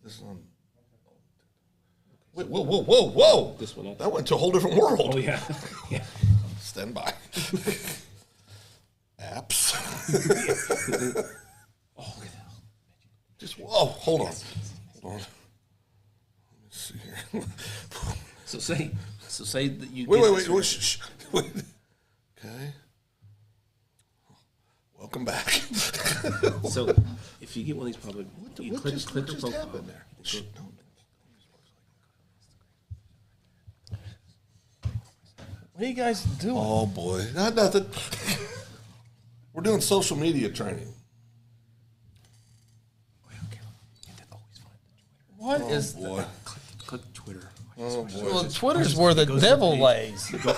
This is on. Wait, whoa! This one. That went to a whole different world. Oh yeah. Yeah. Stand by. Apps. Oh, look at that. Just hold on. Hold on. Let me see here. So say that you. Wait. Shh. Wait. Okay. Welcome back. So if you get one of these, probably you click the profile happened there? Shh, no. What are you guys doing? Oh boy, not nothing. We're doing social media training. What is Boy. Click Twitter. Oh boy. Well, Twitter's where the devil lays. Go to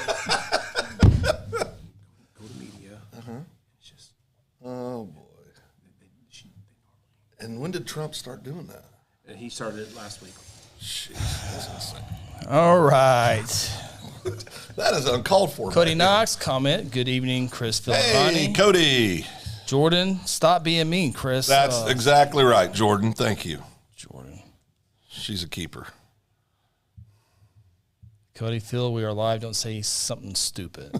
media. It's just. Oh boy. And when did Trump start doing that? And he started it last week. Jeez, that's insane. All right. That is uncalled for. Cody Knox, comment. Good evening, Chris Philippani. Hey, Cody. Jordan, stop being mean, Chris. That's exactly right, Jordan. Thank you. Jordan. She's a keeper. Cody, Phil, we are live. Don't say something stupid.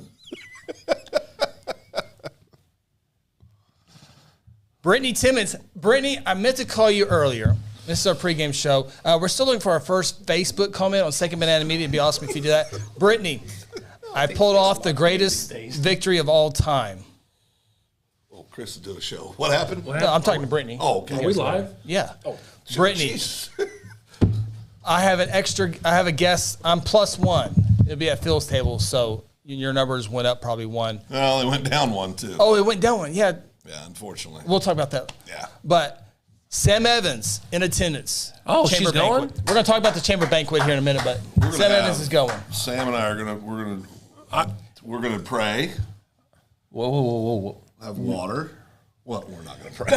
Brittany Timmons. Brittany, I meant to call you earlier. This is our pregame show. We're still looking for our first Facebook comment on Second Banana Media. It'd be awesome if you do that. Brittany, I pulled off the greatest victory of all time. Oh, Chris is doing a show. What happened? No, I'm talking to Brittany. Oh, okay. Are we live? Yeah. Oh, Brittany, Jeez. I have a guest. I'm +1. It'll be at Phil's table, so your numbers went up probably 1. Well, they went down one too. Oh, it went down 1. Yeah. Yeah, unfortunately. We'll talk about that. Yeah. But Sam Evans in attendance. Oh, Chamber she's going? banquet. We're going to talk about the chamber banquet here in a minute, but Sam Evans is going. Sam and I are we're gonna pray. Whoa. Have water. Well, we're not gonna pray.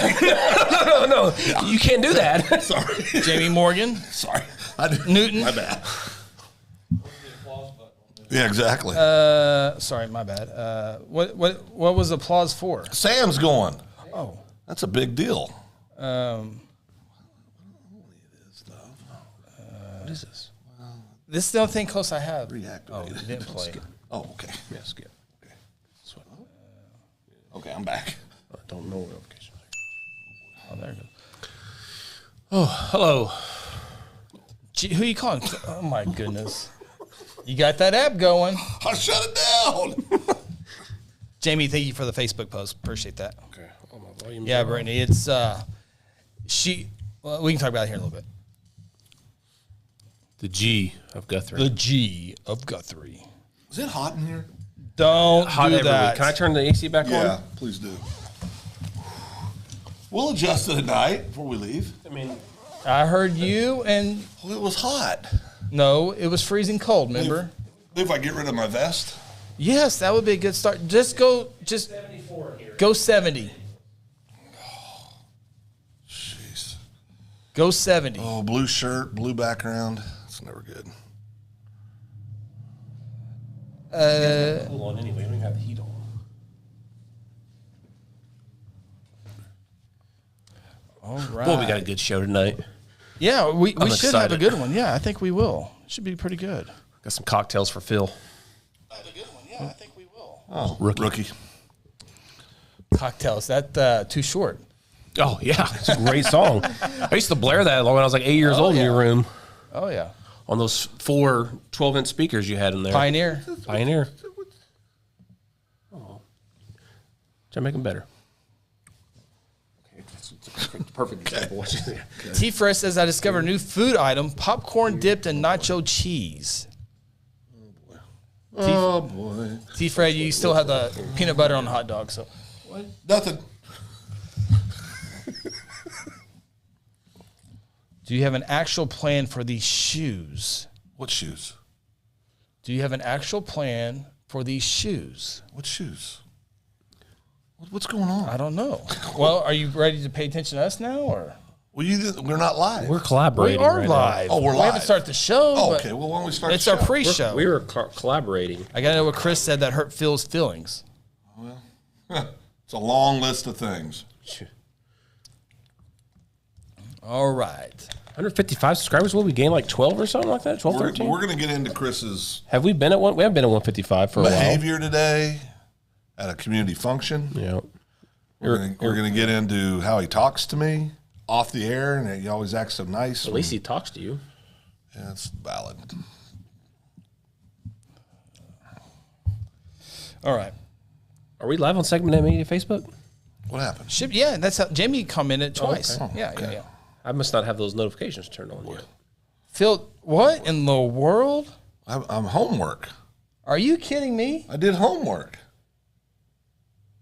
No. You can't do that. Sorry. Jamie Morgan. Sorry. Newton. My bad. Yeah, exactly. Sorry, my bad. What was the applause for? Sam's going. Oh. That's a big deal. What is this? This is the only thing close I have. Reactivated. Oh, you didn't play. Oh, okay. Yeah, skip. Okay. Okay, I'm back. I don't know notifications. Oh, there it goes. Oh, hello. Gee, who you calling? Oh, my goodness. You got that app going. I shut it down. Jamie, thank you for the Facebook post. Appreciate that. Okay. Oh, my volume. Yeah, Brittany, it's well, we can talk about it here in a little bit. The G of Guthrie. The G of Guthrie. Is it hot in here? Don't Hot do every that. week. Can I turn the AC back Yeah, on? please do. We'll adjust it at night before we leave. I mean, I heard you, and Well, it was hot. no, it was freezing cold, remember? Maybe if I get rid of my vest. Yes, that would be a good start. Just go 70. Jeez. Go 70. Oh, blue shirt, blue background. It's never good. cool on anyway. We don't even have the heat on. All right. Boy, we got a good show tonight. Yeah, we should excited. have a good one. Yeah, I think we will. Should be pretty good. Got some cocktails for Phil. I have a good one. Yeah, I think we will. Oh, Rookie. Cocktails. That too short. Oh, yeah. It's a great song. I used to blare that when I was like 8 years old in your room Oh, yeah. on those 4 12-inch speakers you had in there. Pioneer. Pioneer. Oh. Try to make them better. Okay, that's a perfect example. T-Fresh says, I discovered a new food item, popcorn dipped in nacho cheese. Oh, boy. T-Fred, you still have the peanut butter on the hot dog, so. Nothing. Do you have an actual plan for these shoes? What shoes? Do you have an actual plan for these shoes? What shoes? What's going on? I don't know. Well, are you ready to pay attention to us now, or? Well, we're not live. We're collaborating. We are right live. Oh, we're We live. haven't started the show. Oh, but okay. Well, why don't we start It's the our show? pre-show. We were collaborating. I got to know what Chris said that hurt Phil's feelings. It's a long list of things. All right. 155 subscribers. Will we gain like 12 or something like that? 12, 13? We're going to get into Chris's Have we been at one? We haven't been at 155 for a while. behavior today at a community function. Yeah. We're going to get into how he talks to me off the air, and he always acts so nice. At least he talks to you. Yeah, that's valid. All right. Are we live on Segment M Media Facebook? What happened? Yeah, that's how Jamie commented twice. okay. Yeah. I must not have those notifications turned on yet. Phil, what in the world? I'm homework. Are you kidding me? I did homework.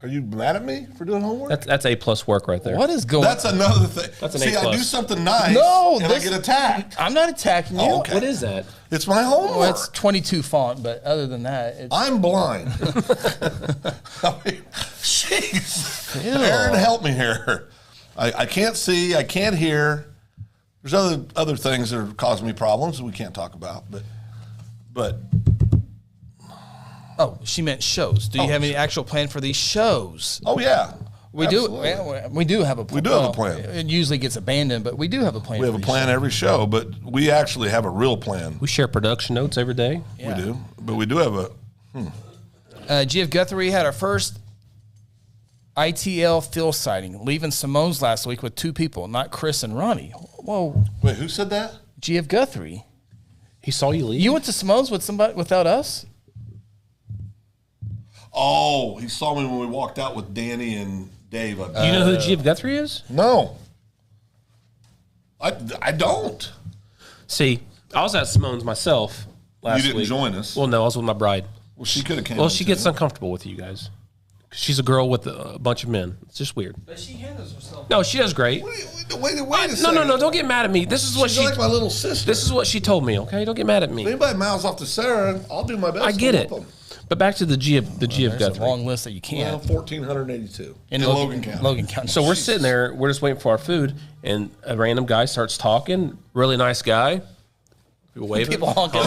Are you mad at me for doing homework? That's A+ work right there. What is going That's another thing. That's an See, A+. I do something nice, No, and I get attacked. I'm not attacking you. Oh, okay. What is that? It's my homework. Well, it's 22 font, but other than that, it's I'm blind. I mean, jeez. Aaron, help me here. I can't see. I can't hear. There's other things that are causing me problems that we can't talk about. But Oh, she meant shows. Do you have any actual plan for these shows? oh yeah, We absolutely. do. Yeah, we do have a plan. We do have a plan. It usually gets abandoned, but we do have a plan. We have a plan every show, but we actually have a real plan. We share production notes every day. Yeah. We do, but we do have a. GF Guthrie had our first ITL Phil sighting, leaving Simone's last week with 2 people, not Chris and Ronnie. Whoa, Wait, who said that? GF Guthrie. He saw you leave. You went to Simone's with somebody without us? Oh, he saw me when we walked out with Danny and Dave. Do you know who GF Guthrie is? No, I don't. See, I was at Simone's myself last week. You didn't join us. Well, no, I was with my bride. Well, she could have came. Well, she gets uncomfortable with you guys. She's a girl with a bunch of men. It's just weird. But she handles herself. No, she does great. Wait a second. No, don't get mad at me. This is what She's like my little sister. This is what she told me. Okay, don't get mad at me. If anybody mouths off to Sarah, I'll do my best. I get to it. help them. But back to the GF There's a Guthrie. long list that you Well, can't. 1,482 in Logan County. Logan County. So we're sitting there. We're just waiting for our food, and a random guy starts talking. Really nice guy. People waving. People honking.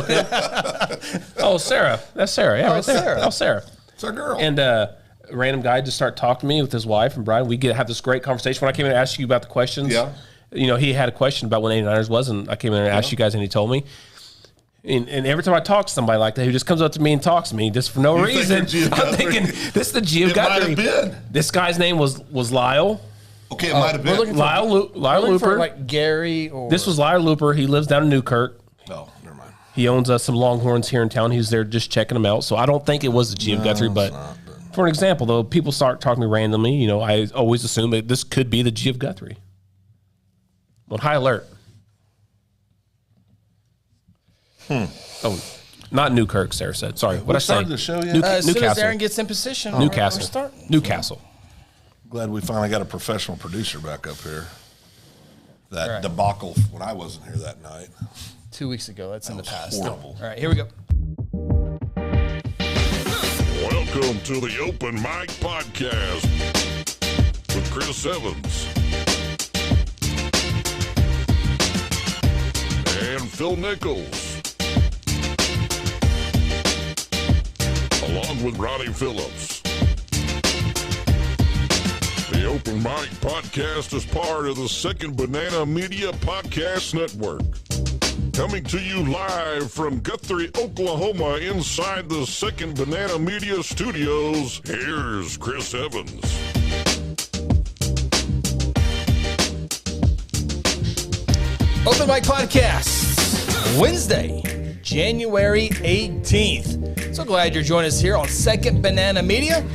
Oh, Sarah. That's Sarah. Yeah, right there. Sarah. Oh, Sarah. It's our girl. And a random guy just started talking to me with his wife and Brian. We have this great conversation. When I came in and asked you about the questions, Yeah. you know, he had a question about what 89ers was, and I came in and asked you guys, and he told me. And every time I talk to somebody like that who just comes up to me and talks to me just for no You think reason, they're Gio I'm Guthrie? thinking, this is the Gio It might Guthrie. have been. This guy's name was Lyle. Okay, it might have we're looking been. for- Lyle Looking for Looper. like Gary or This was Lyle Looper. He lives down in Newkirk. Oh, never mind. He owns some Longhorns here in town. He's there just checking them out. So I don't think it was the Gio Guthrie, but for an example, though, people start talking to me randomly. You know, I always assume that this could be the Gio Guthrie. On high alert. Oh, not Newkirk, Sarah said. Sorry. What I say? started the show yet? as soon as Newcastle. Aaron gets in position, Newcastle. we're starting. Newcastle. Glad we finally got a professional producer back up here. That Right. debacle when I wasn't here that night. 2 weeks ago. That's in the was past. horrible. All right, here we go. Welcome to the Open Mic Podcast with Chris Evans and Phil Nichols, along with Ronnie Phillips. The Open Mic Podcast is part of the Second Banana Media Podcast Network. Coming to you live from Guthrie, Oklahoma, inside the Second Banana Media Studios, here's Chris Evans. Open Mic Podcast, Wednesday, January 18th. So glad you're joining us here on Second Banana Media.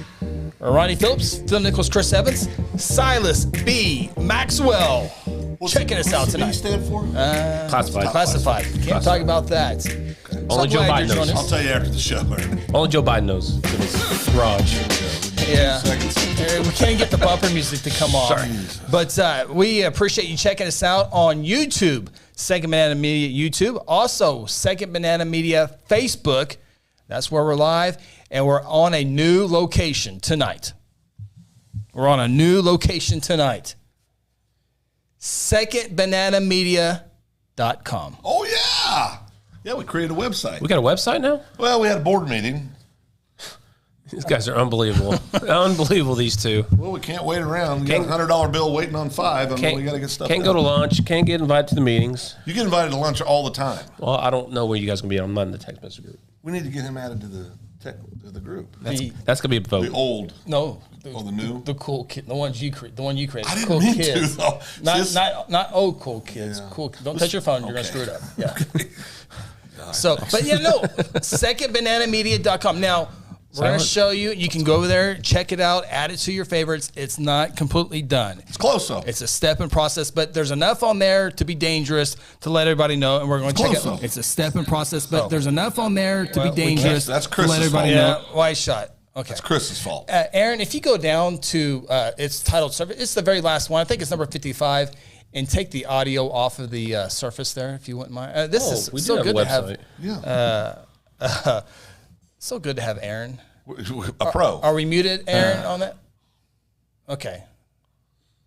Ronnie Phillips, Phil Nichols, Chris Evans, Silas B. Maxwell. Checking us out tonight. What's the B stand for? Classified. Can't talk about that. Only Joe glad Biden you're knows. joining I'll us. tell you after the show. Aaron. Only Joe Biden knows. In his garage. Yeah. Seconds. We can't get the bumper music to come on. Sorry. But we appreciate you checking us out on YouTube, Second Banana Media YouTube. Also, Second Banana Media Facebook. That's where we're live. And we're on a new location tonight. We're on a new location tonight. SecondBananaMedia.com. Oh, yeah. Yeah, we created a website. We got a website now? Well, we had a board meeting. These guys are unbelievable. Unbelievable, these two. Well, we can't wait around. We got a $100 bill waiting on 5. I mean, we got to get stuff Can't done. go to lunch. Can't get invited to the meetings. You get invited to lunch all the time. Well, I don't know where you guys are going to be. I'm not in the text message group. We need to get him added to the group. That's going to be a vote. The old. No. The new? The cool kid. The ones you created. The one you created. I didn't cool mean kids. to, though. Not old cool kids. Yeah. Cool. Don't touch your phone. You're going to screw it up. Yeah. God. So, but secondbananamedia.com. Now, we're going to show you. You can go over there, check it out, add it to your favorites. It's not completely done. It's close, though. It's a step in process, but there's enough on there to be dangerous to let everybody know. And we're going to check it out. It's a step in process, but there's enough on there to be dangerous that's to let Chris's everybody fault. know. Wise shot. Okay. It's Chris's fault. Aaron, if you go down to it's titled Surface, it's the very last one. I think it's number 55, and take the audio off of the Surface there, if you wouldn't mind. This is so good to have. Yeah. So good to have Aaron. A pro. Are we muted, Aaron, on that? Okay.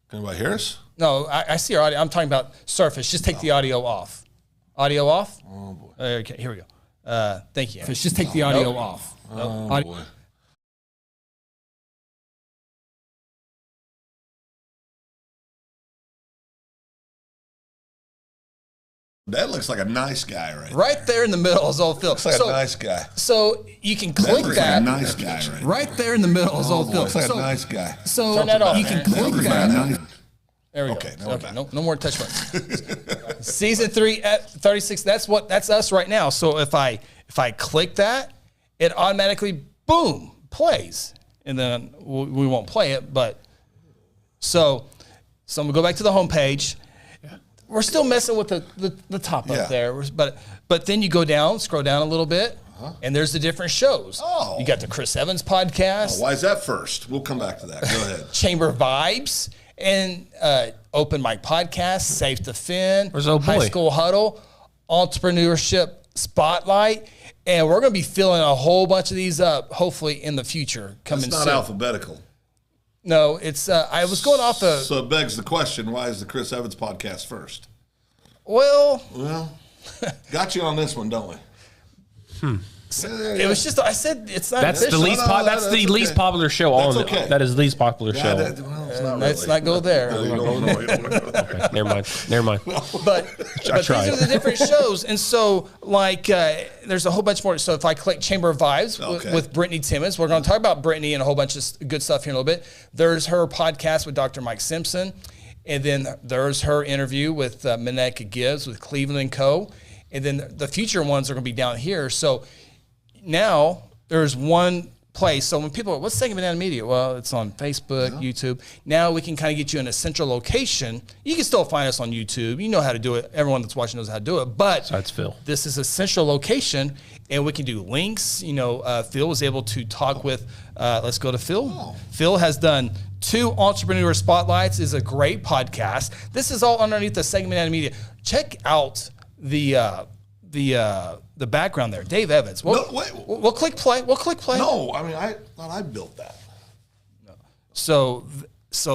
Can anybody hear us? No, I see your audio. I'm talking about Surface. Just take the audio off. Audio off? Oh, boy. Okay, here we go. Thank you, Aaron. Just take the audio off. Oh, boy. That looks like a nice guy Right there in the middle is old Phil. Looks like a nice guy. So you can click Looks that. like a nice guy Right there in the middle is old Phil. Looks like a nice guy. So Turn that off, you can Aaron. click Looks like a that. nice. There we Okay, go. No more touch buttons. Season 3 at 36. That's us right now. So if I click that, it automatically boom plays, and then we won't play it. But so I'm gonna go back to the home page. We're still messing with the top up there, but then you go down, scroll down a little bit, and there's the different shows. Oh. You got the Chris Evans podcast, Why is that first? We'll come back to that. Go ahead. Chamber Vibes, and Open Mic Podcast, Safe to Fin, Where's old High boy? School Huddle, Entrepreneurship Spotlight, and we're going to be filling a whole bunch of these up, hopefully in the future coming It's not soon. alphabetical. No, it's I was going off of So it begs the question, why is the Chris Evans podcast first? well, Got you on this one, don't we? it was just I said it's not. That's the official. least. That's the okay. least popular show That's on. okay. That is the least popular show. It's not Let's really. not go there. No, you don't know. You don't know. Okay, never mind. Never mind. But these tried. are the different shows, and so like there's a whole bunch more. So if I click Chamber of Vibes Okay. with Brittany Timmons, we're going to talk about Brittany and a whole bunch of good stuff here in a little bit. There's her podcast with Dr. Mike Simpson, and then there's her interview with Mineka Gibbs with Cleveland and Co. And then the future ones are going to be down here. So now there's one place. So when people are, what's Second Banana Media? Well, it's on Facebook, YouTube. Now we can kind of get you in a central location. You can still find us on YouTube. You know how to do it. Everyone that's watching knows how to do it. But Besides Phil. this is a central location, and we can do links. You know, Phil was able to talk with, let's go to Phil. Phil has done 2 Entrepreneur Spotlights, is a great podcast. This is all underneath the Second Banana Media. Check out the background there, Dave Evans. We'll click play. We'll click play. No, I mean, I thought I built that. So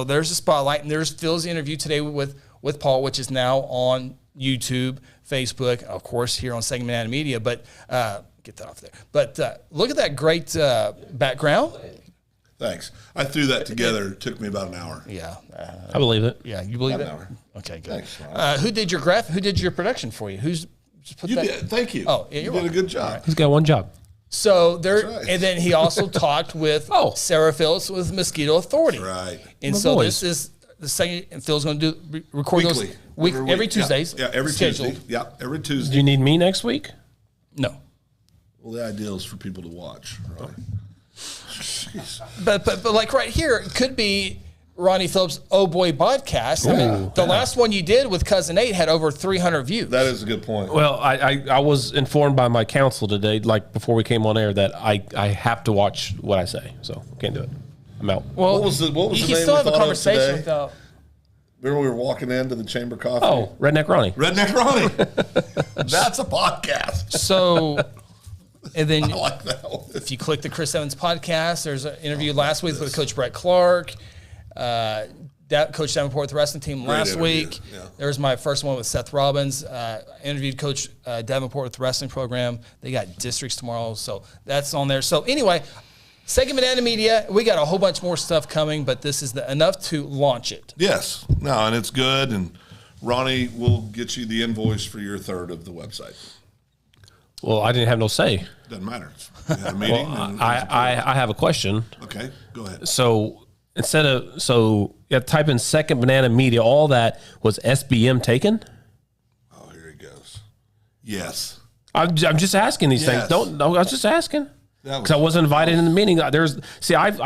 there's a spotlight, and there's Phil's interview today with Paul, which is now on YouTube, Facebook, of course, here on Second Banana Media. But get that off there. But look at that great background. Thanks. I threw that together. It took me about an hour. Yeah, I believe it. yeah. You believe About it? an hour. Okay, good. Thanks. Who did your graph? Who did your production for you? Who's put You that? did. Thank you. Oh, yeah, you you're did a welcome. good job. He's got one job. So there, That's right. and then he also talked with Sarah Phillips with Mosquito Authority. Right. And My so boys. this is the second, and Phil's going to record Weekly. those every week. Tuesdays. Yeah, every scheduled. Tuesday. Yeah, every Do Tuesday. you need me next week? No, Well, the idea is for people to watch. Right? Jeez. but like right here, it could be Ronnie Phillips' Oh Boy podcast. I mean, the last one you did with Cousin Nate had over 300 views. That is a good point. Well, I was informed by my counsel today, like before we came on air, that I have to watch what I say. So can't do it. I'm out. well, What was the you name can we still have a thought of conversation today? without. Remember we were walking into the Chamber Coffee? Oh, Redneck Ronnie. Redneck Ronnie. That's a podcast. So, and then I like that one. if you click the Chris Evans podcast, there's an interview last week with Coach Brett Clark, Coach Davenport with the wrestling team last interview, week. yeah. There was my first one with Seth Robbins. Interviewed Coach Davenport with the wrestling program. They got districts tomorrow, so that's on there. So anyway, Second Banana Media, we got a whole bunch more stuff coming, but this is enough to launch it. Yes. No, and it's good. And Ronnie will get you the invoice for your third of the website. Well, I didn't have no say. Doesn't matter. You had a meeting. Well, I have a question. Okay, go ahead. So you have to type in Second Banana Media. All that was SBM taken? Oh, here he goes. Yes. I'm just asking these Yes. things. I was just asking because I wasn't invited in the meeting. I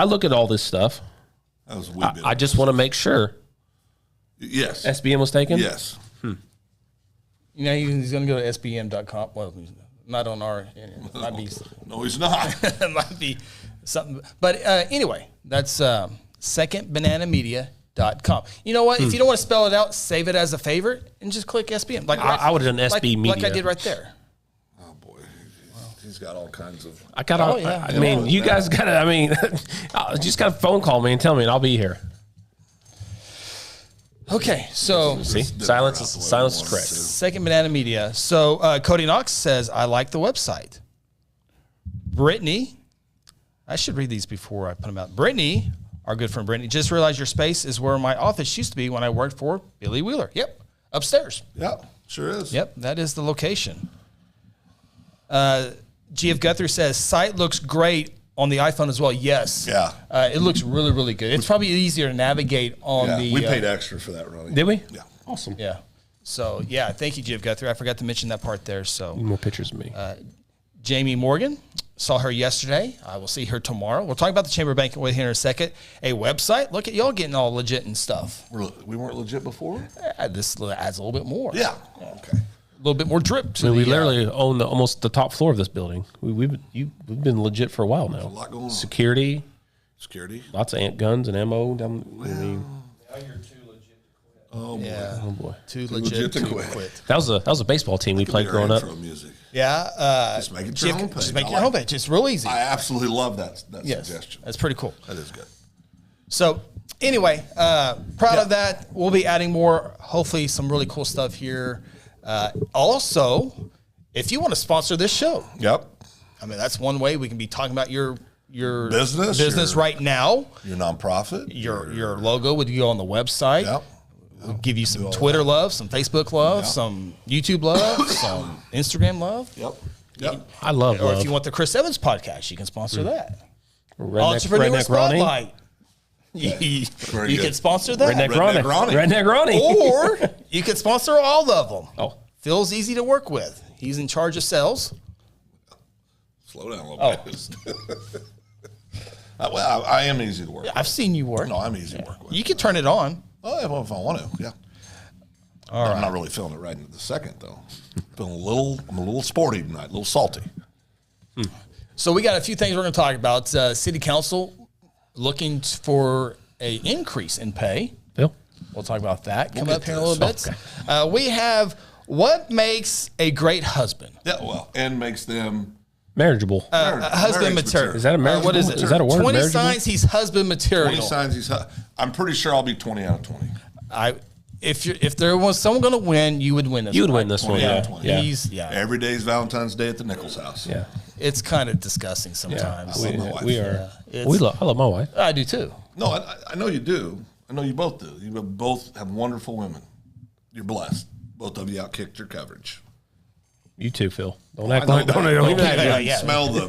look at all this stuff. That was a wee bit. I just want to make sure Yes. SBM was taken. Yes. You know, he's going to go to sbm.com. Well, not on our. It might be. No, he's not. It might be something. But anyway, that's secondbananamedia.com. You know what? If you don't want to spell it out, save it as a favorite and just click SBM. Like I would have done SB Media. Like I did right there. Oh, boy. He's got all kinds of. I got. Oh, yeah. I mean, you guys got to. I mean, just got to phone call me and tell me, and I'll be here. Okay, so See, silence is correct. Second Banana Media. So Cody Knox says, I like the website. Brittany, I should read these before I put them out. Brittany, our good friend Brittany, just realized your space is where my office used to be when I worked for Billy Wheeler. Yep, upstairs. Yep, sure is. Yep, that is the location. GF Guthrie says, site looks great on the iPhone as well. Yes. Yeah. It looks really, really good. It's probably easier to navigate on the... We paid extra for that, Ronnie. Did we? Yeah. Awesome. Yeah. So, yeah, thank you, GF Guthrie. I forgot to mention that part there. So, More pictures of me. Jamie Morgan, saw her yesterday. I will see her tomorrow. We'll talk about the Chamber Banquet with her in a second. A website. Look at y'all getting all legit and stuff. We weren't legit before? This adds a little bit more. Yeah. Okay. A little bit more drip to We the, literally own almost the top floor of this building. We've been legit for a while now. A lot going on. Security, lots of ant guns and ammo. Now you're too legit to quit. Oh, boy. Yeah. Oh boy, Too legit to quit. that was a baseball team we played growing up. Music. Yeah. Just make it your homepage. Just make I your like homepage. It's real easy. I absolutely love that Yes. suggestion. That's pretty cool. That is good. So anyway, proud of that. We'll be adding more, hopefully some really cool stuff here. Also, if you want to sponsor this show, Yep. I mean, that's one way we can be talking about your Business, right now. Your nonprofit. Your logo would go on the website. Yep. We'll give you some Twitter love, some Facebook love, some YouTube love, some Instagram love. Yep. I love Or love. if you want the Chris Evans podcast, you can sponsor that. Redneck Ronnie. Spotlight. You can sponsor that. Redneck Ronnie. Or you can sponsor all of them. Oh. Phil's easy to work with. He's in charge of sales. Slow down a little bit. Well, I am easy to work with. I've seen you work. No, I'm easy to work with. You can turn it on. Oh, well, if I want to, yeah. I'm not really feeling it right into the second, though. I'm a little sporty tonight, a little salty. So we got a few things we're going to talk about. City Council looking for a increase in pay. Phil? We'll talk about that coming get up here in a to little this. bit. We have what makes a great husband. Yeah, well, and makes them Marriageable. Husband material. Is that a marriageable? What is it? Is that a word? 20 Marriageable? signs he's husband material. 20 signs I'm pretty sure I'll be 20 out of 20. If there was someone going to win, you would win this. You would one. win this one. 20 out Yeah. of 20. Yeah. Every day is Valentine's Day at the Nichols house. Yeah. It's kind of disgusting sometimes. I love my wife. We are. It's- I love my wife. I do too. No, I know you do. I know you both do. You both have wonderful women. You're blessed. Both of you outkicked your coverage. You too, Phil. Don't I act know like. that. Don't You even can't act even yeah. smell the.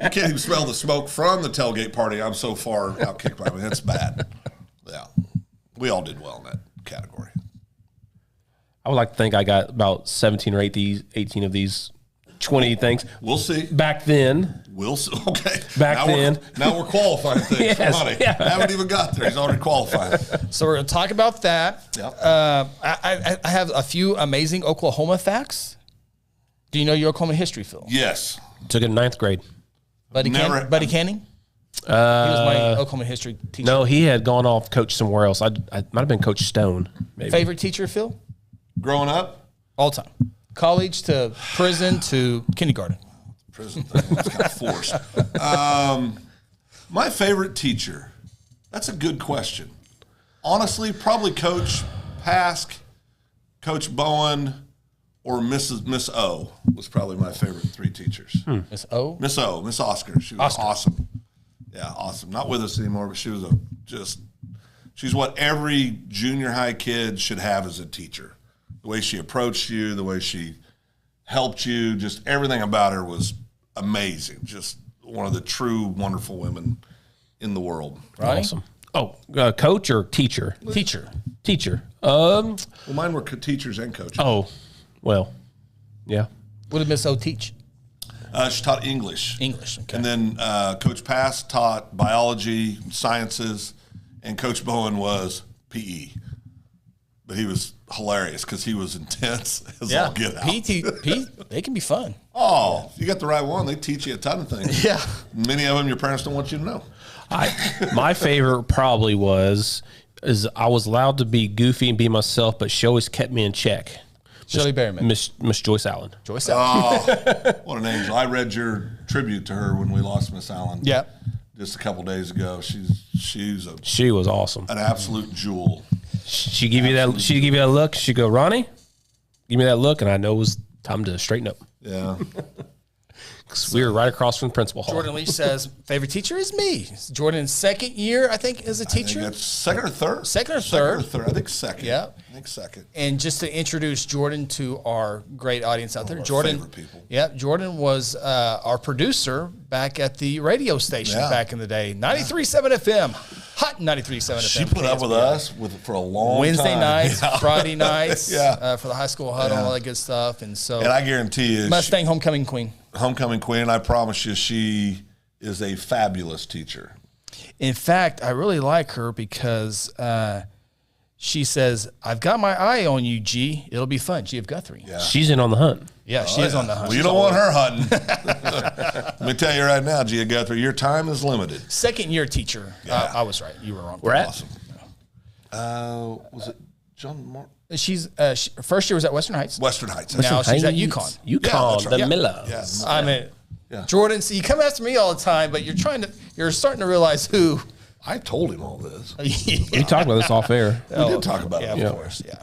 You can't even smell the smoke from the tailgate party. I'm so far outkicked by me. That's bad. Yeah, we all did well in that category. I would like to think I got about 17 or 18 of these 20 things. We'll see. Back then, We'll see. Okay. Back now then. Now we're qualifying things. Yes, Ronnie. yeah. Haven't even got there. He's already qualified. So we're going to talk about that. Yep. I have a few amazing Oklahoma facts. Do you know your Oklahoma history, Phil? Yes. took it in 9th grade. Buddy Canning? He was my Oklahoma history teacher. No, he had gone off coach somewhere else. I might have been Coach Stone. Maybe. Favorite teacher, Phil? Growing up, All time. College to prison to kindergarten. prison thing. It's kind of forced. My favorite teacher. That's a good question. Honestly, probably Coach Pask, Coach Bowen, or Miss O was probably my favorite three teachers. Miss O? Miss Oscar. She was awesome. Yeah, awesome. Not with us anymore, but she was she's what every junior high kid should have as a teacher. The way she approached you, the way she helped you, just everything about her was amazing. Just one of the true wonderful women in the world. Ronnie? Awesome. Oh, coach or teacher? Teacher. Well, mine were teachers and coaches. Oh, well, yeah. What did Miss O teach? She taught English. English, okay. And then Coach Pass taught biology, sciences, and Coach Bowen was PE. But he was hilarious because he was intense as all get out. PT, they can be fun. Oh, if you got the right one, they teach you a ton of things. Yeah. Many of them your parents don't want you to know. My favorite probably is I was allowed to be goofy and be myself, but she always kept me in check. Shirley Berryman. Miss Joyce Allen. Joyce Allen. Oh, what an angel. I read your tribute to her when we lost Miss Allen. Yeah. Just a couple days ago. She was awesome. An absolute jewel. She give you that. She give you that look. She go, Ronnie, give me that look, and I know it was time to straighten up. Yeah. Because we were right across from the principal hall. Jordan Leach says, favorite teacher is me. Jordan's second year, I think, as a teacher. I think that's second or third. Second or third. I think second. Yeah. I think second. And just to introduce Jordan to our great audience out there, our Jordan. favorite people. Yeah, Jordan was our producer back at the radio station back in the day, 93.7 FM, hot 93.7 FM. She put up with us for a long Wednesday time. nights, Yeah. Friday nights, Yeah. for the high school huddle, all that good stuff. And so, And I guarantee you, Mustang homecoming queen. homecoming queen, I promise you, she is a fabulous teacher. In fact, I really like her because she says, "I've got my eye on you, G. It'll be fun." G of Guthrie. Yeah. She's in on the hunt. Yeah, she is on the hunt. Well, you don't want her hunting. Let me tell you right now, Gia Guthrie, your time is limited. Second year teacher. Yeah. I was right. You were wrong. We're at. Awesome. Was it John Mark? She's first year was at Western Heights. Western Heights. Now she's at Heights. UConn. Yeah, UConn, that's the right. Yeah. Miller. Yes. I mean, Yeah. Jordan. So you come after me all the time, but you're starting to realize who. I told him all this. We talked about this off air. We did talk about it. Yeah, of course. Yeah.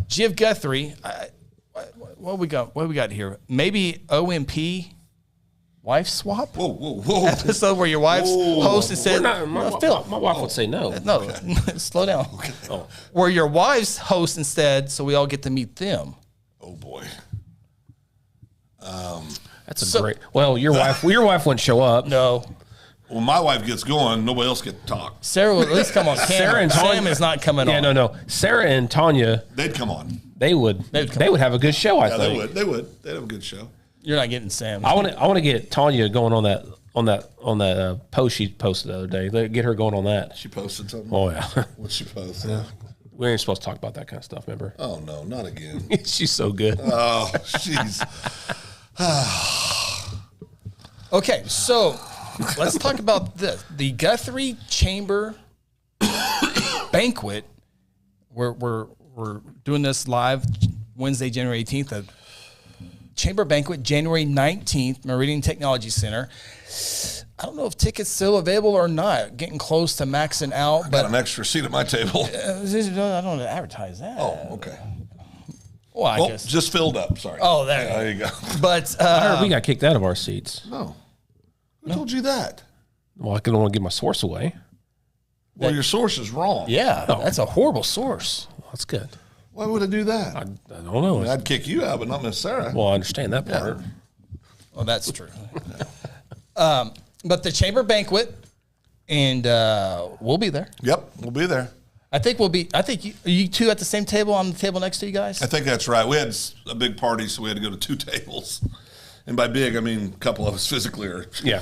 G of Guthrie. What we got? What we got here? Maybe OMP. Wife swap Whoa, whoa, whoa. episode where your wife's host and said, My wife would say no. No, slow down. Oh. Where your wife's host instead, so we all get to meet them. Oh, boy. That's a great. Well, your wife wouldn't show up. No. When my wife gets going, nobody else gets to talk. Sarah will at least come on camera. Sarah and Tanya- Sam is not coming on. Yeah, no. Sarah and Tanya, They'd come on. they would have a good show. I Yeah, think they would. They'd have a good show. You're not getting Sam. I want to get Tanya going on that post she posted the other day. Get her going on that. She posted something. Oh yeah, What'd she post? we ain't supposed to talk about that kind of stuff. Remember? Oh, no, not again. She's so good. Oh, jeez. Okay, so let's talk about this. The Guthrie Chamber Banquet. We're doing this live Wednesday, January 18th. The Chamber Banquet, January 19th, Meridian Technology Center. I don't know if tickets still available or not. Getting close to maxing out, Got but an extra seat at my table. I don't want to advertise that. Oh, okay. Well, I Well, guess. just filled up. Sorry. Oh, there. There you go. But I heard we got kicked out of our seats. No. Who told you that? Well, I don't want to give my source away. Well, your source is wrong. yeah, that's a horrible source. Well, that's good. Why would I do that? I don't know. I'd kick you out, but not Miss Sarah. Well, I understand that part. Well, that's true. But the Chamber Banquet, and we'll be there. Yep, we'll be there. I think we'll be. I think you two at the same table on the table next to you guys. I think that's right. We had a big party, so we had to go to 2 tables. And by big, I mean a couple of us physically are. Yeah.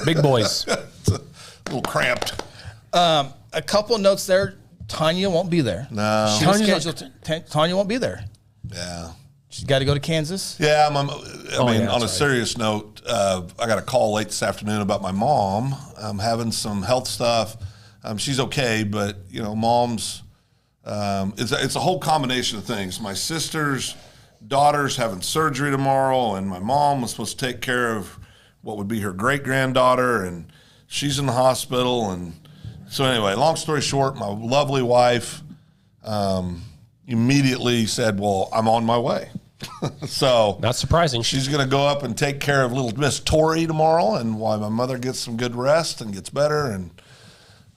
Big boys. It's a little cramped. A couple notes there. Tanya won't be there. No. She was scheduled. Tanya won't be there. Yeah. She's got to go to Kansas. Yeah, I mean, yeah, on a that's serious note, I got a call late this afternoon about my mom. I'm having some health stuff. She's okay, but mom's. It's a whole combination of things. My sister's daughter's having surgery tomorrow, and my mom was supposed to take care of what would be her great granddaughter, and she's in the hospital. And so anyway, long story short, my lovely wife immediately said, "Well, I'm on my way." So Not surprising. she's going to go up and take care of little Miss Tori tomorrow, and while my mother gets some good rest and gets better, and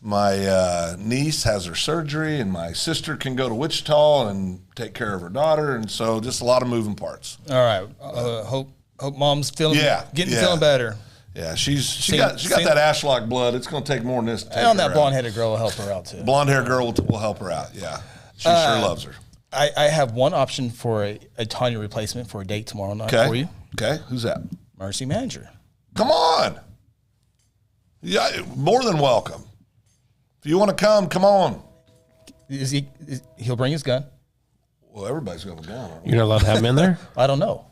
my niece has her surgery, and my sister can go to Wichita and take care of her daughter, and so just a lot of moving parts. All right. Hope mom's feeling feeling better. Yeah, she got that Ashlock blood. It's going to take more than this to take And her that out. blonde-headed girl will help her out too. Blonde-haired girl will help her out. Yeah, she sure loves her. I have one option for a Tanya replacement for a date tomorrow night for you. Okay, who's that? Mercy Manager. Come on. Yeah, more than welcome. If you want to come on. He'll bring his gun? Well, everybody's got a gun. You're not allowed to have him in there? I don't know.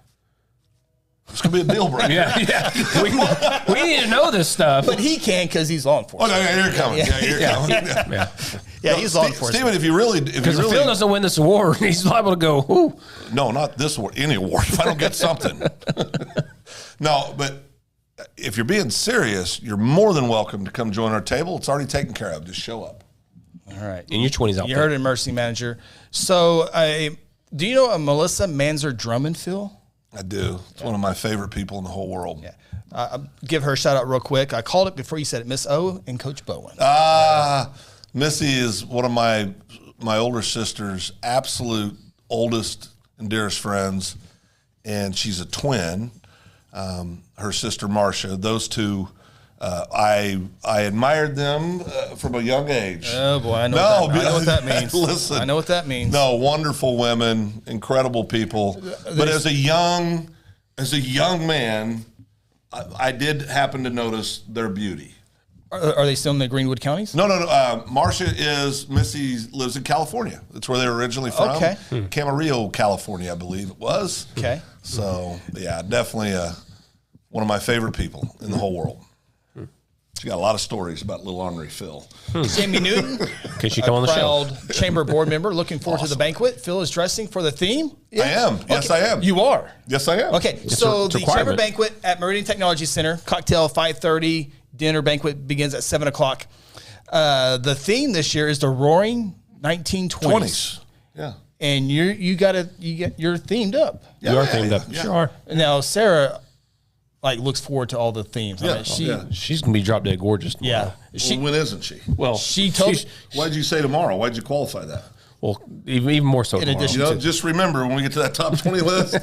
It's going to be a deal breaker. Yeah. We need to know this stuff. But he can because he's law Oh, enforcement. no, yeah, you're coming. Yeah, you're coming. Yeah. Yeah, No, he's law enforcement. Steven, if you really, Because if Phil doesn't win this award, he's liable to go, ooh. no, not this award, any award. If I don't get something, no. But if you're being serious, you're more than welcome to come join our table. It's already taken care of. Just show up. All right. In your 20s outfit. You heard it, Mercy Manager. So, do you know a Melissa Manzer Drummond, Phil? I do. It's one of my favorite people in the whole world. Yeah. I'll give her a shout out real quick. I called it before you said it, Miss O and Coach Bowen. Missy is one of my older sister's absolute oldest and dearest friends, and she's a twin. Her sister Marcia. Those two, I admired them from a young age. Oh boy, I know what that means. Listen, I know what that means. No, wonderful women, incredible people. But as a young man, I did happen to notice their beauty. Are they still in the Greenwood counties? No. Marcia Missy lives in California. That's where they were originally from. Okay. Camarillo, California, I believe it was. Okay. So, yeah, definitely one of my favorite people in the whole world. She got a lot of stories about little ornery Phil. Jamie Newton, Can she come on the show? proud chamber board member, looking forward to the banquet. Phil is dressing for the theme. I am. Yes, I am. You are. Yes, I am. Okay, so it's a the chamber requirement. banquet at Meridian Technology Center, cocktail 5:30, dinner banquet begins at 7 o'clock. The theme this year is the Roaring 1920s. 20s. Yeah. And you're themed up. You are themed up. Yeah. Sure are. Now Sarah looks forward to all the themes. I Yeah. mean, She's going to be drop dead gorgeous tomorrow. She When isn't she? Well, she told Why'd you say tomorrow? Why'd you qualify that? well, even more so In tomorrow. addition You know, just remember when we get to that top 20 list,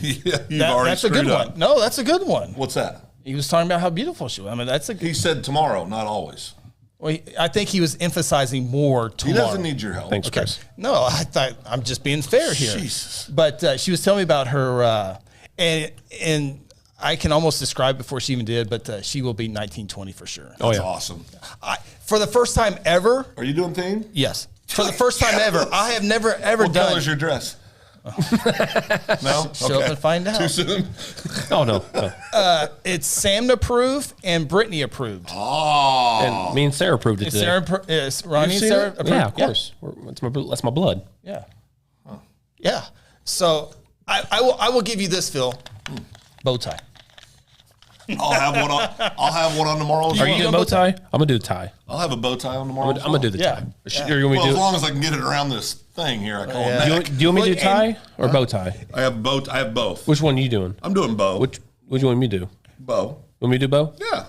you've already that's a screwed good up. one. No, that's a good one. What's that? He was talking about how beautiful she was. I mean, that's a He good. said tomorrow, not always. Well, I think he was emphasizing more He tomorrow. doesn't need your help. Thanks, Okay. Chris. No, I thought I'm just being fair here. Jesus. But she was telling me about her, and I can almost describe before she even did, but she will be 1920 for sure. Oh, That's yeah. awesome. For the first time ever, Are you doing theme? yes. For the first time ever, I have never ever What done. color's your dress? No? Show up and find out. Too soon? Oh, no. It's Sam approved and Brittany approved. Oh. And me and Sarah proved it It's today. Ronnie and seen Sarah it? approved. Yeah, of course. That's my blood. Yeah. Yeah. So I will give you this, Phil. Bow tie. I'll have one on tomorrow as Are well. you doing bow tie? I'm going to do the tie. I'll have a bow tie on tomorrow. I'm going to do the Yeah. tie. Yeah. Are you want me Well, to as do, long as I can get it around this thing here, I call Yeah. it do, neck. you want me to do Look, tie or bow tie? I have both. I have both. Which one are you doing? I'm doing bow. Which do you want me to do? bow? Want me to do bow? Yeah.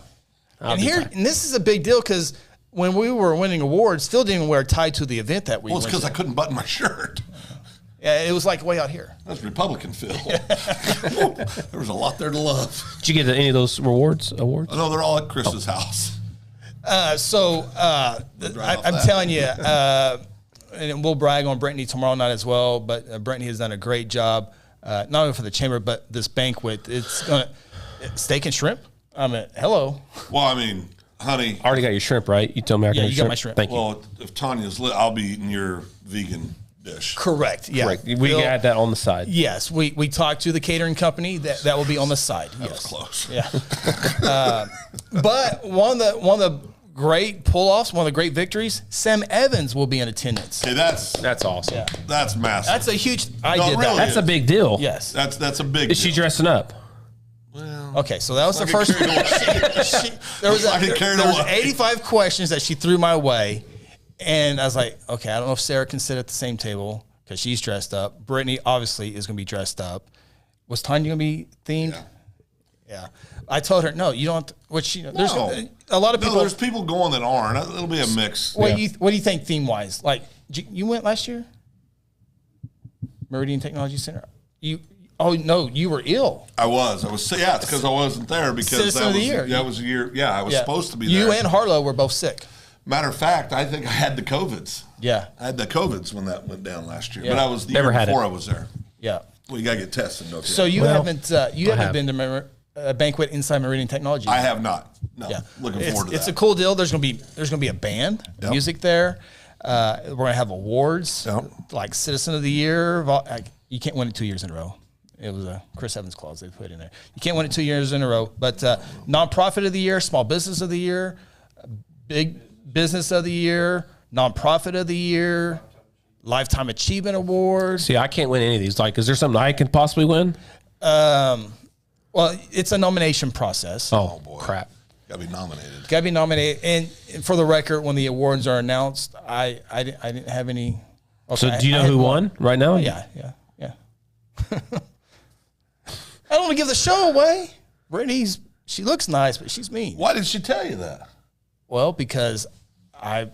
I'll And do here, tie. and this is a big deal because when we were winning awards, Phil didn't even wear a tie to the event that we Well, it's went because to. I couldn't button my shirt. Yeah, it was like way out here. That's Republican Phil. There was a lot there to love. Did you get any of those awards? No, they're all at Chris's house. I'm that. telling you, and we'll brag on Brittany tomorrow night as well. But Brittany has done a great job, not only for the chamber but this banquet. It's gonna steak and shrimp. I mean, hello. Well, I mean, honey. I already got your shrimp, right? You told me I Yeah, got you your got my shrimp. Thank you. Well, if Tanya's lit, I'll be eating your vegan dish. Correct. Yeah. Correct. We Phil- can add that on the side. Yes, we talked to the catering company that will be on the side. That Yes. was close. Yeah. But one of the great pull-offs, one of the great victories, Sam Evans will be in attendance. Hey, that's awesome. that's massive. That's a huge. I No, did really. that. That's a big deal. Yes. That's a big. Is she deal. dressing up? Okay, so that was the Like a first. carried There was Like a carried there was away. 85 questions that she threw my way, and I was like, okay, I don't know if Sarah can sit at the same table. because she's dressed up. Brittany obviously is going to be dressed up. Was Tanya going to be themed? Yeah. I told her, no, you don't. There's a lot of people. No, there's people going that aren't. It'll be a mix. What do you think theme wise? Like, you went last year? Meridian Technology Center. Oh no, you were ill. I was. Yeah, it's because I wasn't there because Citizen of the year. That was a year. Yeah, I was supposed to be there. You and Harlow were both sick. Matter of fact, I think I had the COVIDs. Yeah. I had the COVIDs when that went down last year. Yeah. But I was the Never year had before it. I was there. Yeah. Well, you got to get tested. Don't you? So you haven't have. been to a banquet inside Meridian Technology? I have not. No. Yeah. Looking forward to that. It's a cool deal. There's gonna be a band, music there. We're gonna have awards like Citizen of the Year. You can't win it 2 years in a row. It was a Chris Evans clause they put in there. You can't win it 2 years in a row. But nonprofit of the year, small business of the year, big business of the year, nonprofit of the year, lifetime achievement award. See, I can't win any of these. Like, is there something I can possibly win? Well, it's a nomination process. Oh, boy. crap. Got to be nominated. Got to be nominated. And for the record, when the awards are announced, I didn't have any. So do you know who won right now? Yeah. I don't want to give the show away. She looks nice, but she's mean. Why did she tell you that? Well, because her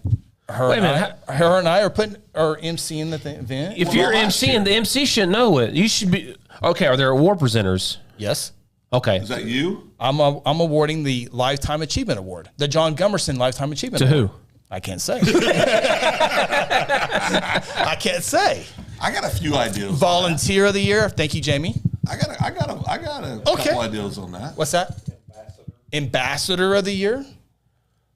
Wait a minute. and I are emceeing the event. If you're emceeing, the MC should know it. You should be. Okay, are there award presenters? Yes. Okay. Is that you? I'm awarding the Lifetime Achievement Award, the John Gummerson Lifetime Achievement To Award. who? I can't say. I can't say. I got a few ideas. Volunteer of the Year. Thank you, Jamie. I got a couple ideas on that. What's that? Ambassador of the Year.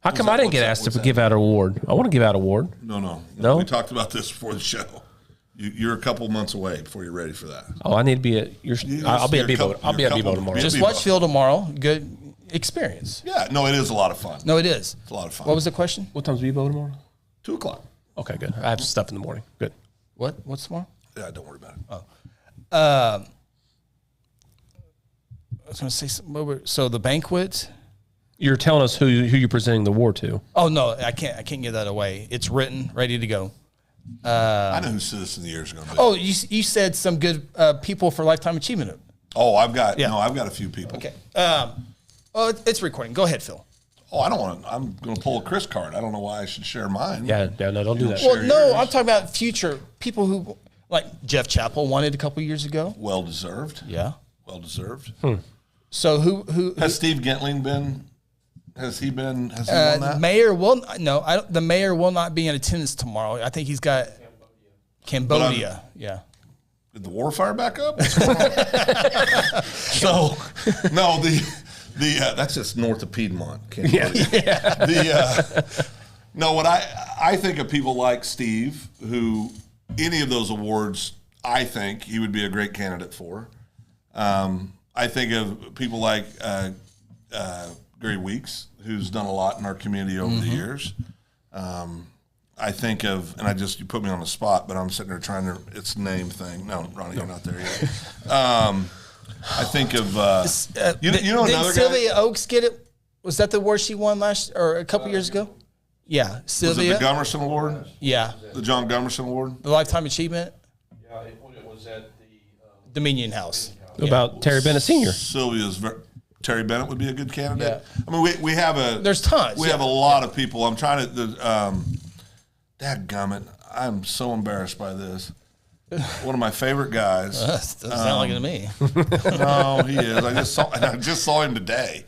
How come I didn't get asked to give out an award? I want to give out an award. No. No? We talked about this before the show. You're a couple months away before you're ready for that. Oh, I need to be at your. I'll be at Bebo. I'll be at Bebo tomorrow. Just watch Phil tomorrow. Good experience. Yeah, no, it is a lot of fun. No, it is. It's a lot of fun. What was the question? What time's Bebo tomorrow? 2:00. Okay, good. I have stuff in the morning. Good. What's tomorrow? Yeah, don't worry about it. I was going to say something. So the banquet. You're telling us who you're presenting the award to. Oh no, I can't give that away. It's written, ready to go. I know who Citizen of the Year is going to be. Oh, you said some good people for Lifetime Achievement. Oh, I've got a few people. Okay. It's recording. Go ahead, Phil. Oh, I don't want to. I'm going to pull a Chris card. I don't know why I should share mine. Yeah, no, don't do that. Well, no, I'm talking about future people who, like Jeff Chappell won it a couple years ago. Well deserved. Yeah. Well deserved. So who Has Steve Gentling been? Has he won that? the mayor will not be in attendance tomorrow. I think he's got Cambodia. Yeah. Did the war fire back up? What's going on? So, no, the that's just north of Piedmont. No, what I think of people like Steve, who any of those awards, I think he would be a great candidate for. I think of people like Gary Weeks, who's done a lot in our community over the years. I think of, and you put me on the spot, but I'm sitting there trying to, it's a name thing. No, Ronnie, you're not there yet. I think of, you know did another Sylvia guy? Oaks get it? Was that the award she won a couple years ago? Yeah, Was it Sylvia. the Gummerson Award? Yeah, The John Gummerson Award? the Lifetime Achievement. Yeah, it was at the Dominion House. About Terry Bennett Sr. Terry Bennett would be a good candidate. Yeah. I mean, we have There's tons. We have a lot of people. I'm trying to. Dadgummit, I'm so embarrassed by this. One of my favorite guys. Doesn't sound like it to me. No, he is. I just saw him today.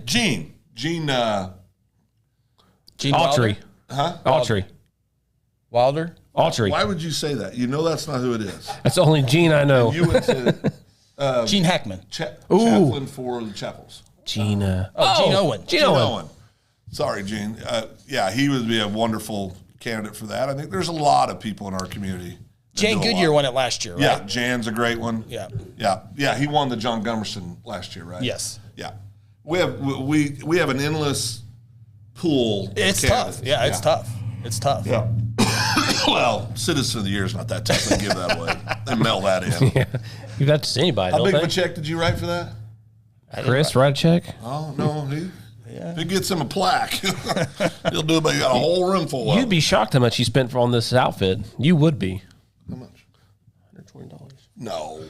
Gene Gene Autry. Huh? Autry. Wilder. Autry. Why would you say that? You know that's not who it is. That's the only Gene I know. You went to Gene Hackman. chaplain for the Chapels. Gene. Gene Owen. Gene Owen. Sorry, Gene. Yeah, he would be a wonderful candidate for that. I think there's a lot of people in our community. Jan Goodyear won it last year, right? Yeah, Jan's a great one. Yeah. He won the John Gummerson last year, right? Yes. Yeah, we have an endless pool. It's tough. Yeah, it's tough. It's tough. Yeah. Well, Citizen of the Year is not that tough. They give that away. They mail that in. Yeah. You got to see anybody, How don't big of they? a check did you write for that? Chris, write a check. Oh no, If he gets him a plaque, he'll do it, but he got a whole room full of You'd them. be shocked how much he spent on this outfit. You would be. How much? $120. No.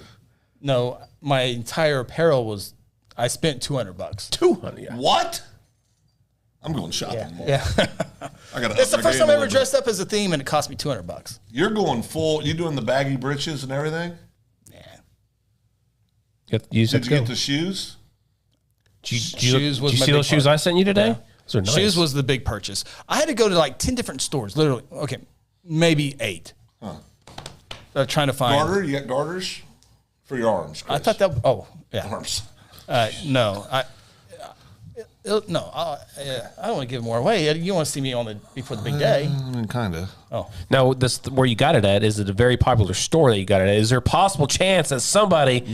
No, my entire apparel I spent $200. $200. Yeah. What? I'm going shopping more. Yeah. I got. It's the first time I ever dressed up as a theme, and it cost me $200. You're going full. You doing the baggy breeches and everything? You Did you get the shoes? Shoes was Did you my see big those shoes part. I sent you today? Yeah. Those are nice. Shoes was the big purchase. I had to go to like 10 different stores, literally. Okay, maybe 8. Trying to find. Garter? You got garters for your arms, Chris. I thought that. Oh, yeah. Arms. No, I don't want to give more away. You want to see me before the big day. I mean, kind of. Oh, Now, where you got it at, is it a very popular store that you got it at? Is there a possible chance that somebody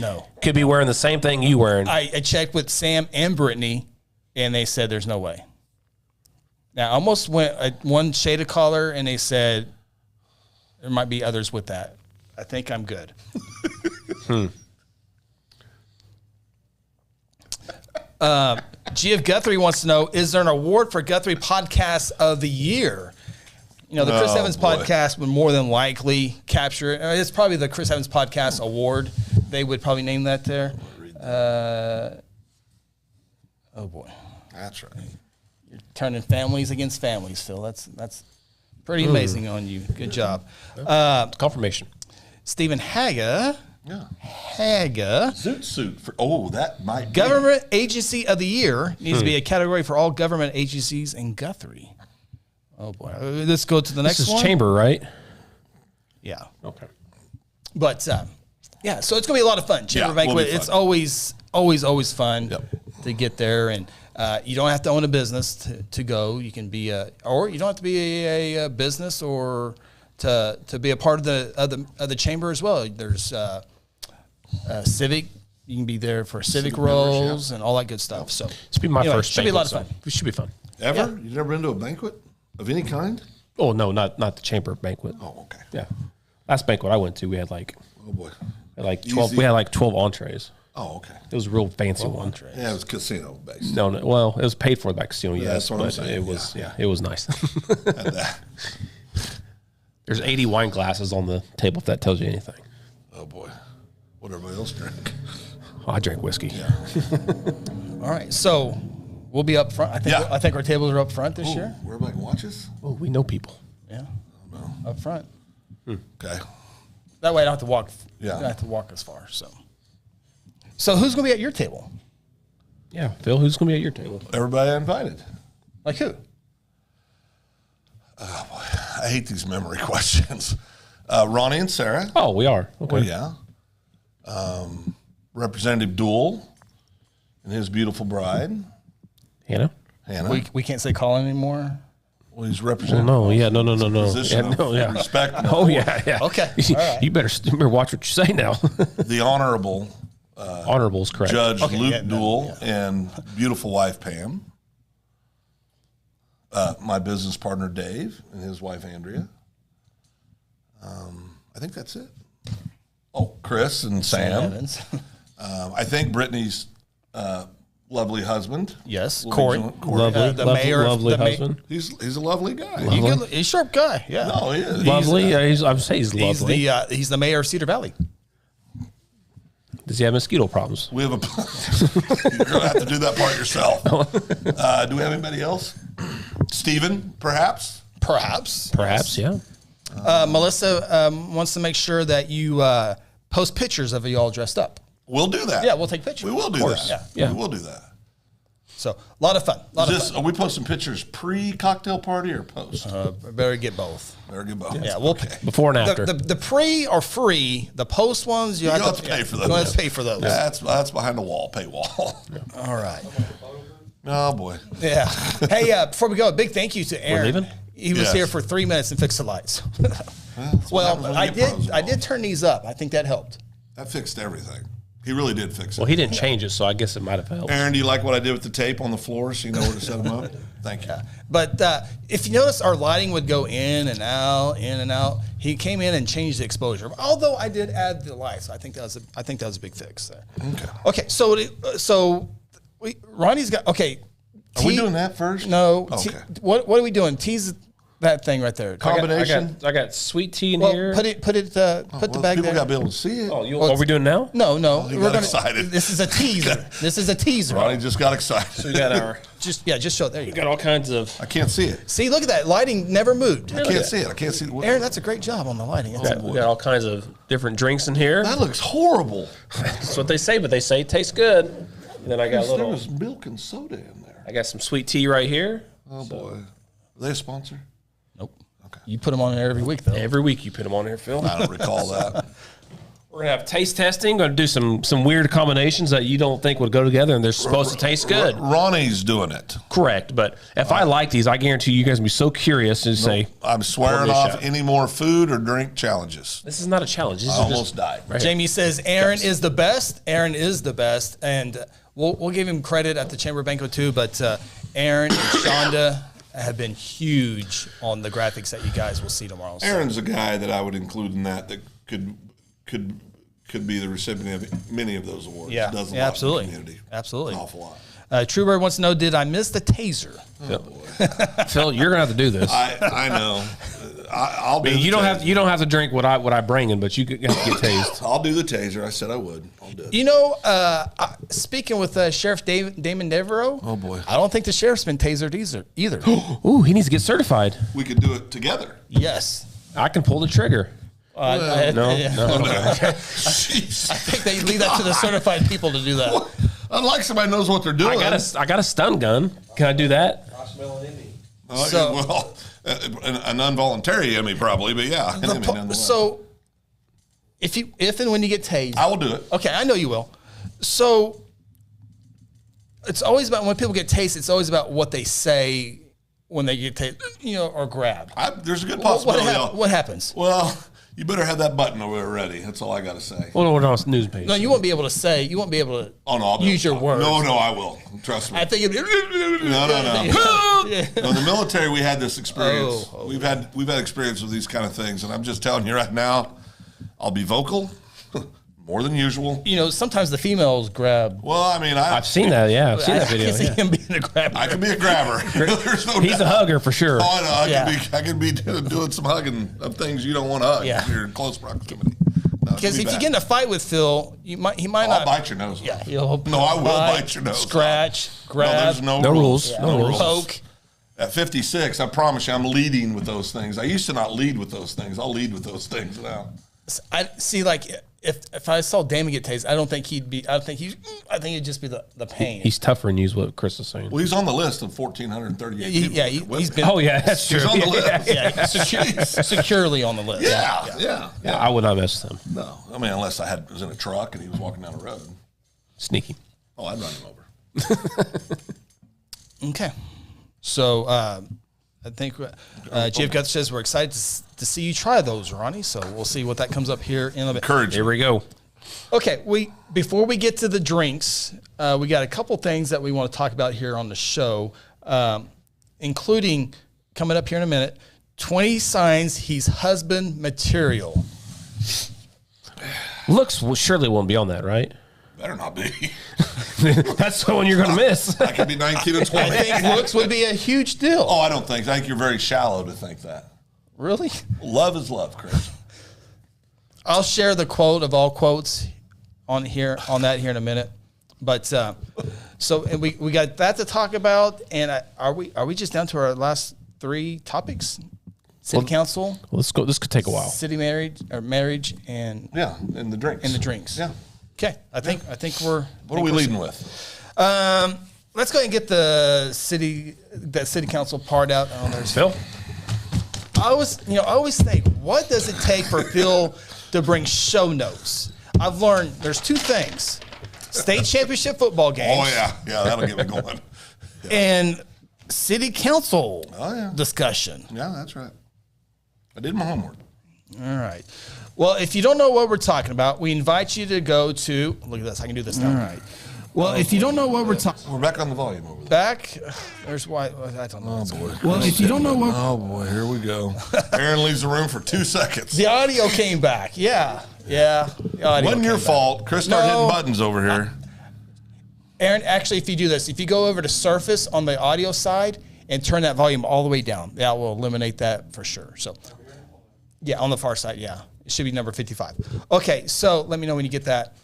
could be wearing the same thing you wearing? I checked with Sam and Brittany, and they said there's no way. Now, I almost went one shade of color, and they said there might be others with that. I think I'm good. GF Guthrie wants to know, is there an award for Guthrie Podcast of the Year? You know, the Chris Evans podcast would more than likely capture it. It's probably the Chris Evans Podcast Award. They would probably name that there. Oh, boy. That's right. You're turning families against families, Phil. That's pretty amazing on you. Good job. Confirmation. Stephen Haga. Yeah. Haga. Zoot suit. That might be. Government Agency of the Year needs to be a category for all government agencies in Guthrie. Oh, boy. Let's go to the next This is one. chamber, right? Yeah. Okay. But, yeah, so it's going to be a lot of fun. Chamber Yeah, Banquet, will be fun. it's always fun to get there. And you don't have to own a business to go. You can be or you don't have to be a business or to be a part of the chamber as well. There's civic. You can be there for civic roles and all that good stuff. So This will be my anyway, first should be a banquet, lot of fun. It should be fun. Ever? Yeah. You've never been to a banquet of any kind? Oh, no, not the chamber banquet. Oh, okay. Yeah. Last banquet I went to, we had like Oh, boy. 12. Easy. We had like 12 entrees. Oh, okay. It was a real fancy one. Yeah, it was casino based. No, well, it was paid for by casino, yes, that's what I'm but saying, it was, yeah. it was nice. There's 80 wine glasses on the table, if that tells you anything. Oh, boy. What everybody else drink? Oh, I drank whiskey. All right, so we'll be up front. I think our tables are up front this year. Where everybody can watch us? Oh, we know people. Yeah, up front. Okay. That way I don't have to walk. Yeah. I don't have to walk as far. So who's going to be at your table? Yeah, Phil, who's going to be at your table? Everybody invited. Like who? I hate these memory questions. Ronnie and Sarah. Oh, we are. Okay. Yeah. Representative Dool and his beautiful bride, Hannah? Hannah. We can't say Colin anymore. Well, he's Oh, representing. no, yeah, no. Position Yeah, of no, yeah. respect. and Oh, authority. yeah. Okay, all right. You better watch what you say now. The Honorable Honorable's correct. Judge Okay, Luke yeah, no, Dool and beautiful wife Pam. My business partner Dave and his wife Andrea. I think that's it. Oh, Chris and Sam. Evans. I think Brittany's lovely husband. Yes, will be Corey. joining- Corey. Lovely, the lovely, mayor of- lovely the ma- husband. He's a lovely guy. He's a sharp guy. Yeah. No, he is. Lovely. I would say he's He's lovely. he's the mayor of Cedar Valley. Does he have mosquito problems? We have a. You're gonna have to do that part yourself. Do we have anybody else? Stephen, perhaps. Perhaps, yeah. Melissa wants to make sure that you post pictures of you all dressed up. We'll do that. Yeah, we'll take pictures. We will do course. that. Yeah. We will do that. So a lot of fun. Are we posting pictures pre-cocktail party or post? Better get both. Very good. Both. Yeah, we'll Before and after. The pre are free. The post ones you You'll have have to pay for those. You have to pay for those. That's behind the wall, paywall. All right. Oh boy. Yeah. Hey, before we go, a big thank you to Aaron. leaving? He was Yes. here for 3 minutes and fixed the lights. Happens Well, when I you get pros did involved. turn these up. I think that helped. That fixed everything. He really did fix it. Well, he didn't change it, so I guess it might have helped. Aaron, do you like what I did with the tape on the floor so you know where to set them up? Thank you. But if you notice, our lighting would go in and out, in and out. He came in and changed the exposure. Although I did add the lights, I think that was a big fix there. Okay. Okay, Ronnie's got. Okay, Are we doing that first? No. Okay. What are we doing? Tease that thing right there. Combination. I got sweet tea in Well, here. put the bag People there. got to be able to see it. Oh, are we doing now? No. you got excited. This is a teaser. This is a teaser. Ronnie just got excited. So we got our. Just show it. There you We go. got all kinds of. I can't see it. See, look at that. Lighting never moved. I can't see it. I can't see it. Aaron, that's a great job on the lighting. We got all kinds of different drinks in here. That looks horrible. That's what they say, but they say it tastes good. And then I got a There little. was milk and soda in there. I got some sweet tea right here. Oh, boy. Are they a sponsor? Nope. Okay. You put them on there every week, though. Every week you put them on here, Phil. I don't recall that. We're gonna have taste testing. Going to do some weird combinations that you don't think would go together, and they're supposed to taste good. Ronnie's doing it. Correct, but if I like these, I guarantee you guys will be so curious to say, I'm swearing Pour me a off shot. any more food or drink challenges. "This is not a challenge. This I is almost just died. right here." Jamie says Aaron is the best. Aaron is the best, and we'll give him credit at the Chamber Banquet too. But Aaron and Shonda have been huge on the graphics that you guys will see tomorrow. So, Aaron's a guy that I would include in that could be the recipient of many of those awards. yeah, Does a yeah, lot absolutely, in the community. absolutely. An awful lot. Truebird wants to know: did I miss the taser? Phil, you're gonna have to do this. I know. I'll do. You don't have to drink what I bring in, but you have to get tased. I'll do the taser. I said I would. I'll do it. You know, speaking with Sheriff Damon Devereaux. Oh, boy. I don't think the sheriff's been tasered either. Ooh, he needs to get certified. We could do it together. Yes. I can pull the trigger. No. No. I Jeez. think they leave that to the certified people to do that. Unlike somebody knows what they're doing. I got a stun gun. Can I do that? I smell an Emmy. So- well, an involuntary Emmy probably, but yeah. An Emmy nonetheless. So, if and when you get tased, I will do it. okay, I know you will. So, it's always about when people get tased. It's always about what they say when they get tased, or grabbed. There's a good What, possibility. what happens? Well, you better have that button over there ready. That's all I got to say. Well, we're on a news page. No, you won't be able to say. You won't be able to Oh, no, I'll use your words. No, I will. Trust me. I think it'd be. No. Yeah. No, in the military, we had this experience. Oh. We've had experience with these kind of things, and I'm just telling you right now, I'll be vocal more than usual. Sometimes the females grab. Well, I mean, I've seen that. Yeah, I've seen that I video. can see Yeah. him being a grabber. I could be a grabber. There's no He's doubt. a hugger for sure. Oh, I know. Yeah. I could be doing some hugging of things you don't want to hug Yeah. if you're in close proximity. No, it Because could if be you bad. get in a fight with Phil, he might I'll not bite your nose. Yeah, he'll No, I will bite your nose. Scratch, No, grab, there's no rules. rules. No rules. poke. At 56, I promise you, I'm leading with those things. I used to not lead with those things. I'll lead with those things now. I see. Like if I saw Damon get tased, I think it'd just be the pain. He's tougher than you, is what Chris is saying. Well, he's on the list of 1,438 people. He's been Oh yeah, that's true. He's on the list. securely on the list. Yeah. I would not mess with him. No, I mean, unless I was in a truck and he was walking down the road. Sneaky. Oh, I'd run him over. Okay. So I think Jeff Guthrie says we're excited to see you try those, Ronnie. So we'll see what that comes up here in a bit. Courage. Here we go. Okay, before we get to the drinks, we got a couple things that we want to talk about here on the show, including coming up here in a minute. 20 signs he's husband material. Looks surely won't be on that, right? Better not be. That's the one you're going to miss. I could be 19 and 20. I think looks would be a huge deal. Oh, I don't think. I think you're very shallow to think that. Really? Love is love, Chris. I'll share the quote of all quotes on that here in a minute. But and we got that to talk about. And are we just down to our last three topics? City council, Let's go. This could take a while. city marriage, and Yeah, and the drinks. drinks. Yeah. Okay, I think we're. What are we leading with? Let's go ahead and get the city council part out. Oh, there's Phil? I always think, what does it take for Phil to bring show notes? I've learned there's two things: state championship football games. Oh, yeah, that'll get me going. And city council discussion. Yeah, that's right. I did my homework. All right. Well, if you don't know what we're talking about, we invite you to go to. Look at this. I can do this now. All right. Well, if you don't know what we're talking We're back on the volume over there. back, there's why I don't know. Oh, boy. Well, if you don't know what Oh, boy, here we go. Aaron leaves the room for 2 seconds. the audio came back, yeah. The audio Wasn't your came back. fault. Chris started No. hitting buttons over here. Aaron, actually, if you do this, if you go over to Surface on the audio side and turn that volume all the way down, that will eliminate that for sure. So, yeah, on the far side, yeah. It should be number 55. Okay, so let me know when you get that.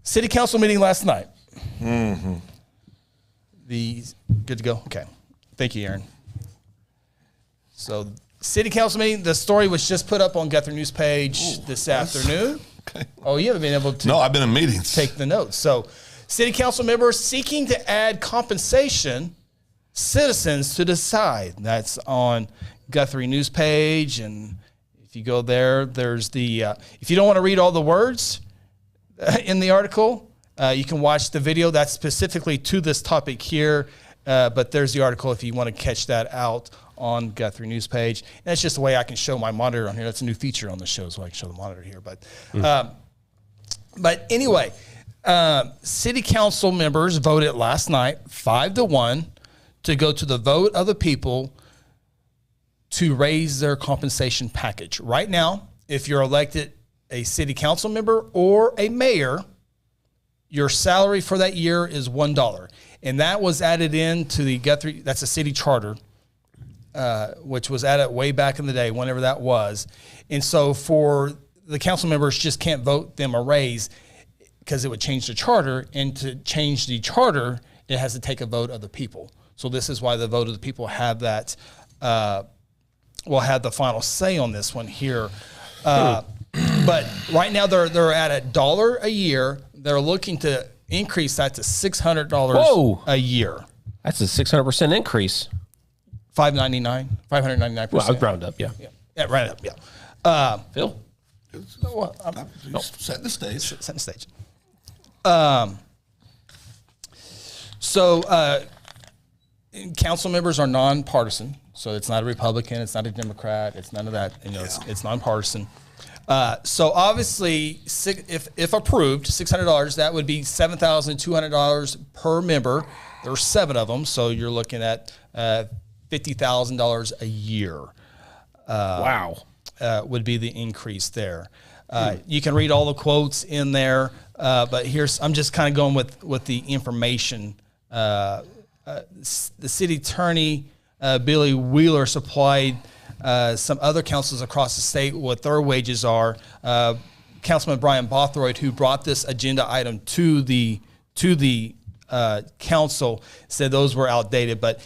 City Council meeting last night. Mm-hmm. Good to go? Okay. Thank you, Aaron. So, City Council meeting, the story was just put up on Guthrie News page this afternoon. Okay. Oh, you haven't been able to No, I've been in meetings. take the notes. So, City Council members seeking to add compensation, citizens to decide. That's on Guthrie News page, and if you go there, there's the, if you don't want to read all the words in the article, you can watch the video that's specifically to this topic here, but there's the article if you want to catch that out on Guthrie News page. And that's just the way I can show my monitor on here. That's a new feature on the show, so I can show the monitor here. But anyway, City Council members voted last night 5-1 to go to the vote of the people to raise their compensation package. Right now, if you're elected a city council member or a mayor, your salary for that year is $1. And that was added into the Guthrie, that's a city charter, which was added way back in the day, whenever that was. And so for the council members just can't vote them a raise because it would change the charter. And to change the charter, it has to take a vote of the people. So this is why the vote of the people have that, will have the final say on this one here. But right now they're at $1 a year. They're looking to increase that to $600 a year. That's a 600% increase. $599. Well, I'd round up, yeah. Yeah, right up, yeah. Phil? Well, Set the stage. set the stage. So council members are nonpartisan. So it's not a Republican, it's not a Democrat, it's none of that. You know, it's nonpartisan. So obviously, if approved, $600, that would be $7,200 per member. There's 7 of them, so you're looking at $50,000 a year. Wow. Would be the increase there. You can read all the quotes in there, but I'm just kind of going with the information. The city attorney, Billy Wheeler, supplied some other councils across the state what their wages are. Councilman Brian Bothroyd, who brought this agenda item to the council, said those were outdated. But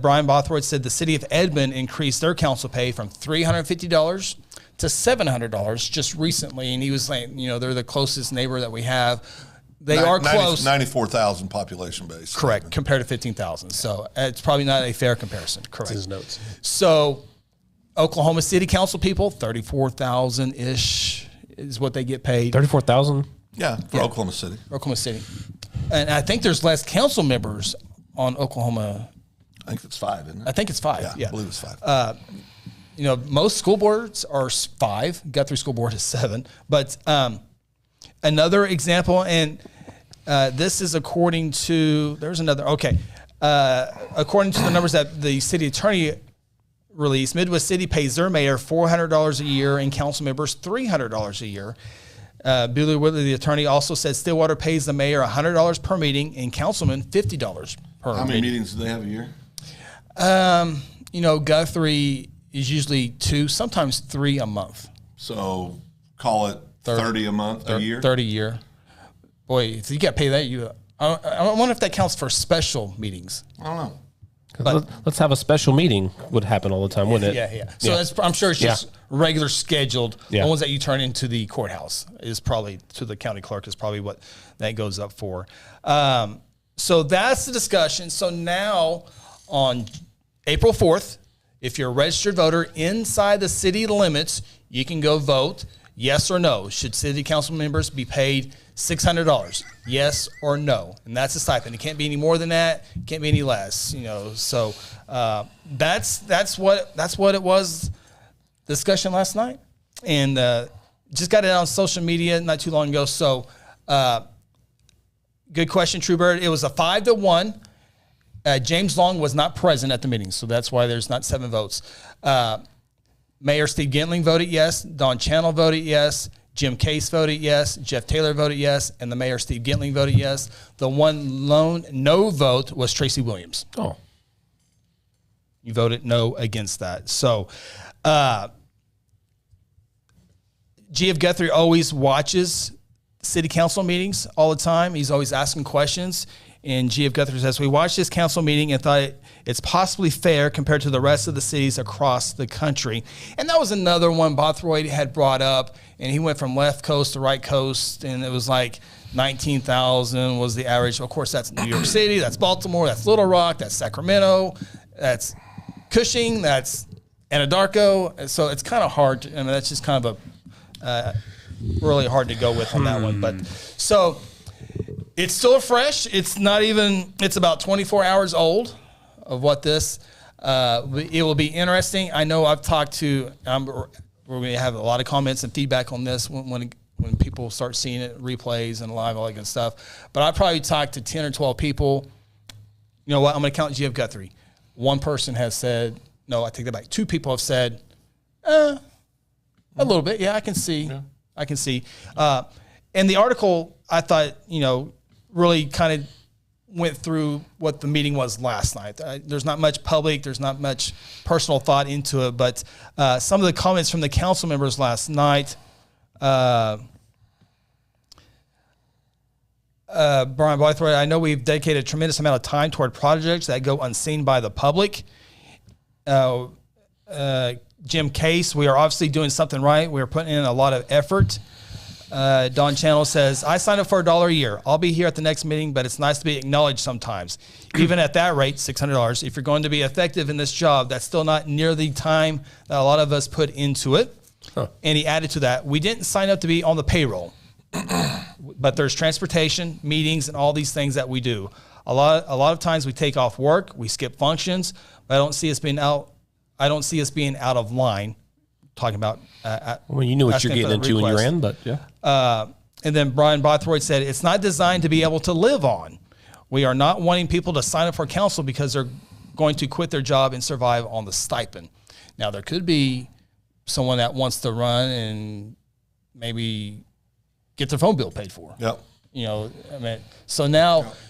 Brian Bothroyd said the city of Edmond increased their council pay from $350 to $700 just recently, and he was saying, they're the closest neighbor that we have. They are close. 94,000 population base. Correct, compared to 15,000. So it's probably not a fair comparison. Correct. His notes. So Oklahoma City Council people, 34,000-ish is what they get paid. 34,000? Yeah, for Oklahoma City. Oklahoma City. And I think there's less council members on Oklahoma. I think it's 5, isn't it? I think it's 5. Yeah. I believe it's 5. Most school boards are 5. Guthrie School Board is 7. But another example, and this is according to, according to the numbers that the city attorney released, Midwest City pays their mayor $400 a year and council members $300 a year. Billy Whitley, the attorney, also said Stillwater pays the mayor $100 per meeting and councilman $50 per meeting. How many meetings do they have a year? Guthrie is usually 2, sometimes 3 a month. So call it 30 a month, a year? 30 a year. Boy, if you got paid that, I wonder if that counts for special meetings. I don't know. But let's have a special meeting would happen all the time, wouldn't it? Yeah. So I'm sure it's just regular scheduled. Yeah. The ones that you turn into the courthouse is probably, to the county clerk is probably what that goes up for. So that's the discussion. So now on April 4th, if you're a registered voter inside the city limits, you can go vote yes or no. Should city council members be paid $600? Yes or no? And that's the stipend. It can't be any more than that. It can't be any less. So that's what it was. Discussion last night, and just got it on social media not too long ago. So, good question, Truebird. It was a 5-1. James Long was not present at the meeting, so that's why there's not 7 votes. Mayor Steve Gentling voted yes. Don Channel voted yes. Jim Case voted yes, Jeff Taylor voted yes, and the mayor, Steve Gentling, voted yes. The one lone no vote was Tracy Williams. Oh. You voted no against that. So G.F. Guthrie always watches city council meetings all the time. He's always asking questions. And G.F. Guthrie says, we watched this council meeting and thought it's possibly fair compared to the rest of the cities across the country. And that was another one Bothroyd had brought up. And he went from left coast to right coast. And it was like 19,000 was the average. Of course, that's New York City. That's Baltimore. That's Little Rock. That's Sacramento. That's Cushing. That's Anadarko. So it's kind of hard. I mean, that's just kind of really hard to go with on that one. But so it's still fresh. It's not even, it's about 24 hours old of what this, it will be interesting. I know I've talked to, we're going to have a lot of comments and feedback on this when people start seeing it, replays and live, all that good stuff. But I probably talked to 10 or 12 people. You know what? I'm going to count G.F. Guthrie. One person has said, no, I take that back. 2 people have said, a little bit. Yeah, I can see. Yeah. I can see. And the article, I thought, really kind of went through what the meeting was last night. There's not much public. There's not much personal thought into it. But some of the comments from the council members last night, Brian Bothroyd, I know we've dedicated a tremendous amount of time toward projects that go unseen by the public. Jim Case, we are obviously doing something right. We are putting in a lot of effort. Don Channel says, I signed up for $1 a year. I'll be here at the next meeting, but it's nice to be acknowledged sometimes. Even at that rate, $600, if you're going to be effective in this job, that's still not near the time that a lot of us put into it. Huh. And he added to that, we didn't sign up to be on the payroll, but there's transportation, meetings, and all these things that we do. A lot of times we take off work, we skip functions, but I don't see us being out of line. Talking about, well, you knew what you're getting into when you ran, but yeah. And then Brian Bothroyd said, it's not designed to be able to live on. We are not wanting people to sign up for council because they're going to quit their job and survive on the stipend. Now, there could be someone that wants to run and maybe get their phone bill paid for. Yep.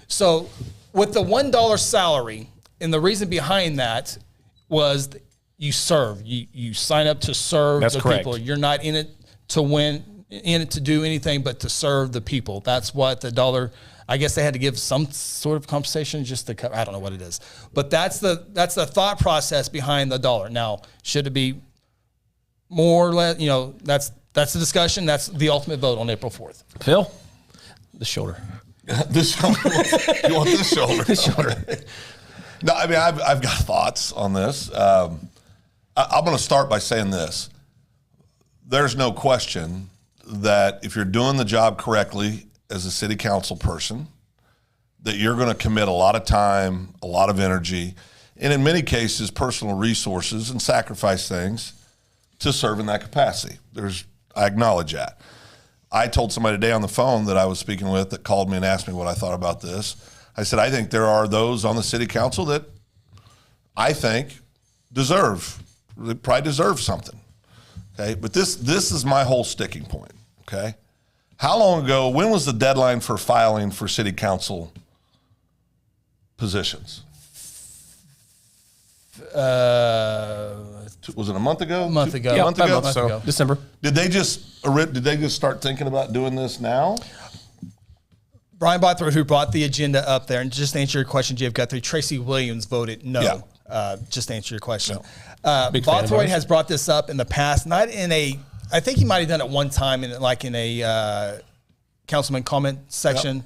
So with the $1 salary, and the reason behind that was you serve. You sign up to serve That's the correct. people. You're not in it to win, in it to do anything but to serve the people. That's what the dollar, I guess they had to give some sort of compensation just to cover. I don't know what it is. But that's the thought process behind the dollar. Now, should it be more or less, that's the discussion. That's the ultimate vote on April 4th. Phil, the shoulder. This shoulder. You want this shoulder? This shoulder. No, I mean, I've got thoughts on this. I'm going to start by saying this. There's no question that if you're doing the job correctly as a city council person, that you're going to commit a lot of time, a lot of energy, and in many cases, personal resources and sacrifice things to serve in that capacity. I acknowledge that. I told somebody today on the phone that I was speaking with that called me and asked me what I thought about this. I said, I think there are those on the city council that I think they probably deserve something. Okay, but this is my whole sticking point. Okay, how long ago? When was the deadline for filing for city council positions? Was it a month ago? A month ago. Yeah, a month ago. month ago. December. Did they just start thinking about doing this now? Brian Bothroyd, who brought the agenda up there, and just to answer your question, J.F. Guthrie, Tracy Williams voted no. Yeah. Just to answer your question. Big fan of Bothroyd ours. has brought this up in the past, not in I think he might have done it one time in a councilman comment section, Yep.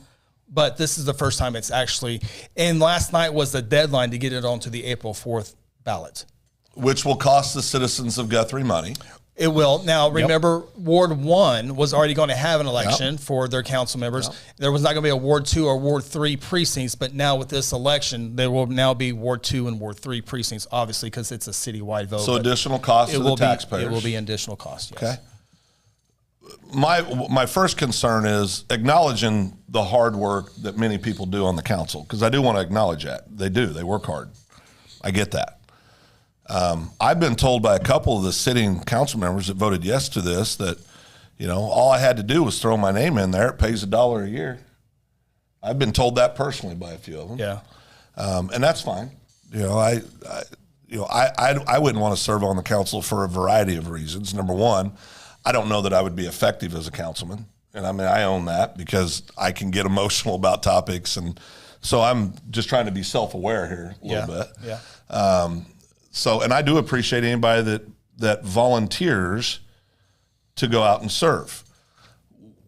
but this is the first time it's actually, and last night was the deadline to get it onto the April 4th ballot. Which will cost the citizens of Guthrie money. It will. Now, remember, Ward 1 was already going to have an election for their council members. Yep. There was not going to be a Ward 2 or Ward 3 precincts, but now with this election, there will now be Ward 2 and Ward 3 precincts, obviously, because it's a citywide vote. So additional cost to the taxpayers. It will be an additional cost, yes. Okay. My first concern is acknowledging the hard work that many people do on the council, because I do want to acknowledge that. They do. They work hard. I get that. I've been told by a couple of the sitting council members that voted yes to this that You know, all I had to do was throw my name in there. It pays $1 a year. I've been told that personally by a few of them. Yeah. And that's fine. You know, I wouldn't want to serve on the council for a variety of reasons. Number one, I don't know that I would be effective as a councilman. And I mean, I own that because I can get emotional about topics. And so I'm just trying to be self-aware here a little bit. Yeah. And I do appreciate anybody that volunteers to go out and serve.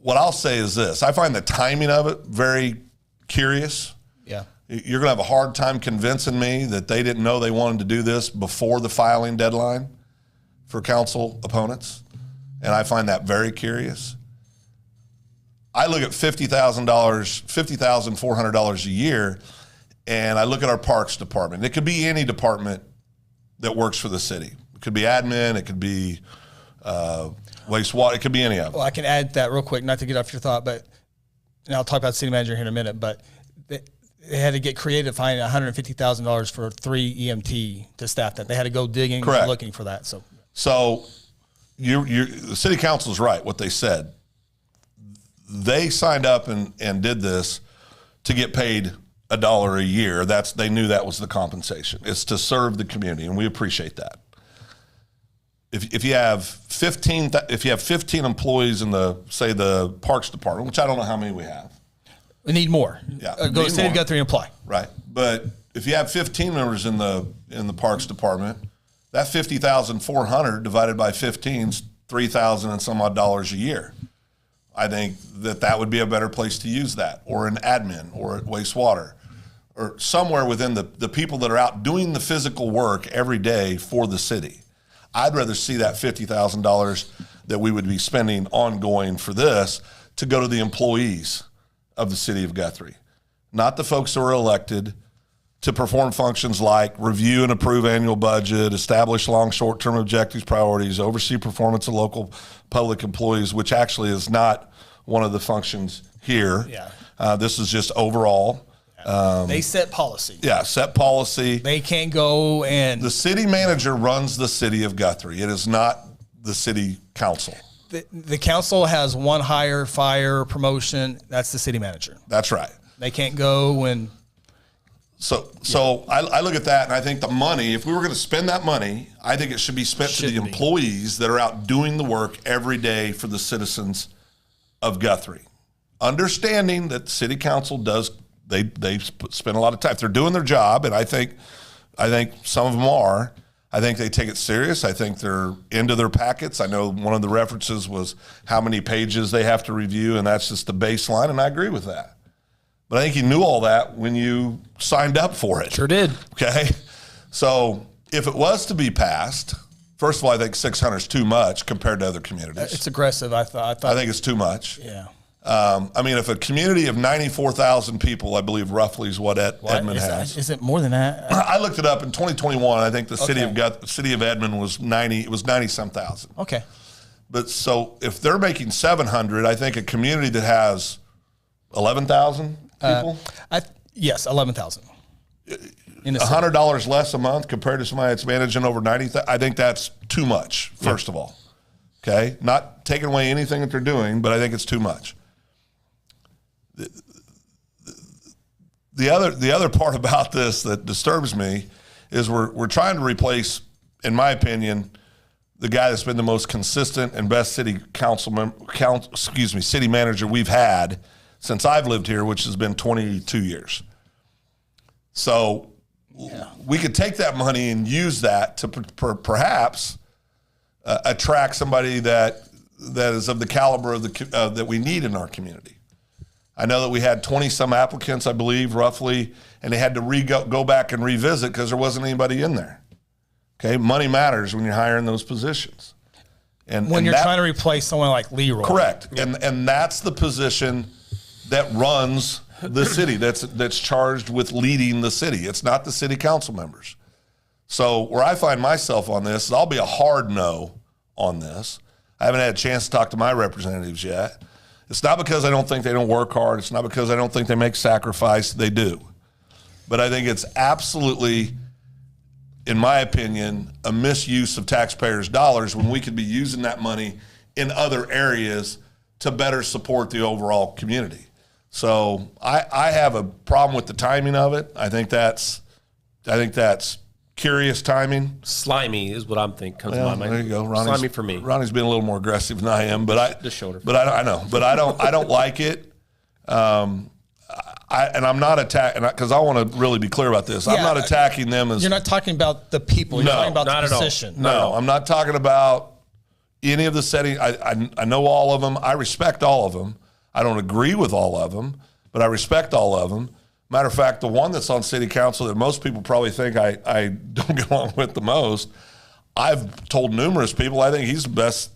What I'll say is this. I find the timing of it very curious. Yeah. You're going to have a hard time convincing me that they didn't know they wanted to do this before the filing deadline for council opponents. And I find that very curious. I look at $50,400 a year, and I look at our parks department. It could be any department that works for the city. It could be admin. It could be wastewater. It could be any of them. Well, I can add that real quick, not to get off your thought, but and I'll talk about city manager here in a minute, but they had to get creative finding $150,000 for 3 EMT to staff that. They had to go digging Correct. and looking for that. So the city council is right, what they said. They signed up and did this to get paid $1 a year. They knew that was the compensation. It's to serve the community, and we appreciate that. If you have 15 employees in the parks department, which I don't know how many we have. We need more. Yeah, go to City of Guthrie and apply. Right, but if you have 15 members in the parks department, that 50,400 divided by 15 is 3,000 and some odd dollars a year. I think that would be a better place to use that, or an admin, or at wastewater, or somewhere within the people that are out doing the physical work every day for the city. I'd rather see that $50,000 that we would be spending ongoing for this to go to the employees of the city of Guthrie, not the folks who are elected to perform functions like review and approve annual budget, establish long, short-term objectives, priorities, oversee performance of local public employees, which actually is not one of the functions here. Yeah. This is just overall. They set policy. Yeah, set policy. They can't go and... The city manager runs the city of Guthrie. It is not the city council. The council has one hire, fire, promotion. That's the city manager. That's right. They can't go and... So I look at that, and I think the money, if we were going to spend that money, I think it should be spent to the employees that are out doing the work every day for the citizens of Guthrie. Understanding that the city council does, they spend a lot of time. They're doing their job, and I think some of them are. I think they take it serious. I think they're into their packets. I know one of the references was how many pages they have to review, and that's just the baseline, and I agree with that. But I think you knew all that when you signed up for it. Sure did. Okay? So if it was to be passed, first of all, I think 600 is too much compared to other communities. It's aggressive, I thought. I think it's too much. Yeah. I mean, if a community of 94,000 people, I believe roughly is what Edmond has. Is it more than that? I looked it up in 2021. I think the city of Edmond was 90. It was 90-some thousand. Okay. But so if they're making 700, I think a community that has 11,000 people. Yes, 11,000. $100 less a month compared to somebody that's managing over 90. I think that's too much. First of all, okay, not taking away anything that they're doing, but I think it's too much. The other part about this that disturbs me is we're trying to replace, in my opinion, the guy that's been the most consistent and best city city manager we've had since I've lived here, which has been 22 years. So we could take that money and use that to perhaps attract somebody that is of the caliber of that we need in our community. I know that we had 20-some applicants, I believe, roughly, and they had to go back and revisit because there wasn't anybody in there. Okay, money matters when you're hiring those positions. And when you're trying to replace someone like Leroy. Correct. Yep. And that's the position that runs the city, that's charged with leading the city. It's not the city council members. So where I find myself on this is I'll be a hard no on this. I haven't had a chance to talk to my representatives yet. It's not because I don't think they don't work hard. It's not because I don't think they make sacrifice. They do. But I think it's absolutely, in my opinion, a misuse of taxpayers' dollars when we could be using that money in other areas to better support the overall community. So I have a problem with the timing of it. I think that's curious timing. Slimy is what I'm thinking comes to my mind. There you go. Slimy for me. Ronnie's been a little more aggressive than I am, but The shoulder. But I know. But I don't like it. I'm not attacking, because I want to really be clear about this. I'm not attacking them as. You're not talking about the people. You're talking about not the at all. position. No, I'm not talking about any of the settings. I know all of them. I respect all of them. I don't agree with all of them, but I respect all of them. Matter of fact, the one that's on city council that most people probably think I don't get along with the most, I've told numerous people I think he's the best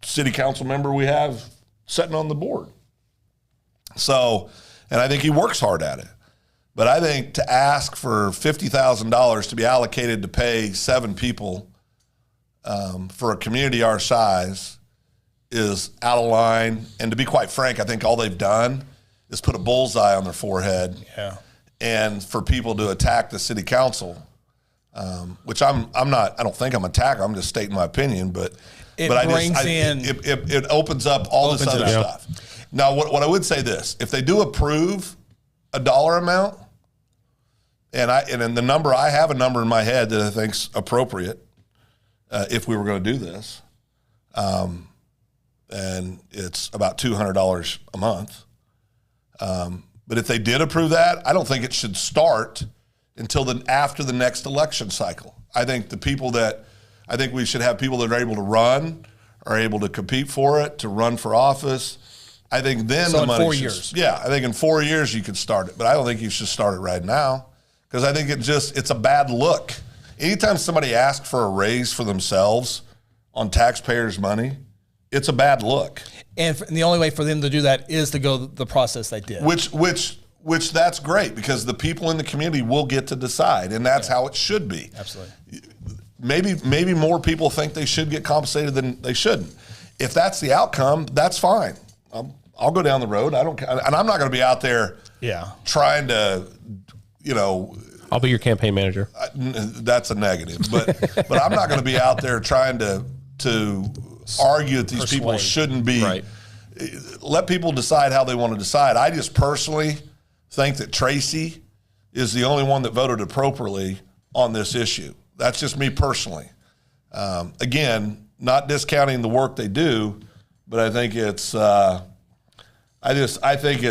city council member we have sitting on the board. So, and I think he works hard at it. But I think to ask for $50,000 to be allocated to pay 7 people for a community our size is out of line. And to be quite frank, I think all they've done is put a bullseye on their forehead. Yeah. And for people to attack the city council, which I'm not. I don't think I'm attacking. I'm just stating my opinion. But It opens up all this other stuff. Now, what I would say this: if they do approve a dollar amount, and the number, I have a number in my head that I think's appropriate if we were going to do this, and it's about $200 a month. But if they did approve that, I don't think it should start until after the next election cycle. I think we should have people that are able to run, are able to compete for it, to run for office. I think then So the in money 4 should, years. Yeah, I think in 4 years you could start it, but I don't think you should start it right now because I think it's a bad look. Anytime somebody asks for a raise for themselves on taxpayers' money, it's a bad look. And the only way for them to do that is to go the process they did. Which that's great because the people in the community will get to decide, and that's how it should be. Absolutely. Maybe more people think they should get compensated than they shouldn't. If that's the outcome, that's fine. I'll go down the road. I don't care, and I'm not going to be out there trying to, I'll be your campaign manager. That's a negative, but I'm not going to be out there trying to argue that these people shouldn't be. Right. Let people decide how they want to decide. I just personally think that Tracy is the only one that voted appropriately on this issue. That's just me personally. Again, not discounting the work they do, but I think it's. I think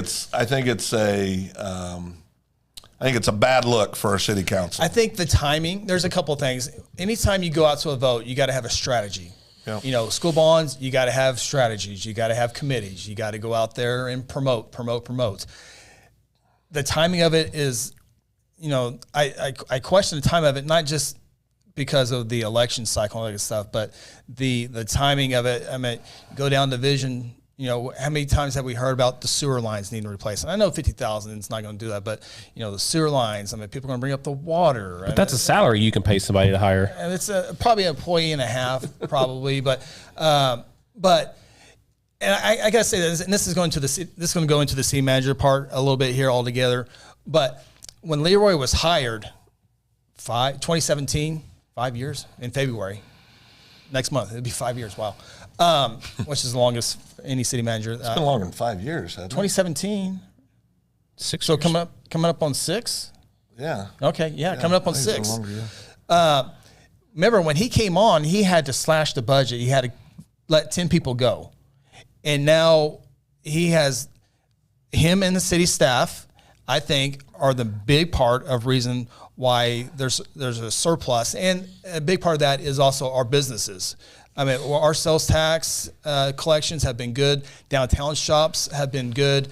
it's a bad look for our city council. I think the timing, there's a couple of things. Anytime you go out to a vote, you got to have a strategy. Yeah. School bonds, you got to have strategies. You got to have committees. You got to go out there and promote. The timing of it is, I question the time of it, not just because of the election cycle and all that stuff, but the timing of it. I mean, go down division. How many times have we heard about the sewer lines needing replacement? I know 50,000 is not going to do that, but the sewer lines. I mean, people are going to bring up the water. But that's a salary you can pay somebody to hire. And it's probably an employee and a half, probably. But I gotta say this, and this is going to go into the city manager part a little bit here altogether. But when Leroy was hired, 2017, 5 years in February, next month it'll be 5 years. Wow. Which is the longest any city manager. It's been longer than 5 years, hasn't it? 2017. 6 So years. coming up on 6. Yeah. Okay, coming up on I think 6. it's been longer, yeah. Remember when he came on, he had to slash the budget. He had to let 10 people go, and now he has him and the city staff. I think are the big part of reason why there's a surplus, and a big part of that is also our businesses. I mean, our sales tax collections have been good. Downtown shops have been good.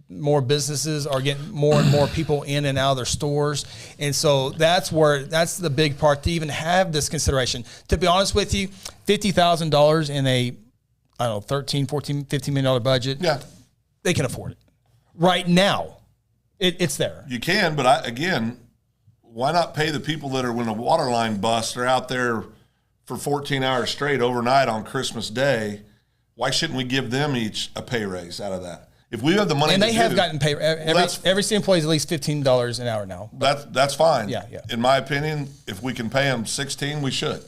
More businesses are getting more and more people in and out of their stores. And so that's the big part to even have this consideration. To be honest with you, $50,000 in a, I don't know, $13, $14, $15 million budget, they can afford it. Right now, it's there. You can, but again, why not pay the people that are, when a water line busts, they're out there for 14 hours straight overnight on Christmas Day? Why shouldn't we give them each a pay raise out of that? If we have the money, and they have gotten paid. Every city employee is at least $15 an hour now. That's fine. Yeah. In my opinion, if we can pay them 16, we should.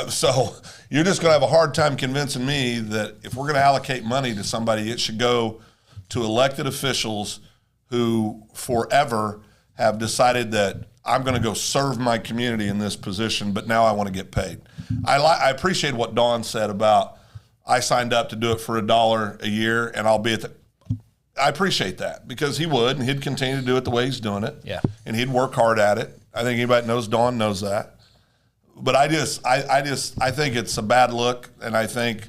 So you're just going to have a hard time convincing me that if we're going to allocate money to somebody, it should go to elected officials who forever have decided that I'm going to go serve my community in this position, but now I want to get paid. I appreciate what Dawn said about I signed up to do it for $1 a year, and I'll be at the. I appreciate that because he would, and he'd continue to do it the way he's doing it. Yeah, and he'd work hard at it. I think anybody that knows Dawn knows that. But I think it's a bad look, and I think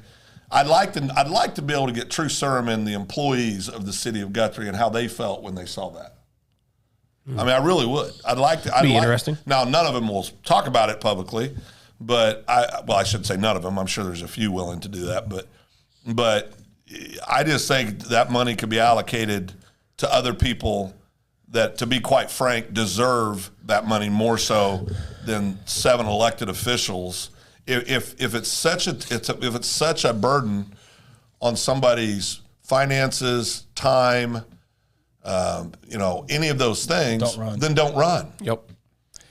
I'd like to be able to get true serum in the employees of the city of Guthrie and how they felt when they saw that. I mean, I really would. I'd like to. Be interesting. Now, none of them will talk about it publicly, but I should say none of them. I'm sure there's a few willing to do that, but I just think that money could be allocated to other people that, to be quite frank, deserve that money more so than 7 elected officials. If it's such a burden on somebody's finances, time, any of those things, then don't run. Yep.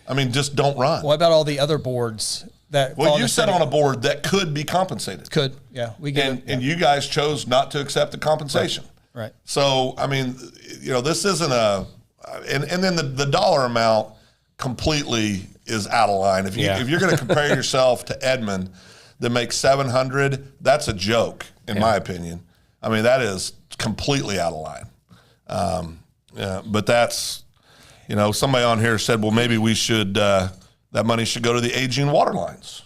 I mean, just don't run. What about all the other boards that? Well, you sit on a board that could be compensated. Could, yeah, we get it. And you guys chose not to accept the compensation. Right. So, I mean, this isn't and then the dollar amount completely is out of line. If you're going to compare yourself to Edmond that makes $700, that's a joke, in my opinion. I mean, that is completely out of line. But that's, somebody on here said, well, maybe we should, that money should go to the aging water lines.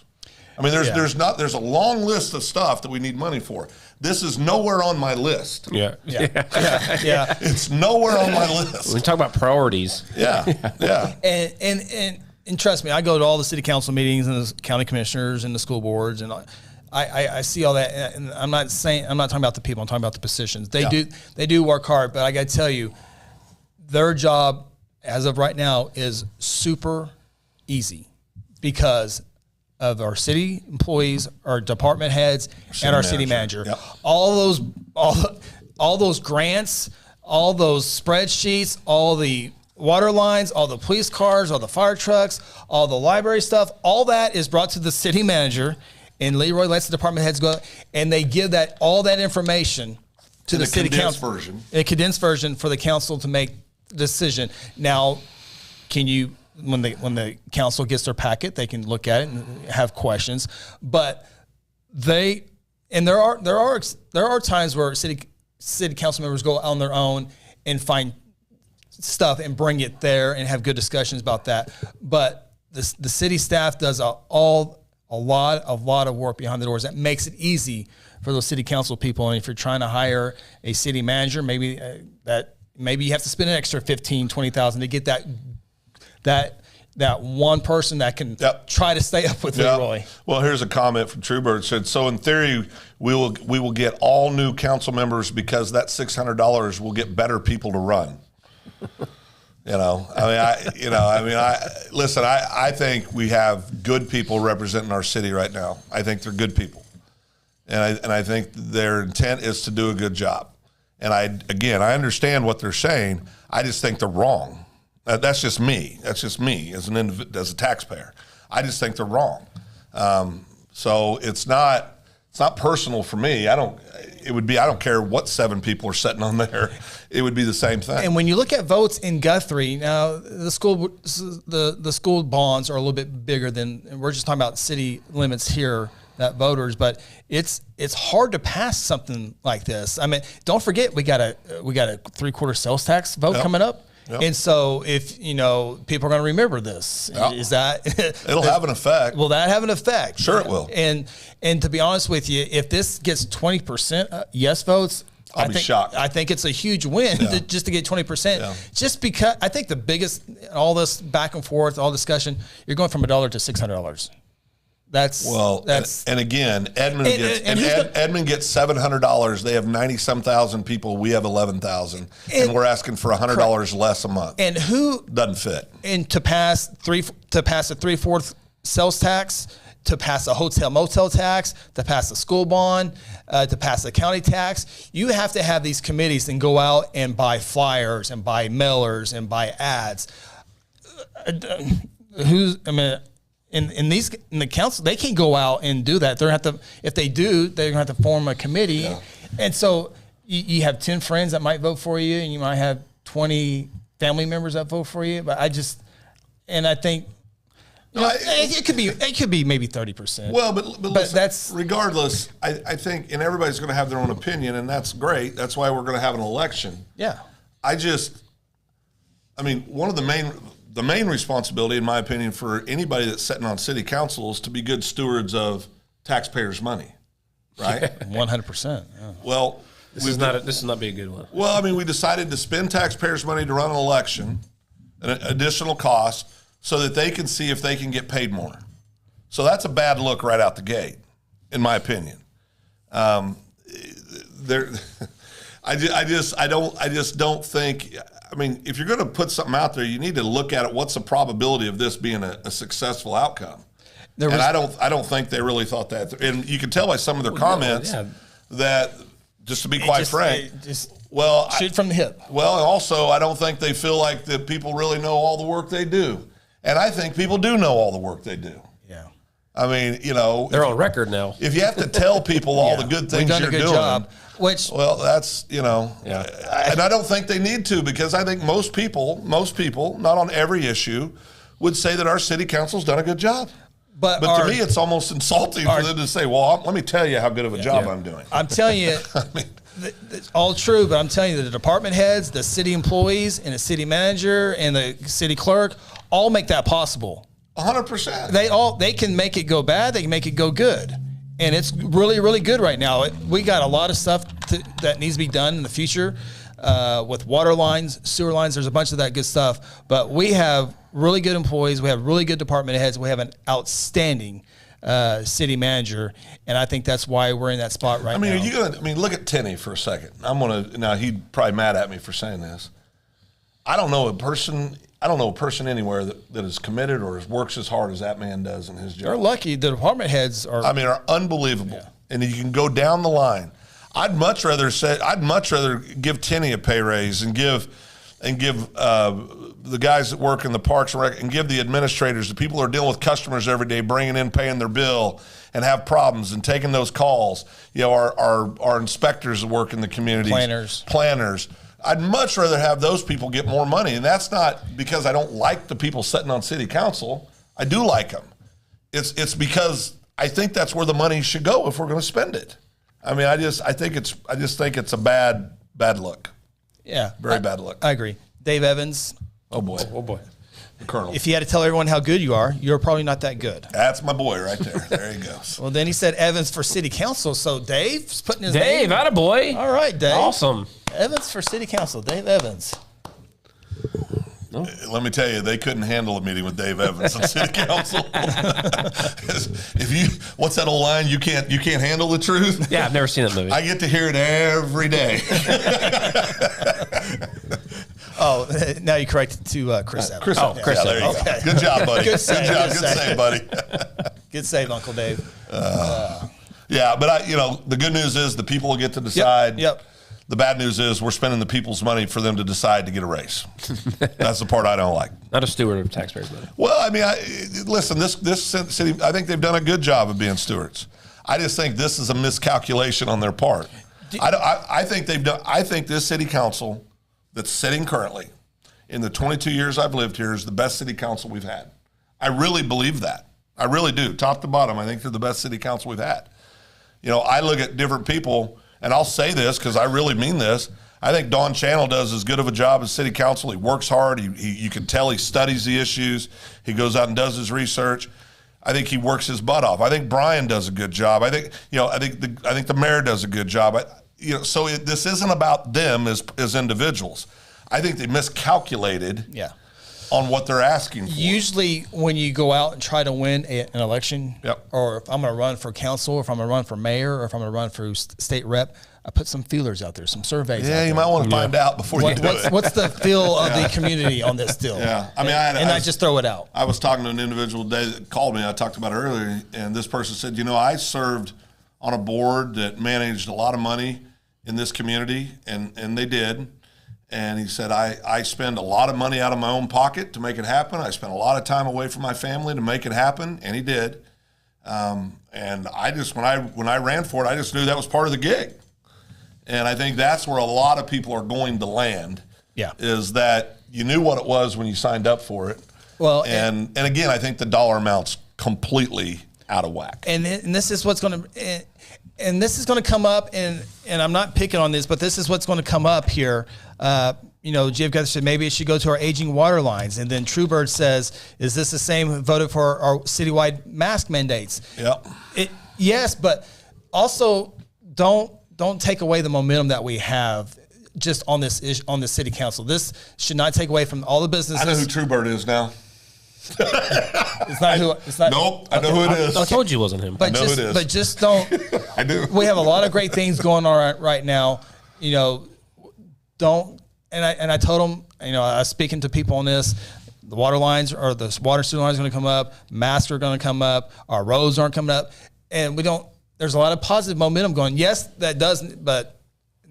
I mean, there's a long list of stuff that we need money for. This is nowhere on my list. Yeah. It's nowhere on my list. We talk about priorities. Yeah. And trust me, I go to all the city council meetings and the county commissioners and the school boards, and I see all that. And I'm not talking about the people. I'm talking about the positions. They do work hard, but I got to tell you, their job as of right now is super easy because of our city employees, our department heads, and our city manager. Yep. All those grants, all those spreadsheets, all the water lines, all the police cars, all the fire trucks, all the library stuff, all that is brought to the city manager, and Leroy lets the department heads go, and they give all that information to the city council. A condensed version for the council to make the decision. Now, when the council gets their packet, they can look at it and have questions. But there are times where city council members go on their own and find stuff and bring it there and have good discussions about that. But the city staff does a lot of work behind the doors that makes it easy for those city council people. And if you're trying to hire a city manager, maybe you have to spend an extra $15,000, $20,000 to get that one person that can try to stay up with Leroy. Well, here's a comment from Truebird. Said, so in theory, we will get all new council members because that $600 will get better people to run. I think we have good people representing our city right now. I think they're good people. And I think their intent is to do a good job. And I understand what they're saying. I just think they're wrong. That's just me. That's just me as a taxpayer. I just think they're wrong. So it's not personal for me. I don't care what 7 people are sitting on there. It would be the same thing. And when you look at votes in Guthrie, now the school bonds are a little bit bigger than, and we're just talking about city limits here, that voters, but it's hard to pass something like this. I mean, don't forget we got a 3/4 sales tax vote coming up. Yep. And so if, people are going to remember this, is that it'll have an effect. Will that have an effect? Sure it will. And to be honest with you, if this gets 20% yes votes, I'll be shocked. I think it's a huge win just to get 20%. Yeah. Just because I think the biggest, all this back and forth, all discussion, you're going from $1 to $600. And again, Edmond gets $700. They have 90-some thousand people. We have 11,000, and we're asking for $100 less a month. And who doesn't fit? And to pass a 3/4 sales tax, to pass a hotel motel tax, to pass a school bond, to pass a county tax, you have to have these committees and go out and buy flyers and buy mailers and buy ads. in the council, they can't go out and do that. They're gonna have to, if they do, they're gonna have to form a committee. Yeah. And so you have 10 friends that might vote for you, and you might have 20 family members that vote for you. But I think, it could be maybe 30%. Well, but listen, that's regardless. I think, and everybody's going to have their own opinion, and that's great. That's why we're going to have an election. Yeah. One of the main responsibility, in my opinion, for anybody that's sitting on city council is to be good stewards of taxpayers' money, right? 100%. Yeah. Well, this is not be a good one. Well, we decided to spend taxpayers' money to run an election, an additional cost, so that they can see if they can get paid more. So that's a bad look right out the gate, in my opinion. I just don't think. If you're going to put something out there, you need to look at it. What's the probability of this being a successful outcome? I don't think they really thought that. And you can tell by some of their comments that, just to be quite frank, shoot from the hip. Well, also, I don't think they feel like that people really know all the work they do. And I think people do know all the work they do. Yeah. They're on record now. If you have to tell people all the good things you're doing, job, that's, and I don't think they need to, because I think most people, not on every issue, would say that our city council's done a good job. But to me, it's almost insulting for them to say, well, let me tell you how good of a job I'm doing. I'm telling you, it's all true, but I'm telling you, the department heads, the city employees, and the city manager, and the city clerk all make that possible. 100%. They can make it go bad. They can make it go good. And it's really, really good right now. We got a lot of stuff that needs to be done in the future with water lines, sewer lines. There's a bunch of that good stuff. But we have really good employees. We have really good department heads. We have an outstanding city manager. And I think that's why we're in that spot right now. Are you going to, look at Tenney for a second. Now he'd probably mad at me for saying this. I don't know a person anywhere that is committed or works as hard as that man does in his job. They're lucky. The department heads are unbelievable. Yeah. And you can go down the line. I'd much rather give Tenney a pay raise and give the guys that work in the parks and rec, and give the administrators, the people who are dealing with customers every day, bringing in, paying their bill, and have problems and taking those calls. Our inspectors that work in the community, planners. I'd much rather have those people get more money. And that's not because I don't like the people sitting on city council. I do like them. It's because I think that's where the money should go if we're going to spend it. I just think it's a bad look. Yeah. Very bad look. I agree. Dave Evans. Oh boy. The Colonel. If you had to tell everyone how good you are, you're probably not that good. That's my boy right there. There he goes. Well, then he said Evans for city council. So Dave's putting his name. Dave, attaboy. All right, Dave. Awesome. Evans for city council. Dave Evans. No. Let me tell you, they couldn't handle a meeting with Dave Evans on city council. What's that old line? You can't handle the truth. Yeah, I've never seen that movie. I get to hear it every day. Oh, now you corrected to Chris Evans. Chris Evans. There you go. Good job, buddy. Good save, buddy. Good save, Uncle Dave. Yeah, but the good news is the people will get to decide. Yep. The bad news is we're spending the people's money for them to decide to get a raise. That's the part I don't like. Not a steward of taxpayers' money. Well, listen, this city, I think they've done a good job of being stewards. I just think this is a miscalculation on their part. I think this city council that's sitting currently, in the 22 years I've lived here, is the best city council we've had. I really believe that. I really do. Top to bottom, I think they're the best city council we've had. I look at different people, and I'll say this because I really mean this. I think Don Channel does as good of a job as city council. He works hard. You can tell he studies the issues. He goes out and does his research. I think he works his butt off. I think Brian does a good job. I think the mayor does a good job. So this isn't about them as individuals. I think they miscalculated. Yeah. On what they're asking for. Usually when you go out and try to win an election, yep. Or if I'm going to run for council, or if I'm going to run for mayor, or if I'm going to run for state rep, I put some feelers out there, some surveys. Yeah, you might want to find out before you do it. What's the feel of the community on this deal? Yeah, I just throw it out. I was talking to an individual today that called me. I talked about it earlier, and this person said, I served on a board that managed a lot of money in this community, and they did. And he said, I spend a lot of money out of my own pocket to make it happen. I spent a lot of time away from my family to make it happen, and he did. And I just, when I ran for it, I just knew that was part of the gig. And I think that's where a lot of people are going to land. Yeah. Is that you knew what it was when you signed up for it. Well, and again, I think the dollar amount's completely out of whack. And this is what's going to, and this is going to come up, and I'm not picking on this, but this is what's going to come up here. GF Guthrie said maybe it should go to our aging water lines, and then Truebird says, "Is this the same who voted for our citywide mask mandates?" Yep. Yes, but also don't take away the momentum that we have just on this city council. This should not take away from all the businesses. I know who Truebird is now. It's not who. It's not. Nope, I know who it is. I told you it wasn't him. But I know just, who it is. But just don't. I do. We have a lot of great things going on right now. Don't. And I told them. I was speaking to people on this. The water lines or the water sewer lines are going to come up. Masks are going to come up. Our roads aren't coming up, and we don't. There's a lot of positive momentum going. Yes, that doesn't. But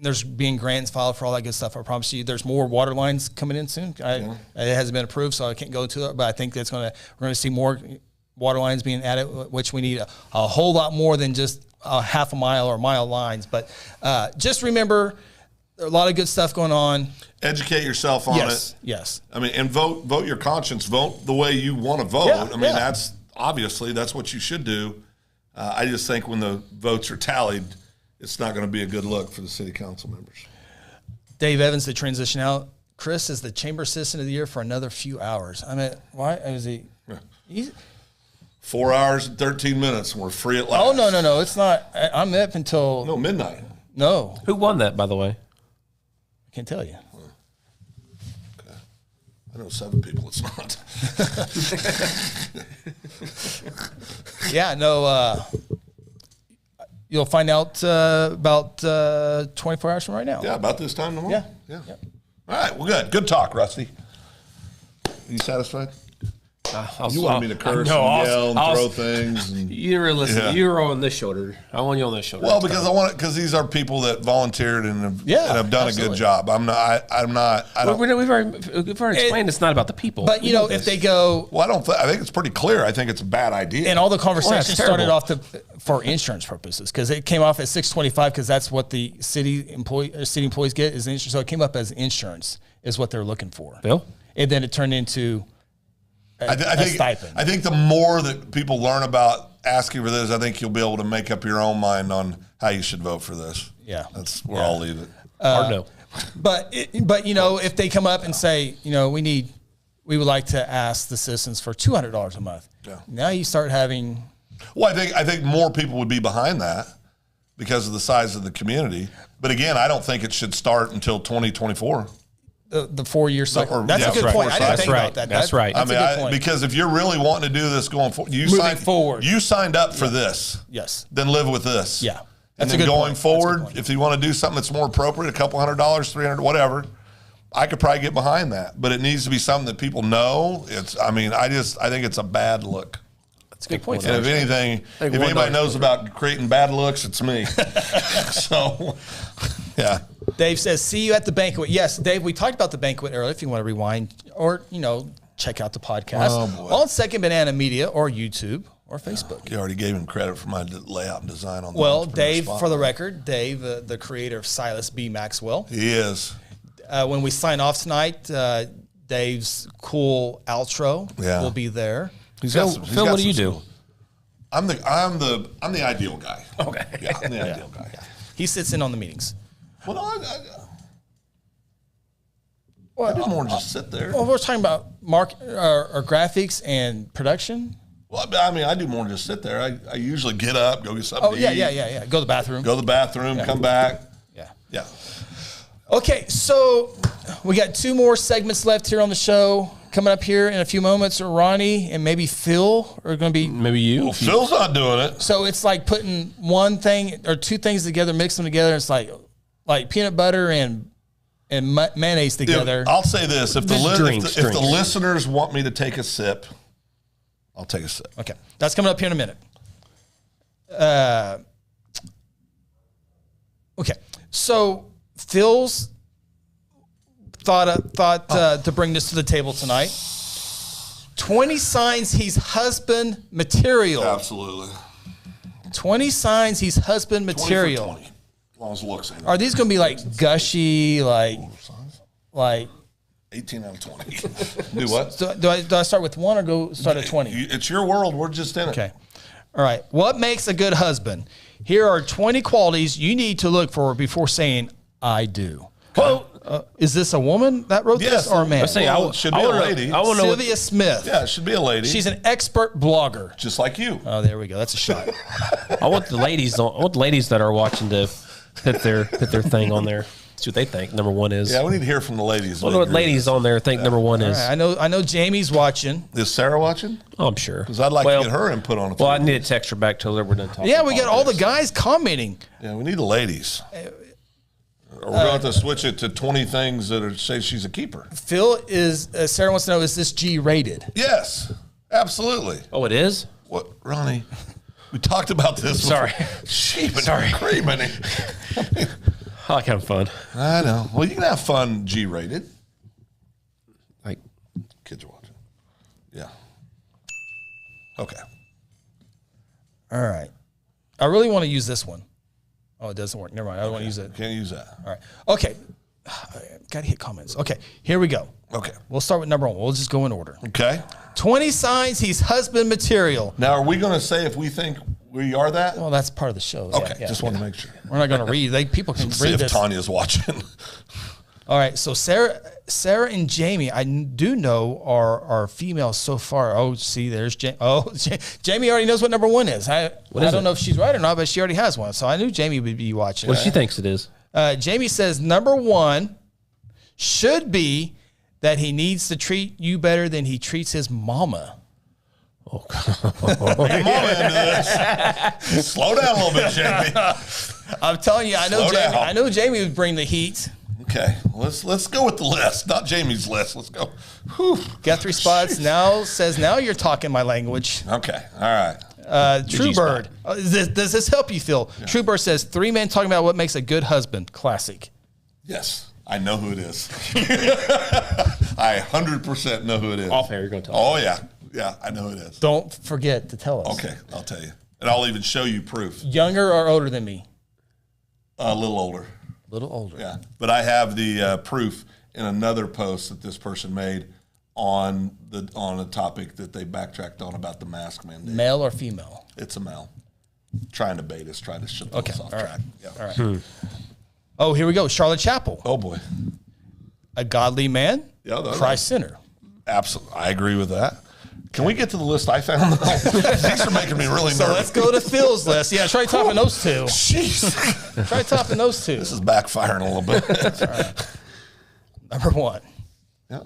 there's being grants filed for all that good stuff. I promise you, there's more water lines coming in soon. It hasn't been approved, so I can't go into it. But I think we're going to see more water lines being added, which we need a whole lot more than just a half a mile or mile lines. But just remember, there are a lot of good stuff going on. Educate yourself on it. Yes. I mean, and vote your conscience. Vote the way you want to vote. Yeah, I mean, that's what you should do. I just think when the votes are tallied, it's not going to be a good look for the city council members. Dave Evans to transition out. Chris is the chamber assistant of the year for another few hours. I mean, why is he? Yeah. 4 hours and 13 minutes, and we're free at last. Oh no! It's not. I'm up until midnight. No. Who won that, by the way? I can't tell you. Okay. I know 7 people. It's not. Yeah. No. You'll find out about 24 hours from right now. Yeah, about this time tomorrow. Yeah. All right, well, good. Good talk, Rusty. Are you satisfied? You wanted me to curse and yell and throw things. And, you were listening. Yeah. You were on this shoulder. I want you on this shoulder. Well, because these are people that volunteered and have done a good job. We've already explained it's not about the people. But if they go, well, I think it's pretty clear. I think it's a bad idea. And all the conversation started off for insurance purposes because it came off at $625 because that's what the city employees get is insurance. So it came up as insurance is what they're looking for. Bill, and then it turned into. I think the more that people learn about asking for this, I think you'll be able to make up your own mind on how you should vote for this. Yeah, that's where I'll leave it. Hard no. But if they come up and say, we would like to ask the citizens for $200 a month. Yeah. Now you start having. Well, I think more people would be behind that because of the size of the community. But again, I don't think it should start until 2024. The 4-year cycle. That's a good point. I didn't think about that. That's right. That's a good point. Because if you're really wanting to do this going forward, you signed up for this. Yes. Then live with this. Yeah. And then going forward, if you want to do something that's more appropriate, a couple $100, $300, whatever, I could probably get behind that. But it needs to be something that people know. I think it's a bad look. That's a good point. And if anything, if anybody knows about creating bad looks, it's me. So, yeah. Dave says, see you at the banquet. Yes, Dave, we talked about the banquet earlier if you want to rewind or, check out the podcast on Second Banana Media or YouTube or Facebook. You already gave him credit for my layout and design on the Well, Dave, for the record, Dave, the creator of Silas B. Maxwell. He is. When we sign off tonight, Dave's cool outro will be there. Phil, what do you do? I'm the ideal guy. Okay. Yeah, I'm the ideal guy. Yeah. He sits in on the meetings. Well, I do more than just sit there. Well, we're talking about or graphics and production. Well, I do more than just sit there. I usually get up, go get something to eat. Yeah. Go to the bathroom. Go to the bathroom, come back. Yeah. Okay, so we got 2 more segments left here on the show. Coming up here in a few moments, Ronnie and maybe Phil are going to be. Maybe you. Well, Phil's not doing it. So it's like putting one thing or 2 things together, mix them together. It's like peanut butter and mayonnaise together. I'll say this: if the listeners want me to take a sip, I'll take a sip. Okay, that's coming up here in a minute. Okay, so Phil's thought to bring this to the table tonight. 20 signs he's husband material. Absolutely. 20 signs he's husband 20 for material. 20. As long as looks ain't Are these going to be like gushy, like 18 out of 20. Do what? do I start with 1 or go start at 20? It's your world. We're just in it. Okay. All right. What makes a good husband? Here are 20 qualities you need to look for before saying I do. Well, is this a woman that wrote Yes, this or a man? it should be a lady. I want to know. Sylvia Smith. Yeah, it should be a lady. She's an expert blogger. just like you. Oh, there we go. That's a shot. I want the ladies. I want the ladies that are watching to put their thing on there. See what they think. Number 1 is. Yeah, we need to hear from the ladies. I wonder what ladies on there think number 1 is. All right, I know Jamie's watching. Is Sarah watching? Oh, I'm sure. Because I'd like to get her input on it. Well, I need to text her back till we're done talking. Yeah, we got all the guys commenting. Yeah, we need the ladies. Or we're going to have to switch it to 20 things that say she's a keeper. Phil Sarah wants to know, is this G rated? Yes, absolutely. Oh, it is? What, Ronnie? We talked about this. Sorry. Sheep and cream. I like having fun. I know. Well, you can have fun G-rated. Like, kids are watching. Yeah. Okay. All right. I really want to use this one. Oh, it doesn't work. Never mind. I don't want to use it. Can't use that. All right. Okay. Got to hit comments. Okay. Here we go. Okay. We'll start with number 1. We'll just go in order. Okay. 20 signs he's husband material. Now, are we going to say if we think we are that? Well, that's part of the show. Okay. Yeah, Just want to make sure. We're not going to read. People can See read if this. Tanya's watching. All right. So Sarah and Jamie, I do know are females so far. Oh, see, there's Jamie. Oh, Jamie already knows what number 1 is. I don't know if she's right or not, but she already has one. So I knew Jamie would be watching. what she thinks it is. Jamie says number 1 should be that he needs to treat you better than he treats his mama. Hey, mama into this. Slow down a little bit, Jamie. I'm telling you, I know Jamie would bring the heat. Okay, let's go with the list, not Jamie's list. Let's go. Whew. Guthrie Spots now you're talking my language. Okay, all right. Truebird, does this help you, Phil? Yeah. Truebird says 3 men talking about what makes a good husband. Classic. Yes, I know who it is. I 100% know who it is. Off air, you're going to tell Oh, yeah. Yeah, I know who it is. Don't forget to tell us. Okay, I'll tell you. And I'll even show you proof. Younger or older than me? A little older. A little older. Yeah, but I have the proof in another post that this person made on a topic that they backtracked on about the mask mandate. Male or female? It's a male. Trying to bait us, trying to shut us off track. Right. Yeah. All right. Oh, here we go. Charlotte Chapel. Oh, boy. A godly man, Christ sinner. Absolutely. I agree with that. Can we get to the list I found? These are making me really nervous. So let's go to Phil's list. Yeah, try topping those 2. Jeez. Try topping those 2. This is backfiring a little bit. All right. Number 1. Yeah.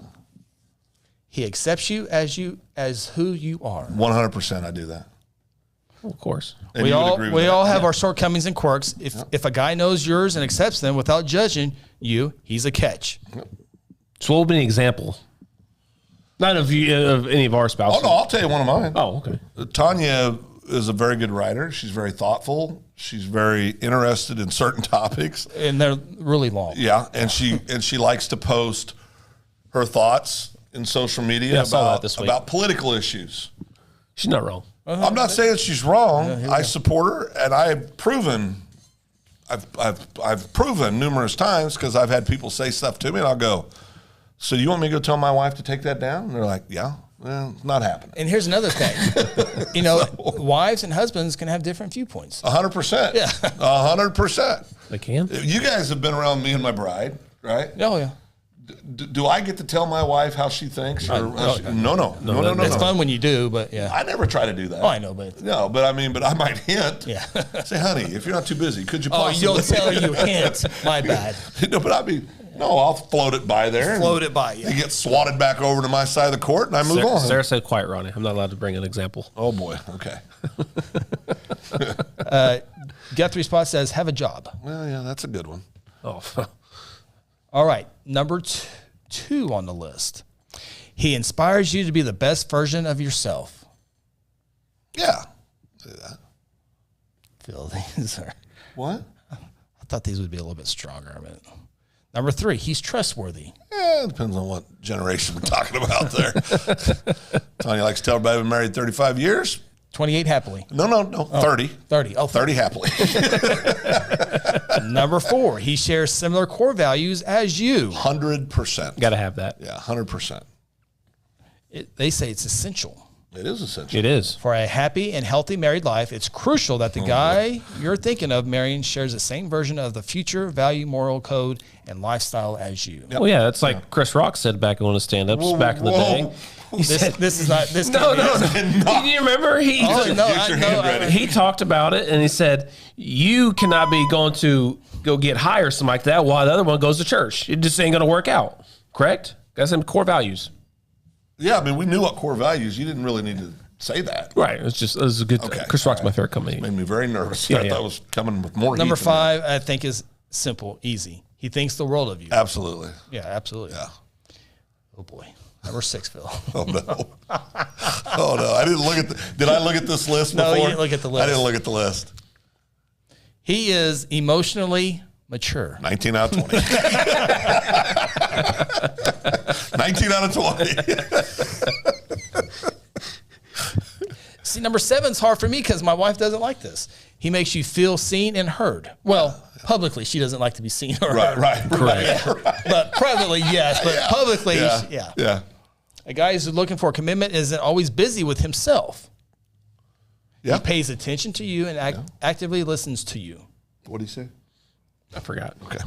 He accepts you as who you are. 100% I do that. Well, of course. And We that. all have our shortcomings and quirks. If a guy knows yours and accepts them without judging you, he's a catch. So what would be an example? Not of you, of any of our spouses. Oh, no, I'll tell you one of mine. Oh, okay. Tanya is a very good writer. She's very thoughtful. She's very interested in certain topics. And they're really long. Yeah, and she likes to post her thoughts in social media about political issues. She's not wrong. I'm not saying she's wrong. I support her, and I've proven numerous times because I've had people say stuff to me, and I'll go, so you want me to go tell my wife to take that down? And they're like, yeah. Well, it's not happening. And here's another thing. Wives and husbands can have different viewpoints. 100%. Yeah. 100%. They can? You guys have been around me and my bride, right? Oh, yeah. Do I get to tell my wife how she thinks? No. It's fun when you do, but yeah. I never try to do that. Oh, I know, but. No, but I might hint. Yeah. Say, honey, if you're not too busy, could you possibly. Oh, you don't tell her you hint. My bad. No, but I'll float it by there. Float it by, yeah. You get swatted back over to my side of the court, and I move on. Sarah said, quiet, Ronnie. I'm not allowed to bring an example. Oh, boy. Okay. Guthrie Spot says, have a job. Well, yeah, that's a good one. Oh. All right. Number 2 on the list. He inspires you to be the best version of yourself. Yeah. Do that. Phil, these are. What? I thought these would be a little bit stronger. Number 3, he's trustworthy. It depends on what generation we're talking about there. Tanya likes to tell everybody I've been married 35 years. 28 happily. No, 30. 30. Oh, 30 happily. Number 4, he shares similar core values as you. 100%. Got to have that. Yeah, 100%. They say it's essential. It is essential. It is. For a happy and healthy married life, it's crucial that the guy you're thinking of marrying shares the same version of the future value, moral code, and lifestyle as you. Well, yeah, that's like Chris Rock said back on his stand-ups back in the day. This is not this. No. Do you remember he talked about it and he said you cannot be going to go get high or something like that while the other one goes to church. It just ain't going to work out. Correct? Got some core values. Yeah, I mean, we knew what core values. You didn't really need to say that. Right. It was a good. Okay. Chris Rock's my favorite comedian. Made me very nervous. Yeah, I thought it was coming with more. Number heat than 5, I think, is simple, easy. He thinks the world of you. that. Absolutely. Yeah, absolutely. Yeah. Oh boy. Number 6, Phil. Oh no. Oh no. I didn't look at. Did I look at this list No, before? you didn't look at the list. I didn't look at the list. He is emotionally mature. 19 out of 20. 19 out of 20. See, number 7's hard for me because my wife doesn't like this. He makes you feel seen and heard. Well, publicly, she doesn't like to be seen or heard. Right. But privately, yes. But publicly, yeah. Yeah. A guy who's looking for a commitment isn't always busy with himself. Yeah. He pays attention to you and actively listens to you. What do you say? I forgot. Okay.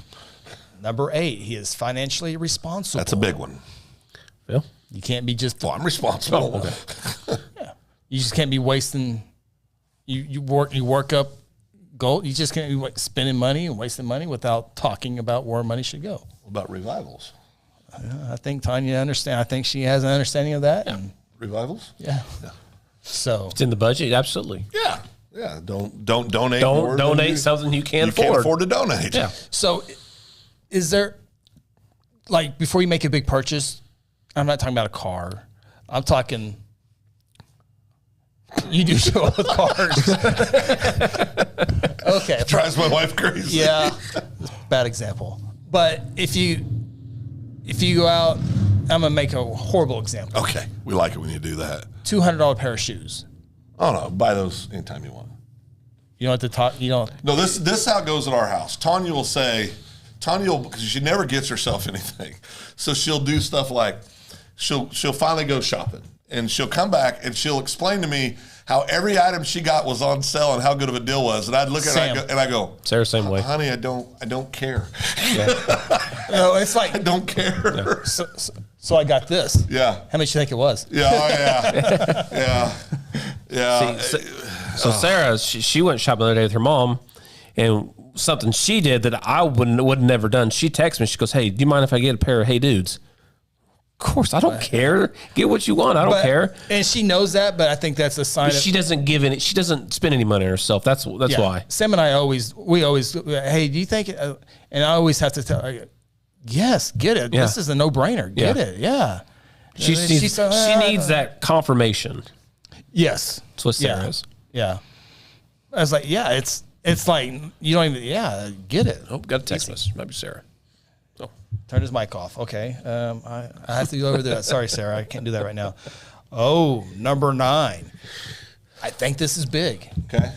Number 8, he is financially responsible. That's a big one. Phil? You can't be just Well, I'm responsible. Oh, okay. You just can't be wasting. You work up gold. You just can't be spending money and wasting money without talking about where money should go. What about revivals? I think Tanya understand. I think she has an understanding of that. And Revivals? yeah. So It's in the budget. Absolutely. Yeah. Yeah. Don't donate. Don't more than donate you- something you can't you afford. can't afford to donate. Yeah. so is there, like, before you make a big purchase? I'm not talking about a car. I'm talking. You do show up with cars. Okay. Drives my wife crazy. Yeah, bad example. But if you go out, I'm gonna make a horrible example. Okay. We like it when you do that. $200 pair of shoes. Oh no, buy those anytime you want. You don't have to talk. You don't. No, this is how it goes at our house. Tanya will say, because she never gets herself anything, so she'll do stuff like she'll finally go shopping and she'll come back and she'll explain to me how every item she got was on sale and how good of a deal was, and I'd look at her and I go, Sarah, same way. honey, I don't care. No, it's like I don't care. So I got this. Yeah. How much you think it was? Yeah, oh, yeah, yeah. So Sarah, she went shopping the other day with her mom, and something she did that I would have never done. She texted me. She goes, "Hey, do you mind if I get a pair of Hey Dudes?" Of course, I don't care. Get what you want. I don't care. And she knows that, but I think that's a sign. She doesn't give any. She doesn't spend any money on herself. That's why. Sam and I always, hey, do you think? And I always have to tell her, yes, get it. Yeah. This is a no-brainer. Get Yeah. it. Yeah. She needs that confirmation. Yes. That's what Sarah is. Yeah. I was like, yeah, it's like you don't even. Yeah, get it. Oh, got a text message. Maybe Sarah. Oh, Turn his mic off. Okay. I have to go over that. Sorry, Sarah. I can't do that right now. Oh, number 9. I think this is big. Okay.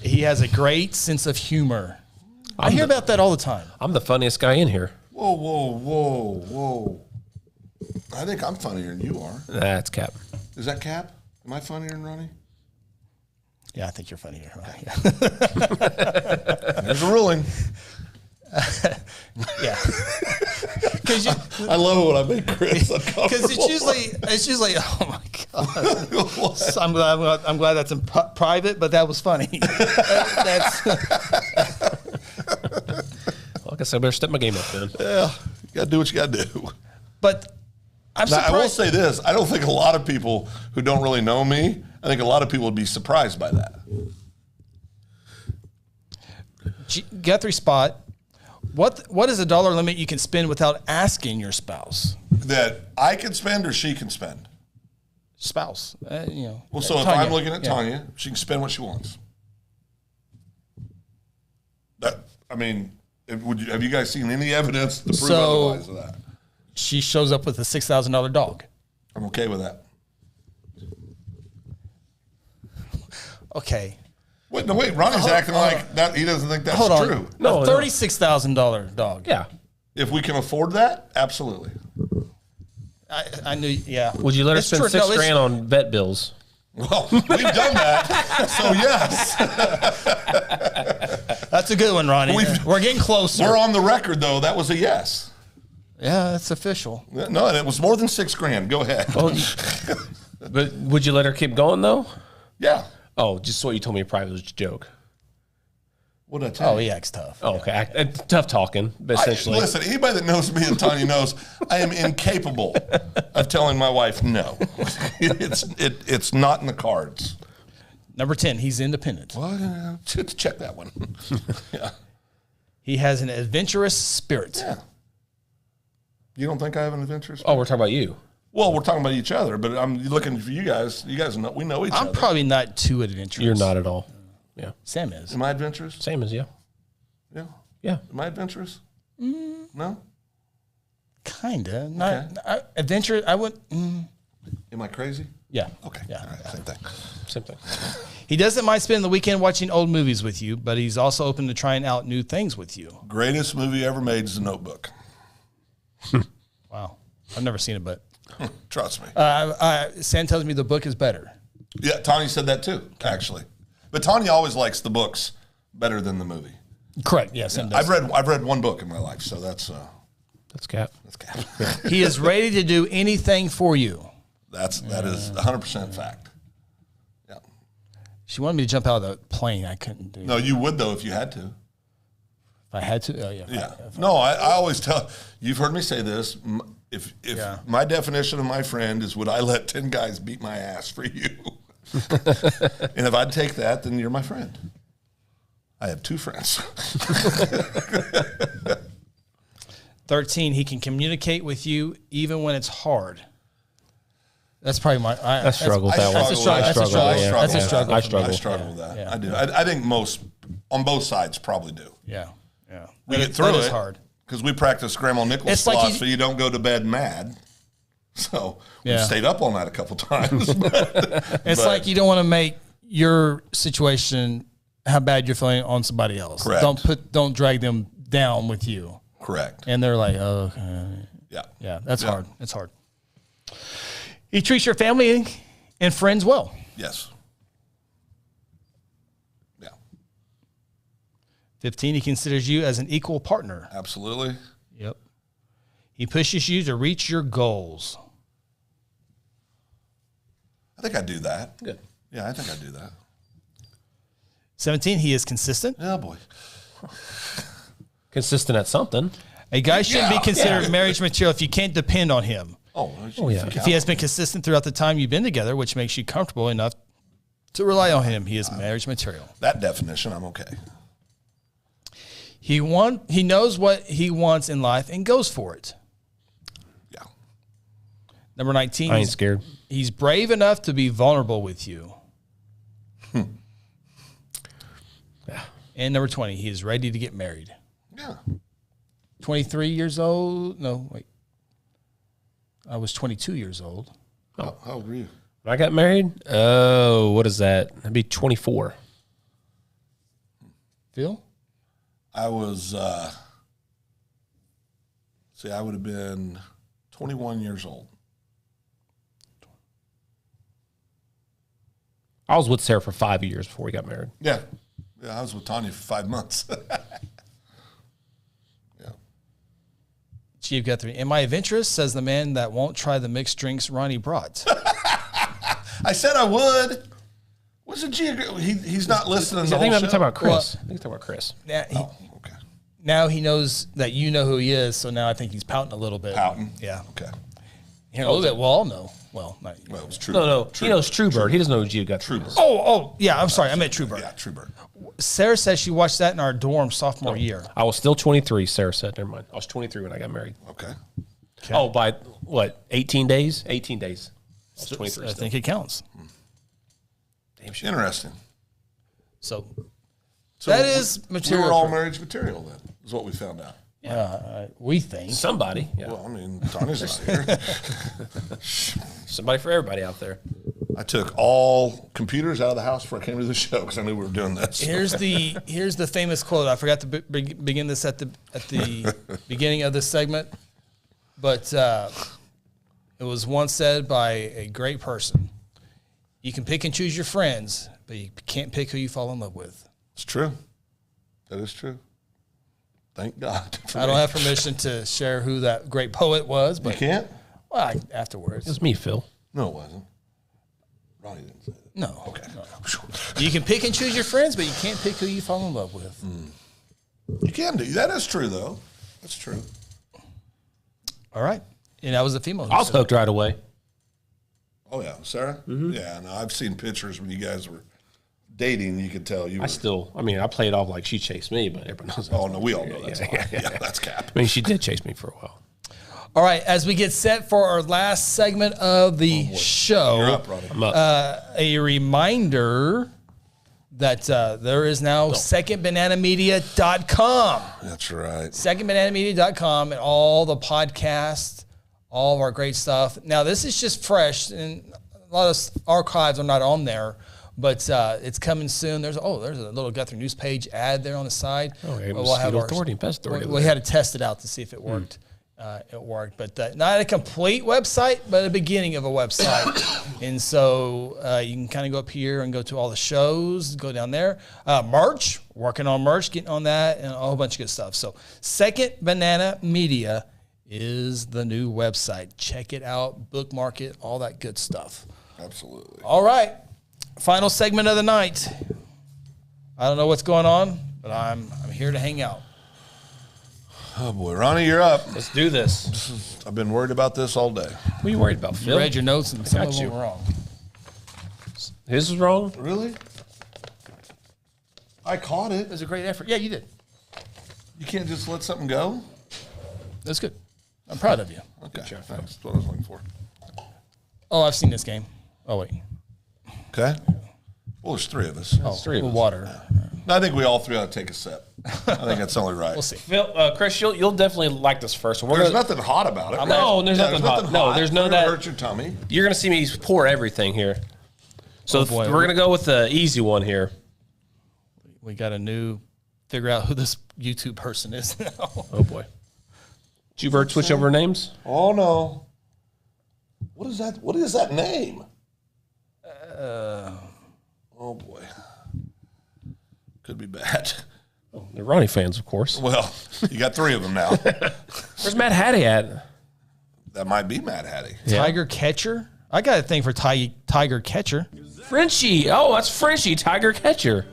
He has a great sense of humor. I hear about that all the time. I'm the funniest guy in here. Whoa. I think I'm funnier than you are. That's Cap. Is that Cap? Am I funnier than Ronnie? Yeah, I think you're funnier. Yeah. There's a ruling. Yeah. I love it when I make Chris uncomfortable. Because it's usually oh my god. So I'm glad that's in private, but that was funny. That's Well, I guess I better step my game up then. Yeah, you got to do what you got to do. but I'm Now, surprised. I will say this. I don't think a lot of people who don't really know me, I think a lot of people would be surprised by that. Guthrie Spot. What is a dollar limit you can spend without asking your spouse? That I can spend or she can spend. Spouse, Well, so if Tanya, I'm looking at yeah. Tanya, she can spend what she wants. I mean, Have you guys seen any evidence to prove So- otherwise of that? She shows up with a $6,000 dog. I'm okay with that. Okay. Wait, Ronnie's acting like that. He doesn't think that's Hold on. true. No, a $36,000 dog. Yeah. If we can afford that, absolutely. I knew. Yeah. Would you let her It's spend true. six No, it's- grand on vet bills? Well, we've done that, so yes. That's a good one, Ronnie. We're getting closer. We're on the record, though. That was a yes. Yeah, it's official. No, and it was more than $6 grand. Go ahead. Well, but would you let her keep going though? Yeah. Oh, just what you told me probably was a joke. What did I tell Oh, you? he acts tough. Oh, okay. Tough talking, but essentially. Listen, anybody that knows me and Tanya knows I am incapable of telling my wife no. It's not in the cards. Number 10, he's independent. Well, check that one. Yeah. He has an adventurous spirit. Yeah. You don't think I have an adventurous? Oh, we're talking about you. Well, we're talking about each other, but I'm looking for you guys. You guys know we know each I'm other. probably not too adventurous. You're not at all. Yeah. Sam is. Am I adventurous? Same as you. Yeah. Yeah. Am I adventurous? No. Kinda. Not Okay. adventurous. I would. Am I crazy? Yeah. Okay. Yeah. All right. Same thing. Same thing. He doesn't mind spending the weekend watching old movies with you, but he's also open to trying out new things with you. Greatest movie ever made is The Notebook. Wow. I've never seen it, but Trust me. Sam tells me the book is better. Yeah, Tanya said that too, actually. But Tanya always likes the books better than the movie. Correct. Yes. Sam does. I've read one book in my life, so that's Cap. cap. He is ready to do anything for you. that is 100% fact. Yeah. She wanted me to jump out of the plane. I couldn't do it. No, you would though if you had to. If I had to. Oh, yeah. Yeah. No, I always tell. You've heard me say this. If Yeah. my definition of my friend is, would I let 10 guys beat my ass for you? And if I'd take that, then you're my friend. I have 2 friends. 13, he can communicate with you even when it's hard. That's probably my. I struggle with that one. That's a struggle. I struggle. That's Yeah. a struggle. I for me. struggle. I struggle with that. Yeah. I do. I think most on both sides probably do. Yeah. Yeah. We That get is- through that it is hard. because we practice Grandma Nichols It's like you- philosophy. You don't go to bed mad. So we've Yeah. stayed up all night a couple times. It's like you don't want to make your situation how bad you're feeling on somebody else. Correct. Don't drag them down with you. Correct. And they're like, oh, okay. Yeah. Yeah, that's hard. It's hard. He treats your family and friends well. Yes. Yeah. 15, he considers you as an equal partner. Absolutely. Yep. He pushes you to reach your goals. I think I do that. Good. Yeah, I think I do that. 17, he is consistent. Oh boy. Consistent at something. A guy shouldn't be Yeah. considered marriage material if you can't depend on him. Oh yeah. If he has been consistent throughout the time you've been together, which makes you comfortable enough to rely on him, he is marriage material. that definition, I'm okay. He knows what he wants in life and goes for it. Yeah. Number 19, I ain't scared. he's brave enough to be vulnerable with you. Yeah. And number 20, he is ready to get married. Yeah. 23 years old. No, wait. I was 22 years old. How old were you? When I got married, oh, what is that? That'd be 24. Phil? I was, I would have been 21 years old. I was with Sarah for 5 years before we got married. Yeah. Yeah, I was with Tanya for 5 months. Yeah. Chief Guthrie. Am I adventurous? Says the man that won't try the mixed drinks Ronnie brought. I said I would. What's a he's not listening to the I think whole I'm show. talking about Chris. I think I'm talking about Chris. Okay. Now he knows that you know who he is, so now I think he's pouting a little bit. Pouting? Yeah. Okay. Here a little bit. Well, I'll know. Well, not you. Well, it was true. No. He knows Truebird. He doesn't know who Gio Guthrie is. Oh, yeah. I'm sorry. I meant Truebird. Yeah, Truebird. Sarah says she watched that in our dorm sophomore year. I was still 23, Sarah said. Never mind. I was 23 when I got married. Okay. Oh, by what, 18 days? 18 days. I was 23 I think it counts. Interesting. So So That is we material were all for- marriage material then, is what we found out. We think. Somebody. Yeah. Well, I mean, Tanya's not here. Somebody for everybody out there. I took all computers out of the house before I came to the show because I knew we were doing this. Here's the famous quote. I forgot to begin this at the beginning of this segment, but it was once said by a great person. You can pick and choose your friends, but you can't pick who you fall in love with. It's true. That is true. Thank God. I don't have permission to share who that great poet was, You but can't? well, It afterwards. was me, Phil. No, it wasn't. Ronnie didn't say that. No. Okay. You can pick and choose your friends, but you can't pick who you fall in love with. You can do. That is true, though. That's true. All right. And that was a female. who I was said it. hooked right away. Oh, yeah. Sarah? Mm-hmm. Yeah, no, I've seen pictures when you guys were dating. You could tell you were. I played off like she chased me, but everyone knows. Oh, no, we all know that's yeah, yeah, that's cap. I mean, she did chase me for a while. All right. As we get set for our last segment of the show, You're up, Ronnie. I'm up. a reminder that there is now secondbananamedia.com. That's right. Secondbananamedia.com and all the podcasts, all of our great stuff. Now, this is just fresh, and a lot of archives are not on there, but it's coming soon. There's a little Guthrie News page ad there on the side. Oh, yeah, We'll have Mosquito our- Authority and Pest Authority. We had to test it out to see if it worked. It worked, but not a complete website, but a beginning of a website. And so you can kind of go up here and go to all the shows, go down there. Merch, working on merch, getting on that, and a whole bunch of good stuff. So Second Banana Media is the new website. Check it out, bookmark it, all that good stuff. Absolutely. All right, final segment of the night. I don't know what's going on, but I'm here to hang out. Oh, boy. Ronnie, you're up. Let's do this. I've been worried about this all day. What are you worried about, Phil? You read your notes and some got of them you. were wrong. His was wrong. Really? I caught it. It was a great effort. Yeah, you did. You can't just let something go? That's good. I'm proud of you. Okay. Thanks. That's what I was looking for. Oh, I've seen this game. Oh, wait. Okay. Well, there's three of us. Oh, three of us. water. I think we all three ought to take a sip. I think that's only right. We'll see. Phil, Chris, you'll definitely like this first one. There's nothing hot about it. No, there's nothing hot. No, there's none of It'll that. hurt your tummy. You're gonna see me pour everything here. So boy. we're gonna go with the easy one here. We got a figure out who this YouTube person is now. Oh boy. Did you Bert switch over names? Oh, no. What is that? What is that name? Oh, boy. Could be bad. They're Ronnie fans, of course. Well, you got three of them now. Where's Matt Hattie at? That might be Matt Hattie. Tiger Catcher? I got a thing for Tiger Catcher. Frenchie. Oh, that's Frenchie, Tiger Catcher.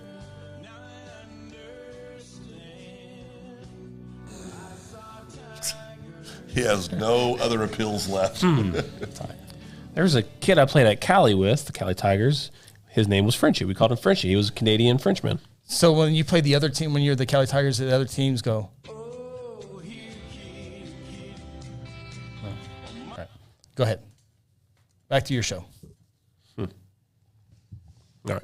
He has no other appeals left. There's a kid I played at Cali with, the Cali Tigers. His name was Frenchie. We called him Frenchie. He was a Canadian Frenchman. So when you play the other team, when you're the Cali Tigers, the other teams go. All right. Go ahead. Back to your show. All right.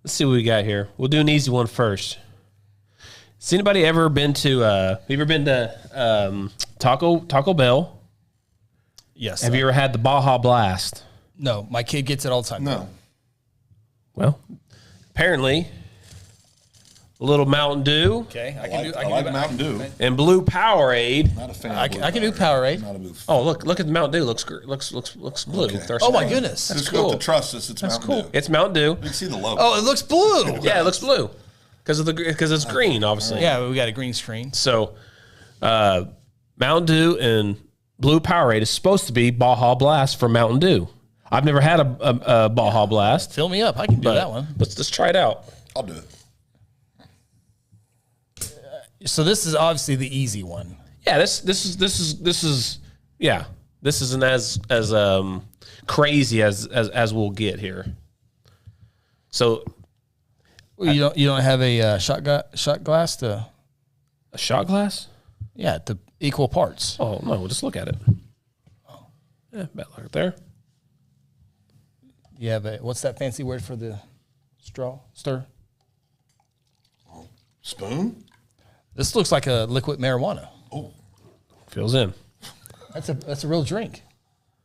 Let's see what we got here. We'll do an easy one first. Has anybody ever been to? Have you ever been to Taco Bell? Yes. Have you ever had the Baja Blast? No, my kid gets it all the time. No. Well, apparently, a little Mountain Dew Okay, I I can like, do. I can like do Mountain Dew. and Blue Powerade. Not a fan. I of can- Blue I can do Powerade. Powerade. Not a blue. Oh, look at the Mountain Dew. Looks blue. Okay. Thirsty. Oh my goodness. Just cool. go to trust us. It's That's Mountain cool. Dew. It's Mountain Dew. You can see the logo. Oh, it looks blue. Yeah, it looks blue because it's green, obviously. Yeah, we got a green screen. So, Mountain Dew and Blue Powerade is supposed to be Baja Blast from Mountain Dew. I've never had a Baja Blast. Fill me up. I can do But that one. let's try it out. I'll do it. So this is obviously the easy one. Yeah, this isn't as crazy as we'll get here. So You don't have a shot glass to a shot glass? to equal parts. Oh no, we'll just look at it. Yeah, about right there. You have what's that fancy word for the straw? Stir? Spoon? This looks like a liquid marijuana. Oh, Fills in. That's a real drink.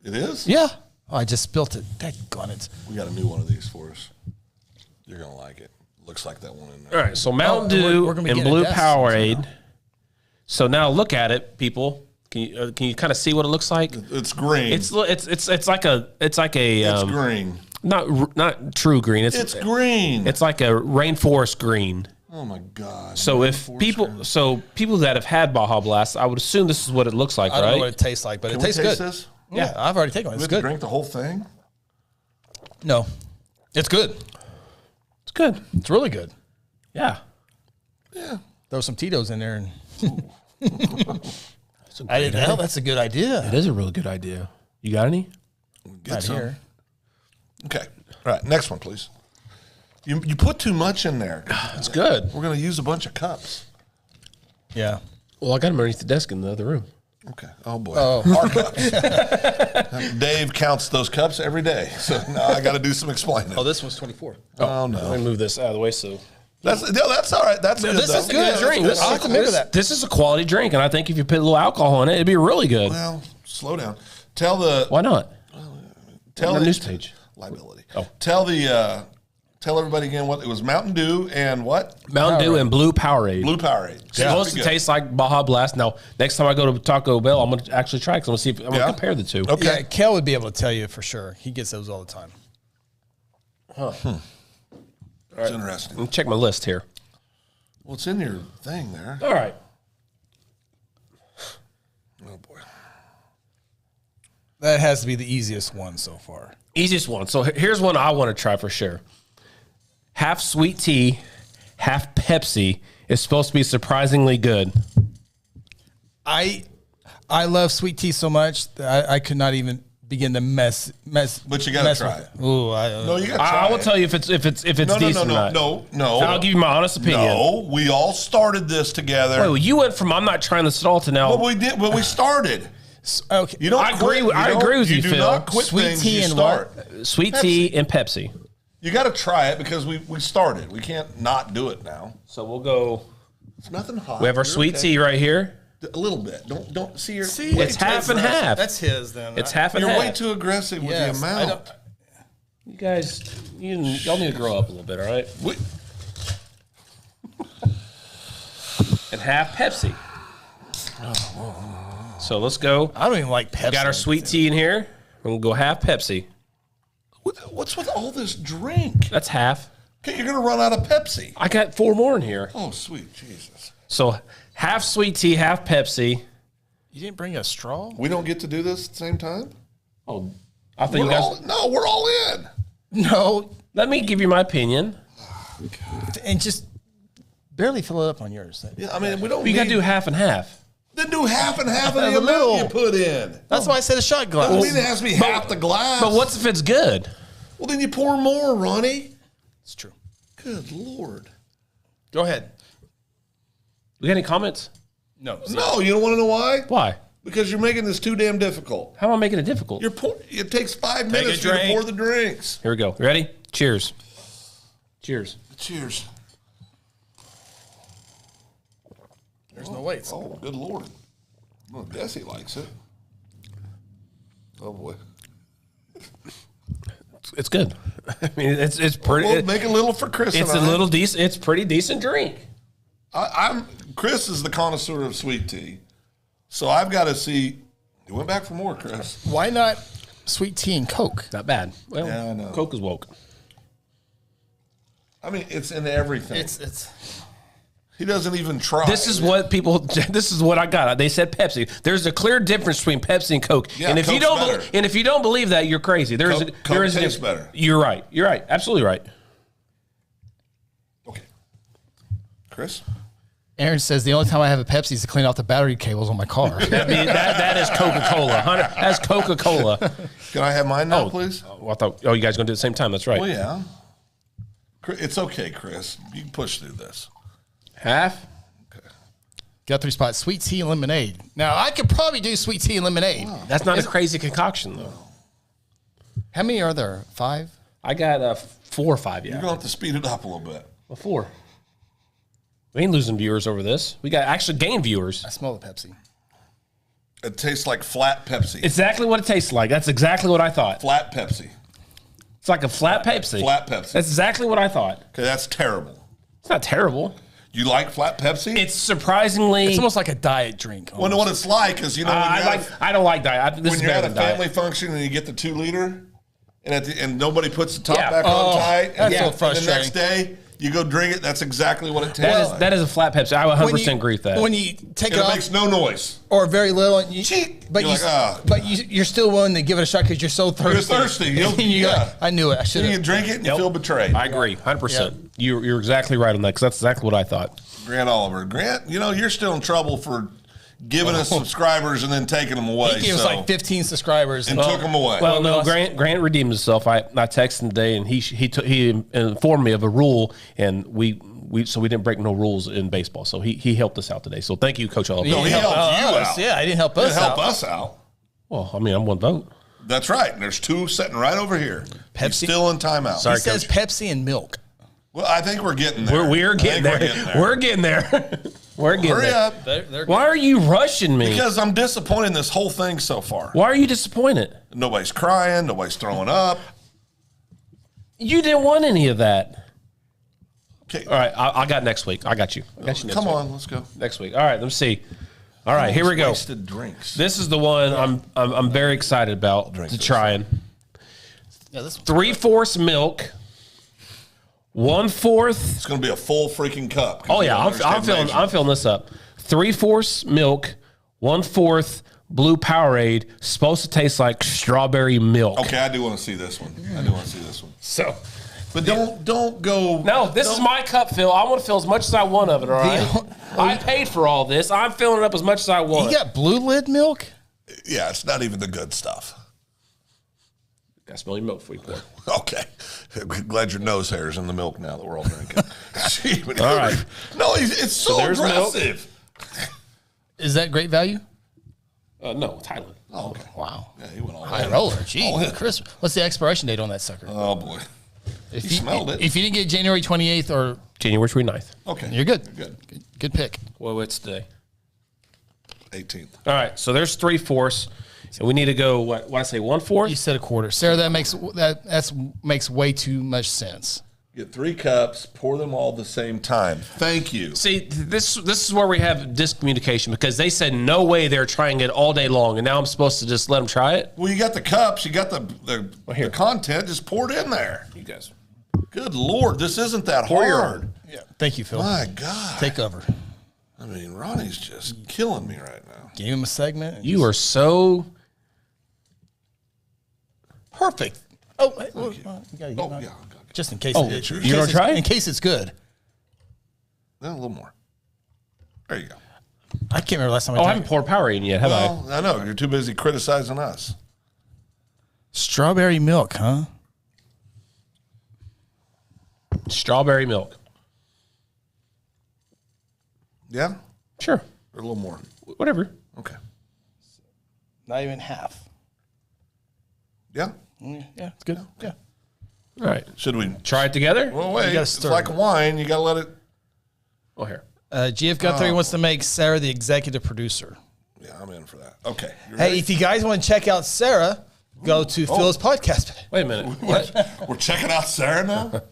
it is? Yeah. Oh, I just spilt it. Daggone it. We got a new one of these for us. You're going to like it. Looks like that one in there. All right, so Mountain Dew we're gonna be and getting Blue a desk Powerade. So now look at it, people. Can you kind of see what it looks like? It's green. It's like a It's green. not true green. It's green. It's like a rainforest green. Oh my God. So if people that have had Baja Blast, I would assume this is what it looks like, I don't know what right? it tastes like, but Can it we tastes taste good. this? Yeah, I've already taken it. We It's have to good. drink the whole thing? No, it's good. It's good. It's really good. Yeah. Yeah. Throw some Tito's in there, and I didn't know. That's a good idea. It is a really good idea. You got any? Get Right some. here. Okay. All right. Next one, please. You put too much in there. It's good. We're going to use a bunch of cups. Yeah. Well, I got them underneath the desk in the other room. Okay. Oh, boy. Our cups. Dave counts those cups every day. So now I got to do some explaining. Oh, this one's 24. Oh, no. Let me move this out of the way so. That's all right. That's good. This though. is a good drink. This, I like to remember that. This is a quality drink, and I think if you put a little alcohol in it, it'd be really good. Well, slow down. Tell the Why not? tell the the news page. liability. Oh. Tell everybody again what it was. Mountain Dew and what? Mountain Dew and Blue Powerade. Blue Powerade. It's supposed to taste like Baja Blast. Now, next time I go to Taco Bell, I'm going to actually try because I'm going to see if I'm going to compare the two. Okay. Yeah, Kel would be able to tell you for sure. He gets those all the time. It's interesting. Let me check my list here. Well, it's in your thing there. All right. Oh boy. That has to be the easiest one so far. Easiest one. So here's one I want to try for sure. Half sweet tea, half Pepsi is supposed to be surprisingly good. I love sweet tea so much that I could not even begin to mess. But you gotta try it. Ooh, No, you got to try I will it. tell you if it's decent or not. No. I'll give you my honest opinion. No, we all started this together. Wait, well, you went from I'm not trying this at all to now. But we did. But we started. Okay. You don't. I agree with you, do Phil. not quit Sweet things tea you and start. Sweet tea and Pepsi. You got to try it because we started. We can't not do it now. So we'll go. It's nothing hot. We have our You're sweet okay. tea right here. A little bit. Don't see your. It's half and half. That's his then. It's half and You're half. way too aggressive with Yes, the I amount. don't- You guys, y'all need to grow up a little bit, all right? We- And half Pepsi. So let's go. I don't even like Pepsi. Got our sweet tea in here. We're going to go half Pepsi. What's with all this drink? That's half. Okay, you're gonna run out of Pepsi. I got 4 more in here. Oh, sweet Jesus! So half sweet tea, half Pepsi. You didn't bring a straw? We don't get to do this at the same time. Oh, I think you guys. We're all in. No. Let me give you my opinion. And just barely fill it up on yours. Yeah, I mean we don't. You got to need- do half and half. Then do half and half of the The amount middle. you put in. That's why I said a shot glass. Doesn't mean it has to be half the glass. But what's if it's good? Well, then you pour more, Ronnie. It's true. Good Lord. Go ahead. We got any comments? No. No, you don't want to know why? Why? Because you're making this too damn difficult. How am I making it difficult? It takes 5 Take a minutes for you to drink. pour the drinks. Here we go. You ready? Cheers. Cheers. Cheers. There's no weights. Oh, good Lord. Well, Desi likes it. Oh boy. It's good. I mean, it's pretty. We'll make a little for Chris. It's and a I. little decent. It's pretty decent drink. Chris is the connoisseur of sweet tea, so I've got to see. You went back for more, Chris. Why not sweet tea and Coke? Not bad. Well, Yeah, I know. Coke is woke. I mean, it's in everything. It's He doesn't even try. This is what people. This is what I got. They said Pepsi. There's a clear difference between Pepsi and Coke. Yeah, and if you Coke's don't, better. and if you don't believe that, you're crazy. There is. Coke There is. tastes better. You're right. You're right. Absolutely right. Okay. Chris? Aaron says the only time I have a Pepsi is to clean off the battery cables on my car. That is Coca-Cola. That's Coca-Cola. Can I have mine now, please? Oh, I thought. Oh, you guys going to do it at the same time? That's right. Well, yeah. It's okay, Chris. You can push through this. Half. Got 3 spots. Sweet tea and lemonade. Now, I could probably do sweet tea and lemonade. That's not a crazy concoction though. How many are there? 5? I got 4 or 5. Yeah. You're going to have to speed it up a little bit. A 4. We ain't losing viewers over this. We got actually gained viewers. I smell the Pepsi. It tastes like flat Pepsi. Exactly what it tastes like. That's exactly what I thought. Flat Pepsi. It's like a flat Pepsi. Flat Pepsi. That's exactly what I thought. Okay, that's terrible. It's not terrible. You like flat Pepsi? It's surprisingly. It's almost like a diet drink. Well, what it's like is, when I don't like diet. when you're at a family function and you get the 2 liter, and nobody puts the top back on tight, that's so and the frustrating. next day you go drink it. That's exactly what it tastes like. That is a flat Pepsi. I 100% agree with that. When you take And it it off, makes no noise. or very little, and but You're you, like, "Ah." but you're still willing to give it a shot because you're so thirsty. You're thirsty. And you're like, I knew it. I should You have. drink it and you feel betrayed. I agree, 100%. You're exactly right on that because that's exactly what I thought. Grant Oliver. Grant, you're still in trouble for giving us subscribers and then taking them away. He gave us like 15 subscribers. and took them away. Well, no, Grant redeemed himself. I texted him today, and he informed me of a rule, and we didn't break no rules in baseball. So he helped us out today. So thank you, Coach Oliver. No, he helped you us. out. Yeah, he didn't help He us didn't help out. us out. Well, I mean, I'm one vote. That's right. And there's 2 sitting right over here. Pepsi? He's still in timeout. He says Pepsi and milk. Well, I think we're getting there. We're getting there. We're getting there. We're getting Hurry there. up. They're Why are you rushing me? Because I'm disappointed in this whole thing so far. Why are you disappointed? Nobody's crying. Nobody's throwing up. You didn't want any of that. Okay. All right, I got next week. I got you. I got you next Come week. on, let's go. Next week. All right, let's see. All right, here we go. Wasted drinks. This is the one I'm very excited about drink to this. trying. Yeah, this 3/4 milk, 1/4. It's going to be a full freaking cup. Oh yeah, I'm filling this up. 3/4 milk, 1/4 blue Powerade. Supposed to taste like strawberry milk. Okay, I do want to see this one. So. But don't go. No, this is my cup, Phil. I want to fill as much as I want of it, all right? I paid for all this. I'm filling it up as much as I want. You got blue lid milk? Yeah, it's not even the good stuff. Got to smell your milk before you pour. Okay. Glad your nose hair is in the milk now that we're all drinking. Gee, but All right. No, it's so there's milk. aggressive. Is that great value? No, Thailand. Oh, okay. Wow. Yeah, he went all High in. roller. Gee, Oh, yeah. Chris, what's the expiration date on that sucker? Oh, boy. If you smelled it. If you didn't get January 28th, or January 29th. Okay. you're good. Good. Good pick. Well, it's today. 18th. All right, so there's 3/4. And we need to go, what I say, 1/4? You said a quarter, Sarah. That makes way too much sense. Get 3 cups, pour them all at the same time. Thank you. See, this is where we have discommunication because they said no way they're trying it all day long, and now I'm supposed to just let them try it? Well, you got the cups, you got the here. content, just pour it in there. You guys. Good Lord, this isn't that Pour your hard. Yeah. Thank you, Phil. My God. Take over. I mean, Ronnie's just killing me right now. Give him a segment. and You are so... perfect. Oh, hey, well, you gotta get Oh, mine. yeah. Just in case. Oh, it, you in gonna case try it? In case it's good. A little more. There you go. I can't remember last time I Oh, I drank haven't poured Powerade in yet, have I? Well, I know. You're too busy criticizing us. strawberry milk, huh? Strawberry milk. Yeah? Sure. Or a little more. Whatever. Okay. Not even half. Yeah? Yeah, it's good. Yeah. All right. Should we? Try it together? Well, wait. gotta It's stir like it. a wine. You got to let it. Oh, here. GF Guthrie wants to make Sarah the executive producer. Yeah, I'm in for that. Okay. You Hey, ready? if you guys want to check out Sarah, go to Phil's podcast. Wait a minute. What? We're checking out Sarah now?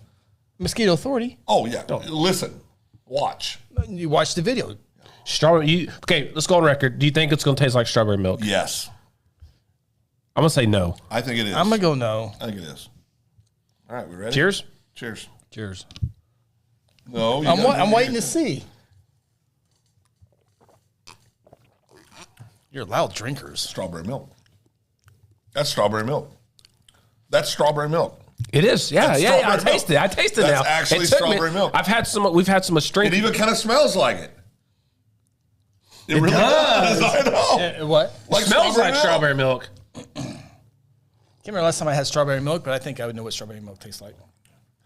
Mosquito Authority. Oh, yeah. Listen. Watch. You watch the video. Strawberry. Okay, let's go on record. Do you think it's going to taste like strawberry milk? Yes. I'm going to say no. I think it is. I'm gonna go no. I think it is. All right, we ready? Cheers. Cheers. Cheers. No, you I'm gotta- waiting to see. You're loud drinkers. Strawberry milk. That's strawberry milk. That's strawberry milk. It is. Yeah, That's yeah. I strawberry taste it. milk. I taste it That's now. actually It took me- strawberry milk. We've had some strength. It even kind of smells like it. It really does. I know. What? Like smells like milk. strawberry milk. Can't remember last time I had strawberry milk, but I think I would know what strawberry milk tastes like.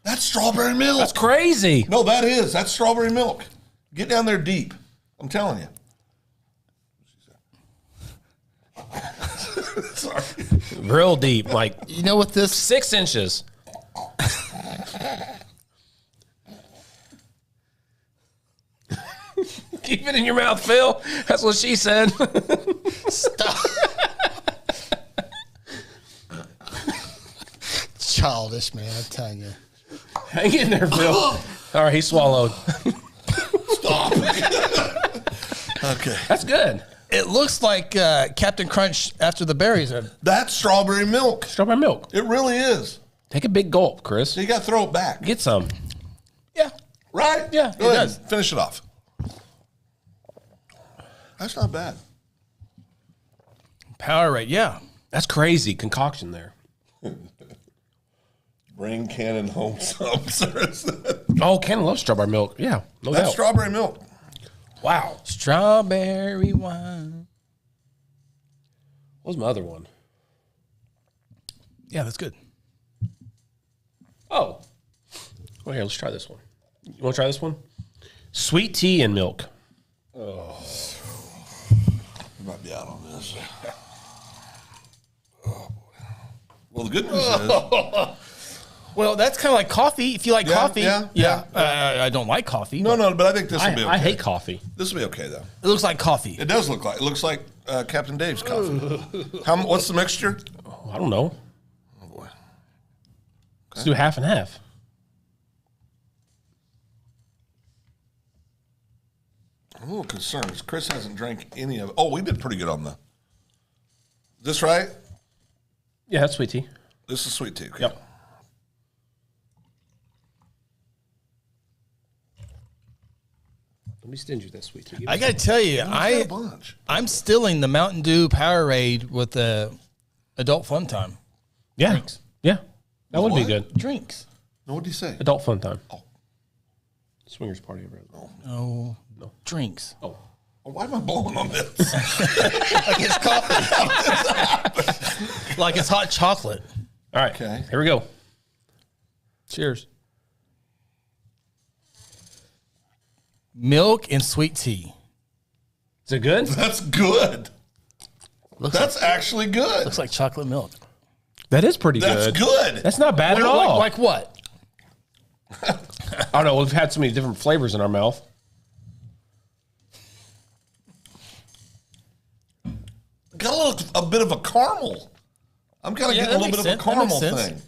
That's strawberry milk. That's crazy. No, that is. That's strawberry milk. Get down there deep. I'm telling you. Sorry. Real deep, like You know what this? 6 inches. Keep it in your mouth, Phil. That's what she said. Stop. Childish, man. I'm telling you. Hang in there, Phil. All right, he swallowed. Stop. Okay. That's good. It looks like Captain Crunch after the berries are. That's strawberry milk. Strawberry milk. It really is. Take a big gulp, Chris. You got to throw it back. Get some. Yeah. Right? Yeah, Go it ahead. does. Finish it off. That's not bad. Powerade, yeah. That's crazy concoction there. Bring Cannon home some. Oh, Ken loves strawberry milk. Yeah, no That's doubt. strawberry milk. Wow. Strawberry wine. What was my other one? Yeah, that's good. Oh. Well, here, let's try this one. You want to try this one? Sweet tea and milk. You might be out on this. Oh, boy. Well, the good news is... Well, that's kind of like coffee. If you like coffee. Yeah. I don't like coffee. No, but I think this will be okay. I hate coffee. This will be okay, though. It looks like coffee. It does look like. It looks like Captain Dave's coffee. What's the mixture? Oh, I don't know. Oh, boy. Let's do half and half. I'm a little concerned because Chris hasn't drank any of it. Oh, we did pretty good on the... This right? Yeah, that's sweet tea. This is sweet tea. Okay. Yep. Don't be stingy with that sweet tea. I got to tell you, Got a bunch. I'm stilling the Mountain Dew Powerade with the adult fun time. Yeah. Drinks. Yeah. That would be What? good. Drinks. No, what did he say? Adult fun time. Oh. Swingers party over. No. Drinks. Oh. Oh, why am I blowing on this? Like it's coffee. Like it's hot chocolate. All right. Okay. Here we go. Cheers. Milk and sweet tea. Is it good? That's good. That's actually good. Looks like chocolate milk. That is pretty That's good. good. That's not bad at all. Like what? I don't know. We've had so many different flavors in our mouth. Got a bit of a caramel. I'm kind of Yeah, getting a that little bit makes of a sense. That caramel makes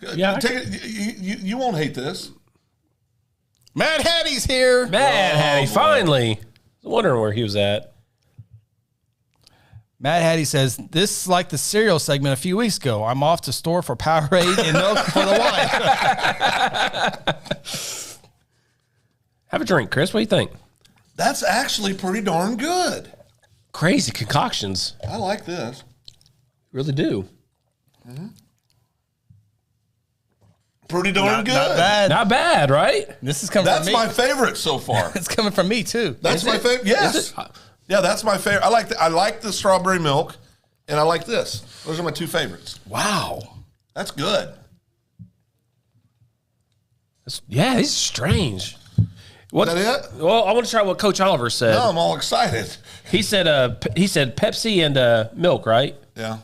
thing. Yeah, Take it. You won't hate this. Mad Hattie's here. Mad Hattie, boy. finally. I was wondering where he was at. Mad Hattie says, this is like the cereal segment a few weeks ago. I'm off to store for Powerade and milk for the wife. Have a drink, Chris. What do you think? That's actually pretty darn good. Crazy concoctions. I like this. Really do. Pretty darn good. Not bad. Not bad, right? This is coming That's from me. my favorite so far. It's coming from me too. That's my favorite. Yes. Is it? Yeah, that's my favorite. I like the strawberry milk, and I like this. Those are my two favorites. Wow. That's good. Yeah, this is strange. What? Is that it? Well, I want to try what Coach Oliver said. No, I'm all excited. He said Pepsi and milk, right? Yeah.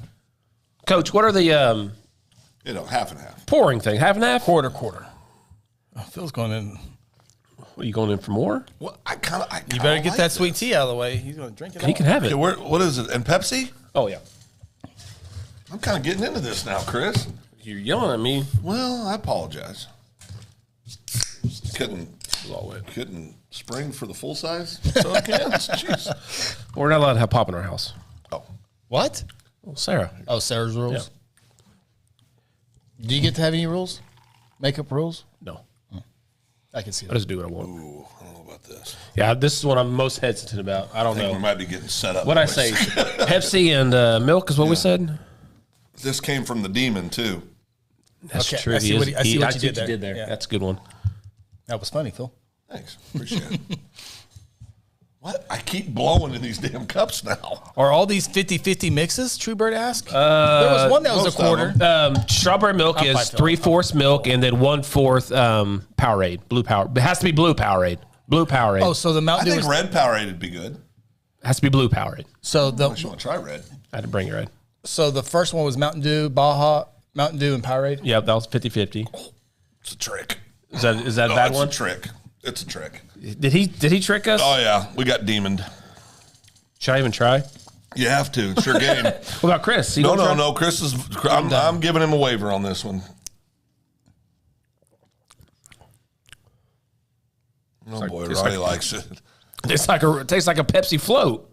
Coach, what are the Half and half. pouring thing? Half and half? Quarter. Oh, Phil's going in. What, are you going in for more? Well, You better get that sweet tea out of the way. He's going to drink it He all. can have Okay, it. what is it? And Pepsi? Oh, yeah. I'm kind of getting into this now, Chris. You're yelling at me. Well, I apologize. Couldn't spring for the full size soda cans? Jeez. We're not allowed to have pop in our house. Oh, What? Well, Sarah. Oh, Sarah's rules. Yeah. Do you get to have any rules? Makeup rules? No. I can see I that. just do what I want. ooh, I don't know about this. Yeah, this is what I'm most hesitant about. I don't I think we know. might be getting set up. What'd I boys. say? Pepsi and milk is what we said? This came from the demon, too. That's Okay, true. I see He what is- he- I see he- what you did there. Yeah. That's a good one. That was funny, Phil. Thanks. Appreciate it. What? I keep blowing in these damn cups now. Are all these 50-50 mixes, Truebird asked? there was one that was a most of quarter. them. Strawberry milk I'll is fight Phil. 3/4 milk and then 1/4 Powerade. Blue Power. It has to be blue Powerade. Blue Powerade. Oh, so the I Mountain Dew think is... red Powerade would be good. has to be blue Powerade. So Unless you the, want to try red. I had to bring it red. so the first one was Mountain Dew, Baja, Mountain Dew, and Powerade? Yeah, that was 50/50. It's a trick. Is that a No, bad it's one? a trick. It's a trick. Did he trick us? Oh, yeah. We got demoned. Should I even try? You have to. It's your game. What about Chris? He No, gonna try? no. Chris is. I'm giving him a waiver on this one. Oh, boy. Ronnie likes it. It tastes like a Pepsi float.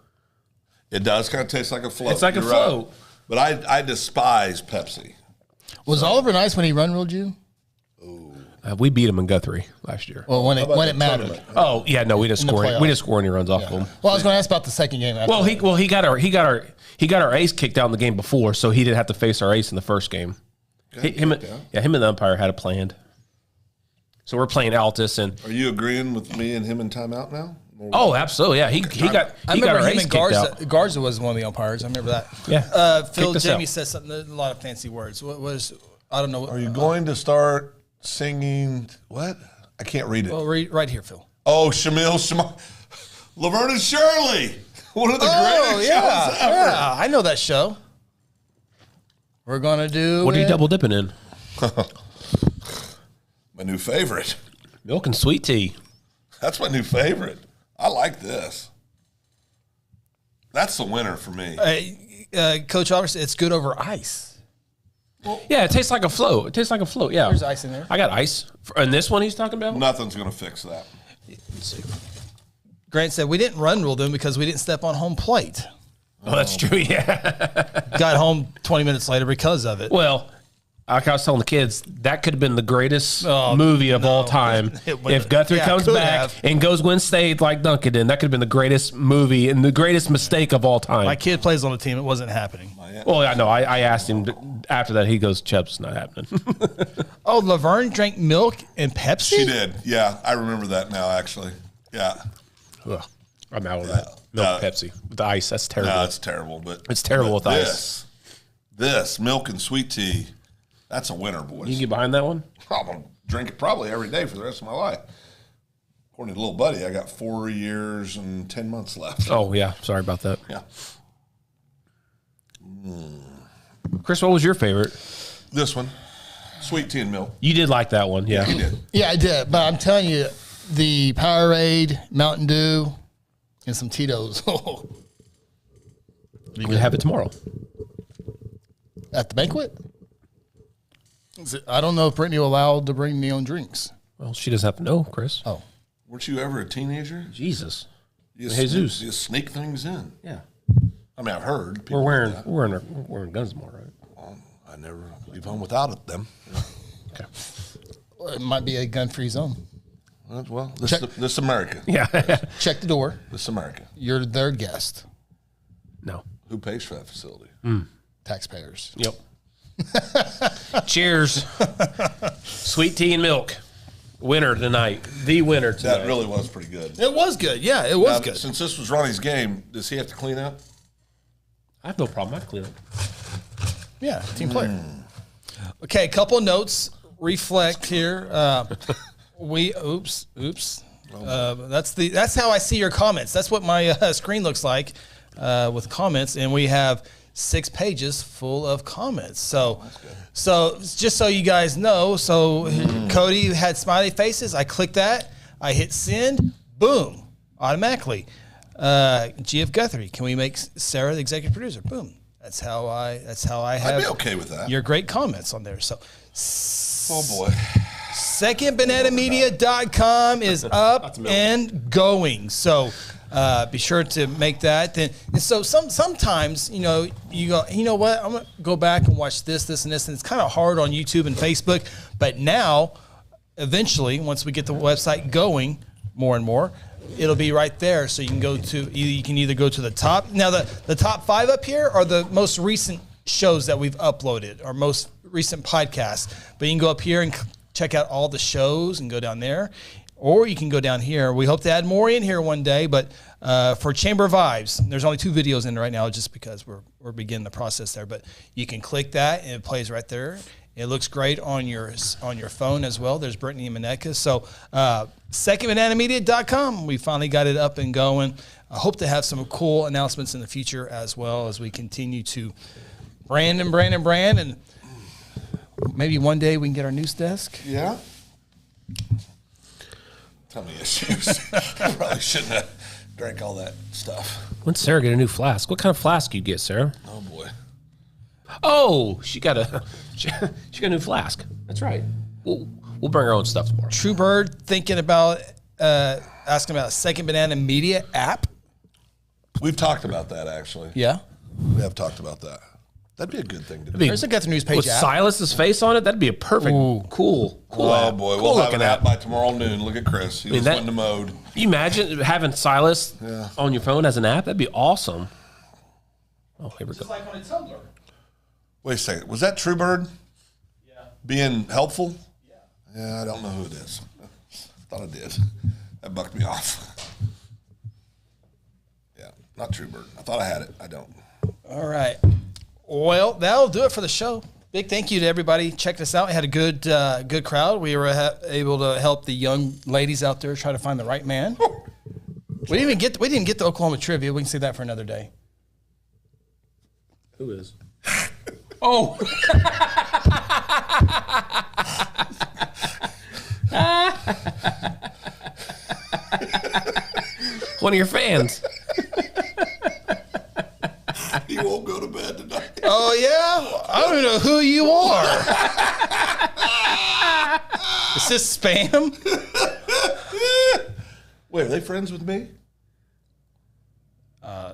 It does kind of taste like a float. It's like You're a float. right. But I despise Pepsi. Was Oliver nice when he run-ruled you? We beat him in Guthrie last year. Well, when it mattered. tournament? Oh yeah, no, we didn't In the score. playoffs. We didn't score any runs off of him. Well, I was going to ask about the second game. After Well, that. he got our ace kicked out in the game before, so he didn't have to face our ace in the first game. Him and the umpire had it planned. So we're playing Altus, and Are you agreeing with me and him in timeout now? oh, absolutely, yeah, he got I our remember him ace and kicked out. Garza was one of the umpires. I remember that. Yeah, Phil, Kicked us Jamie out. said something, a lot of fancy words. What was, I don't know. Are you going to start singing what? I can't read it. Well, read right here, Phil. Oh, Laverne and Shirley. One of the greatest shows ever. Yeah, I know that show. We're going to do What are you it. double dipping in? My new favorite. Milk and sweet tea. That's my new favorite. I like this. That's the winner for me. Coach Oliver, it's good over ice. Yeah, it tastes like a float. It tastes like a float. Yeah, There's ice in there. I got ice. And this one he's talking about. Nothing's going to fix that. Grant said, we didn't run rule them because we didn't step on home plate. Oh, that's true. Yeah. Got home 20 minutes later because of it. Well, like I was telling the kids, that could have been the greatest movie of all time. It would've- If Guthrie yeah, comes could back have. and goes win state like Duncan did, that could have been the greatest movie and the greatest mistake of all time. My kid plays on the team. It wasn't happening. Well, I know. I asked him after that. He goes, "Chep's not happening." Oh, Laverne drank milk and Pepsi? She did. Yeah, I remember that now, actually. Yeah. Ugh, I'm out of that. Milk Pepsi with the ice. That's terrible. No, it's terrible. But It's terrible with this, This milk and sweet tea, that's a winner, boys. You can get behind that one. I'm going to drink it probably every day for the rest of my life. According to little buddy, I got 4 years and 10 months left. Oh yeah, sorry about that. Yeah. Chris, what was your favorite? This one, sweet tea and milk. You did like that one, yeah. He did. Yeah, I did. But I'm telling you, the Powerade, Mountain Dew, and some Tito's You can have it tomorrow. at the banquet. I don't know if Brittany will allow to bring me own drinks. Well, she doesn't have to know, Chris. Oh, Weren't you ever a teenager? Jesus. You Jesus. You sneak things in. Yeah. I mean, I've heard. We're people wearing do that. we're wearing guns tomorrow, right? I never leave home without them. Okay. well, it might be a gun-free zone. Well, this Check. this America. Yeah. Check the door. This America. You're their guest. No. Who pays for that facility? Taxpayers. Yep. Cheers. Sweet tea and milk. Winner tonight. The winner tonight. That really was pretty good. It was good. Yeah, it was Now, good. Since this was Ronnie's game, does he have to clean up? I have no problem. I can clean up. Yeah, team player. Okay, a couple of notes. Reflect here. Oops. That's how I see your comments. That's what my screen looks like with comments, and we have 6 pages full of comments. So just so you guys know, Cody had smiley faces. I clicked that. I hit send. Boom, automatically. GF Guthrie, can we make Sarah the executive producer? Boom. That's how I have I'd be okay with that. your great comments on there. So Oh boy. secondbananamedia.com is up and going. So be sure to make that. And so sometimes, you go, you know what? I'm going to go back and watch this, and this. And it's kind of hard on YouTube and Facebook. But now, eventually, once we get the website going more and more, it'll be right there. So you can go to, you can either go to the top. Now, the top 5 up here are the most recent shows that we've uploaded, our most recent podcasts. But you can go up here and check out all the shows and go down there. Or you can go down here. We hope to add more in here one day, but for Chamber Vibes, there's only 2 videos in right now just because we're beginning the process there. But you can click that, and it plays right there. It looks great on your phone as well. There's Brittany and Maneka. So secondbananamedia.com, we finally got it up and going. I hope to have some cool announcements in the future as well as we continue to brand, and maybe one day we can get our news desk. Yeah. tummy issues. Probably shouldn't have drank all that stuff. When'd Sarah get a new flask? What kind of flask you get, Sarah? Oh boy. Oh, she got a new flask. That's right. We'll bring our own stuff tomorrow. True Bird thinking about asking about a Second Banana Media app. We've talked about that actually. Yeah. We have talked about that. That'd be a good thing to do. There's a Guthrie News page With app. Silas's face on it, that'd be a perfect, cool Oh app. boy, Cool we'll have looking an app app. by tomorrow noon. Look at Chris. He just went into mode. You imagine having Silas Yeah. on your phone as an app? That'd be awesome. Oh, here we go. like on a Tumblr. Wait a second. Was that Truebird? Yeah. Being helpful? Yeah, I don't know who it is. Thought I did. That bucked me off. Yeah, not Truebird. I thought I had it. I don't. All right. Well, that'll do it for the show. Big thank you to everybody. Check us out. We had a good crowd. We were able to help the young ladies out there try to find the right man. We didn't get the Oklahoma trivia. We can save that for another day. Who is? Oh. One of your fans. He won't go to bed tonight. Oh, yeah? I don't even know who you are. Is this spam? Wait, are they friends with me?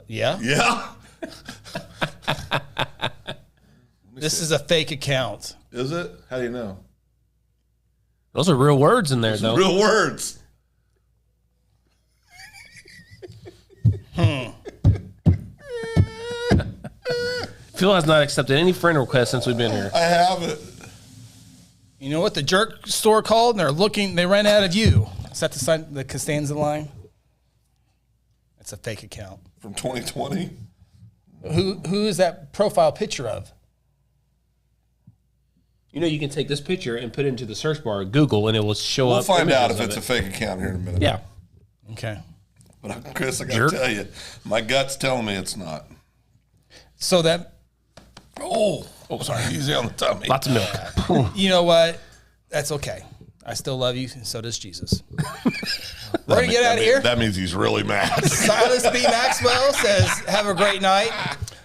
Yeah. Yeah. This is a fake account. Is it? How do you know? Those are real words in there, though. Real words. Phil has not accepted any friend requests since we've been here. I have it. You know what the jerk store called? And they ran out of you. Is that the Costanza line? It's a fake account. From 2020. Who is that profile picture of? You know, you can take this picture and put it into the search bar of Google, and it will show We'll up. find out images if of it's a it. fake account here in a minute. Yeah. Okay. But Chris, I got Jerk. to tell you, my gut's telling me it's not. So that, Oh, sorry. Easy on the tummy. Lots of milk. you know what? That's okay. I still love you, and so does Jesus. We're going to get out of here. That means he's really mad. Silas B. Maxwell says, have a great night.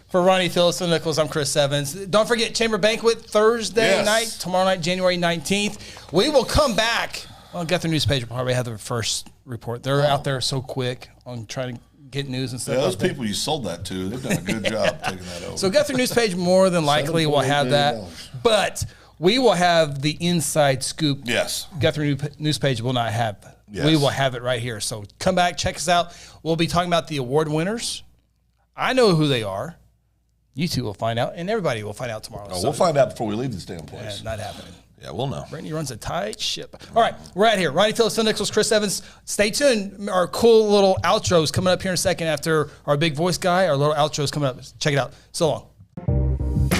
For Ronnie Phillips and Nichols, I'm Chris Evans. Don't forget Chamber Banquet Thursday night, tomorrow night, January 19th. We will come back. Well, Guthrie News page will probably have the first report. They're out there so quick on trying to get news and stuff. Yeah, those out there. people you sold that to, they've done a good job taking that over. So Guthrie News page more than likely will have that. But we will have the inside scoop. Yes. Guthrie News page will not have. Yes. We will have it right here. So come back, check us out. We'll be talking about the award winners. I know who they are. You two will find out, and everybody will find out tomorrow. Oh, we'll find out before we leave this damn place. Not happening. Yeah, we'll know. Brittany runs a tight ship. All right, we're out here. Ronnie Phillips, Phil Nichols, Chris Evans. Stay tuned. Our cool little outros coming up here in a second after our big voice guy. Our little outros coming up. Check it out. So long.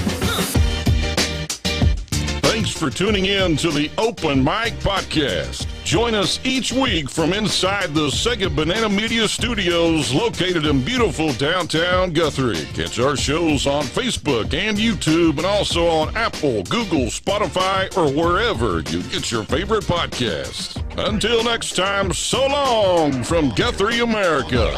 Thanks for tuning in to the Open Mic Podcast. Join us each week from inside the Second Banana Media Studios located in beautiful downtown Guthrie. Catch our shows on Facebook and YouTube and also on Apple, Google, Spotify, or wherever you get your favorite podcasts. Until next time, so long from Guthrie, America.